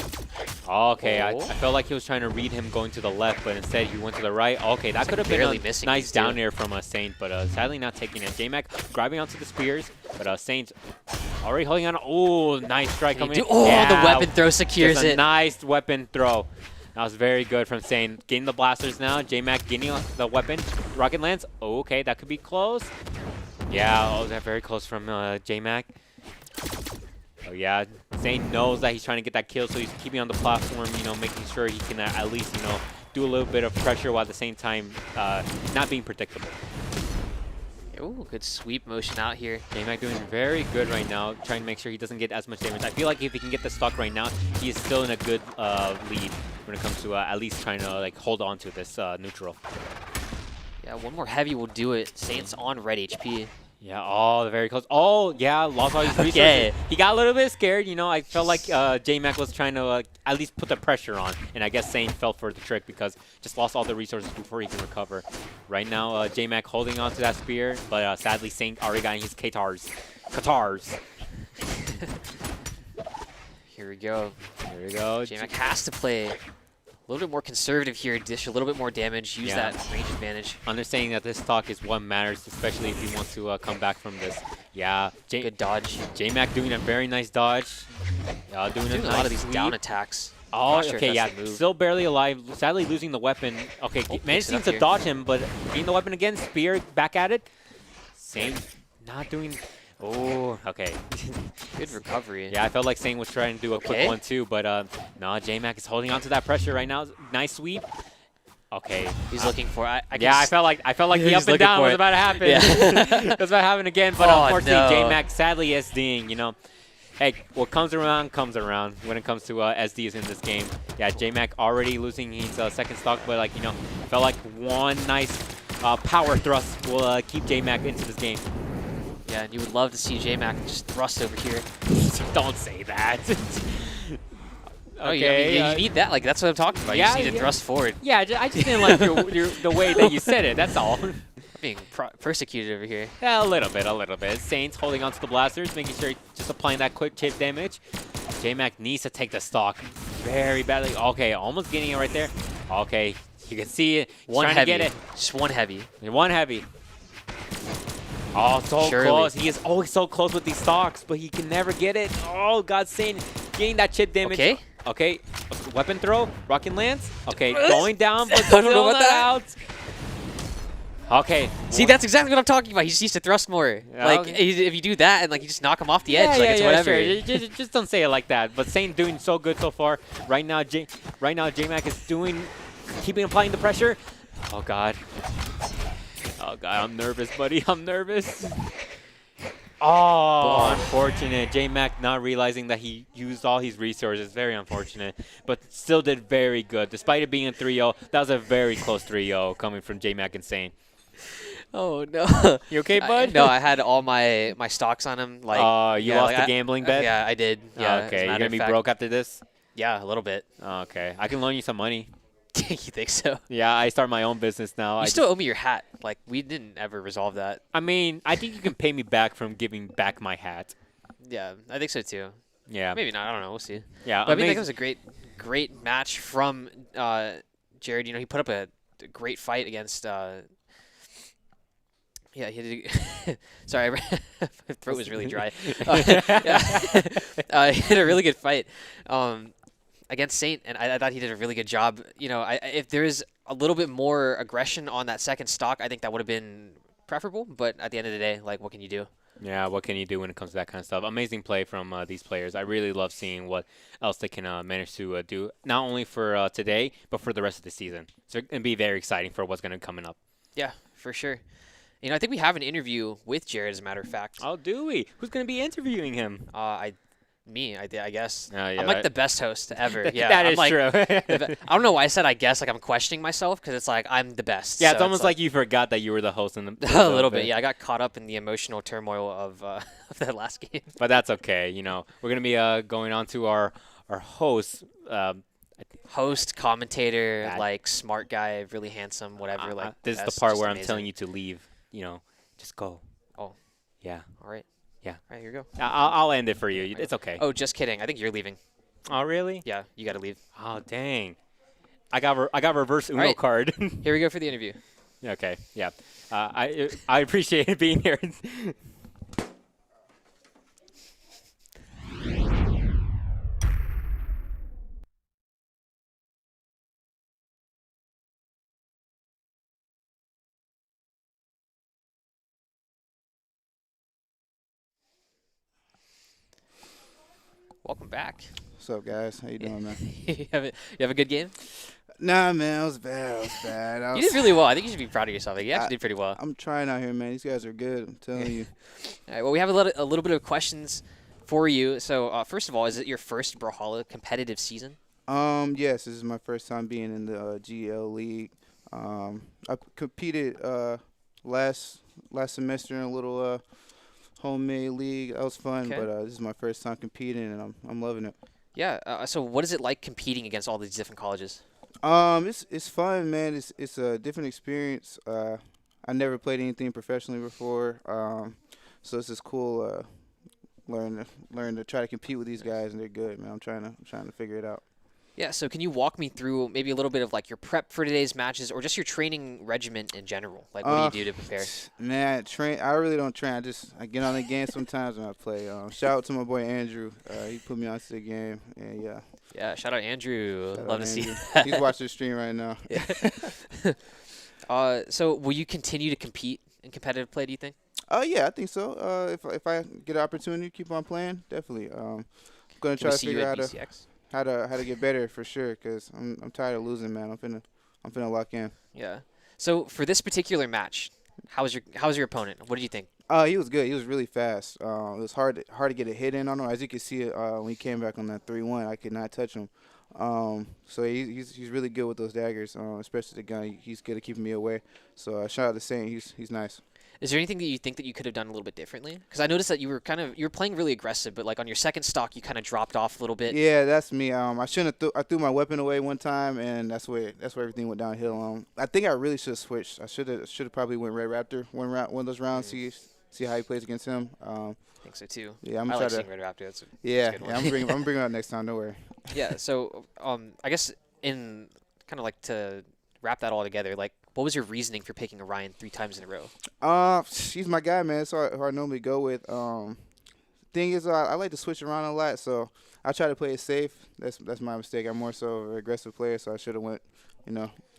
Okay, I Oh. felt like he was trying to read him going to the left, but instead he went to the right. Okay, that could have been barely a missing nice these two. down air from Saint, but sadly not taking it. J-Mac grabbing onto the spears, but Saint already holding on. Oh, nice strike coming in. Oh, Yeah, the weapon throw secures just a it. nice weapon throw. That was very good from Saint. Getting the blasters now. J-Mac getting the weapon. Rocket lance. Oh, okay, that could be close. Yeah, oh, that very close from J-Mac. Oh yeah, Saint knows that he's trying to get that kill, so he's keeping on the platform, making sure he can at least, do a little bit of pressure while at the same time not being predictable. Ooh, good sweep motion out here. J-Mac doing very good right now, trying to make sure he doesn't get as much damage. I feel like if he can get the stock right now, he is still in a good lead when it comes to at least trying to hold on to this neutral. Yeah, one more heavy will do it. Saint's on red HP. Yeah, oh, very close. Oh, yeah, lost all his resources. Okay. He got a little bit scared, I felt like J-Mac was trying to at least put the pressure on, and I guess Saint fell for the trick because just lost all the resources before he can recover. Right now, J-Mac holding on to that spear, but sadly Saint already got his K-Tars. Here we go. Here we go. J-Mac has to play A little bit more conservative here, dish a little bit more damage, use Yeah. that range advantage. Understanding that this stock is what matters, especially if he wants to come back from this. Yeah, Good dodge. J-Mac doing a very nice dodge. Doing Doing a nice lot of these sweep. down attacks. Oh, Not sure if okay, yeah, that's the move. still barely alive. Sadly losing the weapon. Okay, Oh, picks managing it up to here. dodge him, but getting the weapon again. Spear back at it. Same, not doing. Oh, okay. Good recovery. Yeah, I felt like Sane was trying to do a Okay. quick 1-2, but no, J-Mac is holding on to that pressure right now. Nice sweep. Okay. He's looking for. I can Yeah, I s- felt like the He's up and looking down for was it. about to happen. Yeah. It was about to happen again, but Oh, unfortunately, no. J-Mac sadly SDing, you know. Hey, what comes around when it comes to SDs in this game. Yeah, J-Mac already losing his second stock, but like, you know, felt like one nice power thrust will keep J-Mac into this game. Yeah, and you would love to see J-Mac just thrust over here. Don't say that. Oh, yeah, I mean, you need that. Like, that's what I'm talking about. Yeah, you just need to yeah. thrust forward. Yeah, I just didn't like the way that you said it, that's all. Being persecuted over here. Yeah, a little bit. Saints holding onto the blasters, making sure just applying that quick chip damage. J-Mac needs to take the stock very badly. Okay, almost getting it right there. Okay, you can see it. He's One trying heavy. to get it. Just one heavy. One heavy. Oh, so Surely. close. He is always so close with these stocks, but he can never get it. Oh, God, Saint getting that chip damage. Okay. Okay, weapon throw, rocket lance. Okay, going down, but I don't know still about not that. out. Okay. See, that's exactly what I'm talking about. He just needs to thrust more. Yeah, Like, okay. if you do that and, like, you just knock him off the edge, like, it's yeah, whatever. Sure. Just don't say it like that. But Saint doing so good so far. Right now, J-Mac is keeping applying the pressure. Oh God. Oh God, I'm nervous, buddy. I'm nervous. Oh, unfortunate. J-Mac not realizing that he used all his resources. Very unfortunate. But still did very good. Despite it being a 3-0, that was a very close 3-0 coming from J-Mac and Saint. Oh, no. You okay, bud? No, I had all my stocks on him. Like, you yeah, lost like the gambling bet? Yeah, I did. Yeah, as a Okay, you're matter going of to be fact. broke after this? Yeah, a little bit. Okay, I can loan you some money. You think so? Yeah, I start my own business now. You still owe me your hat. Like, we didn't ever resolve that. I mean, I think you can pay me back from giving back my hat. Yeah, I think so too. Yeah. Maybe not. I don't know. We'll see. Yeah. But I mean, that amazing. was a great match from Jared. You know, he put up a great fight against. Yeah, he did. Sorry, my throat was really dry. He did a really good fight against Saint, and I thought he did a really good job. You know, if there is a little bit more aggression on that second stock, I think that would have been preferable. But at the end of the day, like, what can you do? Yeah, what can you do when it comes to that kind of stuff? Amazing play from these players. I really love seeing what else they can manage to do, not only for today, but for the rest of the season. So it's going to be very exciting for what's going to be coming up. Yeah, for sure. You know, I think we have an interview with Jared, as a matter of fact. Oh, do we? Who's going to be interviewing him? I guess. Yeah, I'm like the best host ever. Yeah, that I'm is like true. I don't know why I said I guess. Like, I'm questioning myself because it's like I'm the best. Yeah, So it's almost like you forgot that you were the host in the a little bit. Yeah, I got caught up in the emotional turmoil of that last game. But that's okay. You know, we're going to be going on to our host. Host, commentator, That- like smart guy, really handsome, whatever. Like this is the that's part just where I'm amazing. telling you to leave. You know, just go. Oh. Yeah. All right. Yeah. All right, here you go. I'll end it for you. It's okay. Oh, just kidding. I think you're leaving. Oh, really? Yeah, you got to leave. Oh, dang. I got reverse Uno right. card. Here we go for the interview. Okay. Yeah. I appreciate it being here. Welcome back. What's up, guys? How you doing, man? you have a good game. Nah, man, I was bad. You did really well. I think you should be proud of yourself. Like, you actually did pretty well. I'm trying out here, man. These guys are good. I'm telling you. All right. Well, we have a little bit of questions for you. So, first of all, is it your first Brawlhalla competitive season? Yes, this is my first time being in the GL League. I competed last semester in a little homemade league. That was fun, Okay. but this is my first time competing, and I'm loving it. Yeah. So, what is it like competing against all these different colleges? It's fun, man. It's a different experience. I never played anything professionally before, so it's just cool. Learn to try to compete with these guys, and they're good, man. I'm trying to figure it out. Yeah, so can you walk me through maybe a little bit of like your prep for today's matches or just your training regimen in general? Like what do you do to prepare? Man, I really don't train. I get on the game sometimes when I play. Shout out to my boy Andrew. He put me onto the game, and yeah. Yeah, shout out Andrew. Shout Love out to see Andrew. that. He's watching the stream right now. So will you continue to compete in competitive play, do you think? Yeah, I think so. If I get an opportunity to keep on playing, definitely. I'm gonna Can try we to see you figure at out BCX? how to get better for sure, cause I'm tired of losing, man. I'm finna lock in. Yeah. So for this particular match, how was your opponent? What did you think? He was good. He was really fast. It was hard to get a hit in on him. As you can see, when he came back on that 3-1, I could not touch him. So he's really good with those daggers, especially the gun. He's good at keeping me away. So shout out to Saint. He's nice. Is there anything that you think that you could have done a little bit differently? Because I noticed that you were playing really aggressive, but like on your second stock, you kind of dropped off a little bit. Yeah, that's me. I shouldn't have I threw my weapon away one time, and that's where everything went downhill. I think I really should have switched. I should have probably went Red Raptor one of those rounds. See how he plays against him. I think so too. Yeah, I'm I trying like to. seeing Red Raptor. That's a good one. I'm bringing it up next time. Don't worry. Yeah. So I guess in kind of like to wrap that all together, like what was your reasoning for picking Orion 3 times in a row? He's my guy, man. That's who I normally go with. Thing is, I like to switch around a lot, so I try to play it safe. That's my mistake. I'm more so an aggressive player, so I should have went,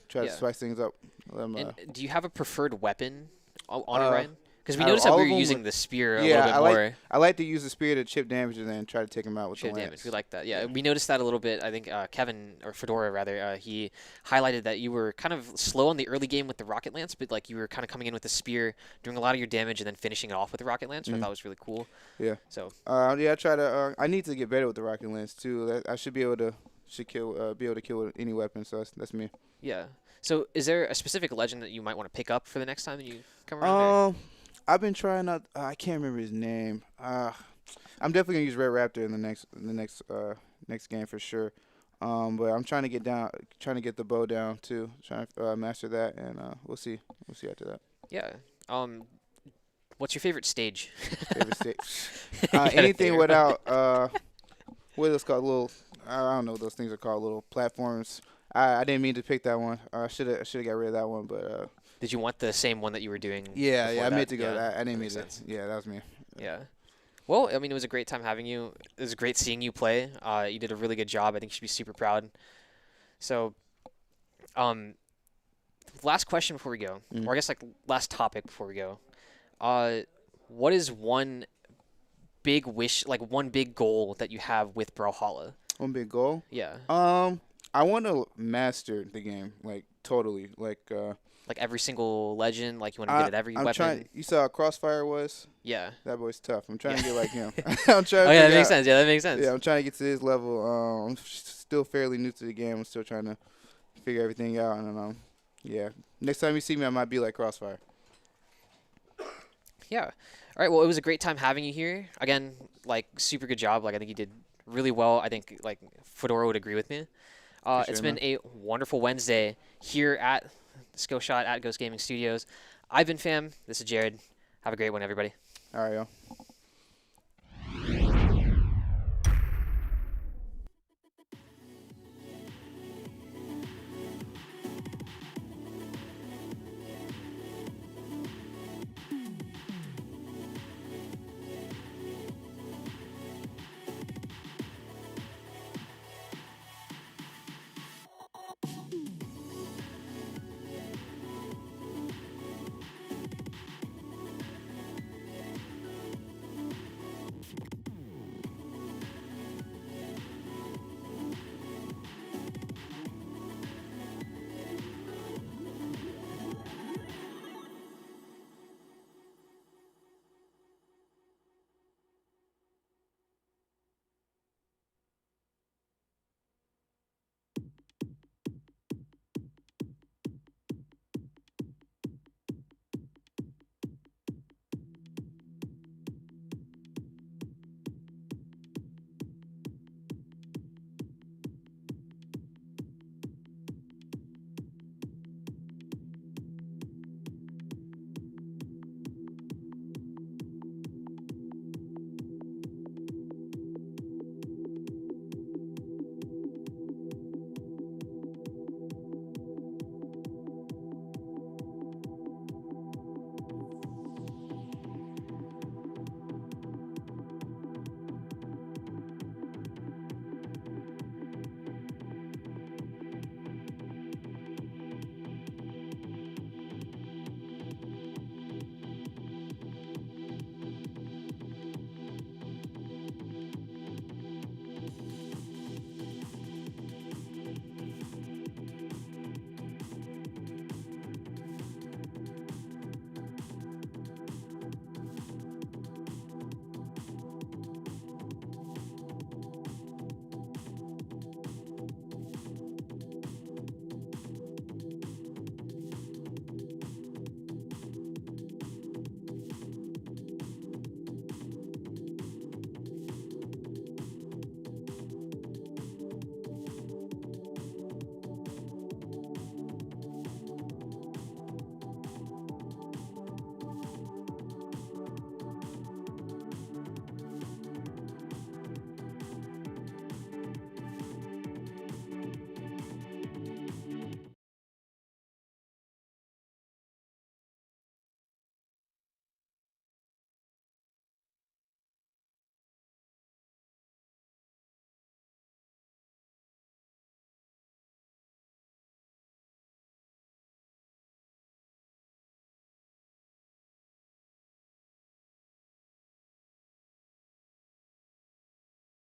try to spice things up. And do you have a preferred weapon on Orion? Because we out of noticed that all we of were them, using the spear a yeah, little bit more. I like to use the spear to chip damage and then try to take him out with Chip the lance. damage. We like that. Yeah, we noticed that a little bit. I think Kevin, or Fedora rather, he highlighted that you were kind of slow on the early game with the rocket lance, but like you were kind of coming in with the spear, doing a lot of your damage, and then finishing it off with the rocket lance, which I thought was really cool. Yeah. So I try to. I need to get better with the rocket lance too. I should be able to kill with any weapon. So that's me. yeah. So is there a specific legend that you might want to pick up for the next time that you come around? I've been trying out. I can't remember his name. I'm definitely gonna use Red Raptor in the next game for sure. But I'm trying to get the bow down too. Trying to master that, and we'll see. We'll see after that. Yeah. What's your favorite stage? Favorite stage. You got a Anything favorite without what are those called? Little. I don't know what those things are called. Little platforms. I didn't mean to pick that one. I should have got rid of that one, but. Did you want the same one that you were doing? Yeah, before I that? meant to go. Yeah, I didn't that mean makes to. sense. Yeah, that was me. Yeah. Well, I mean, it was a great time having you. It was great seeing you play. You did a really good job. I think you should be super proud. So, last question before we go, or I guess like last topic before we go. What is one big wish, like one big goal that you have with Brawlhalla? One big goal. Yeah. I want to master the game, like totally, like. Like every single legend, like you want to get at every I'm weapon. trying. You saw how Crossfire was. Yeah. That boy's tough. I'm trying to Yeah. get like him. I'm trying. To Oh yeah, that figure makes out- sense. Yeah, that makes sense. Yeah, I'm trying to get to his level. I'm still fairly new to the game. I'm still trying to figure everything out, and yeah. Next time you see me, I might be like Crossfire. Yeah. All right. Well, it was a great time having you here. Again, like super good job. Like I think you did really well. I think like Fedora would agree with me. Appreciate It's it, been a wonderful Wednesday here at Skillshot at Ghost Gaming Studios. I've been Fam. This is Jared. Have a great one, everybody. All right, yo.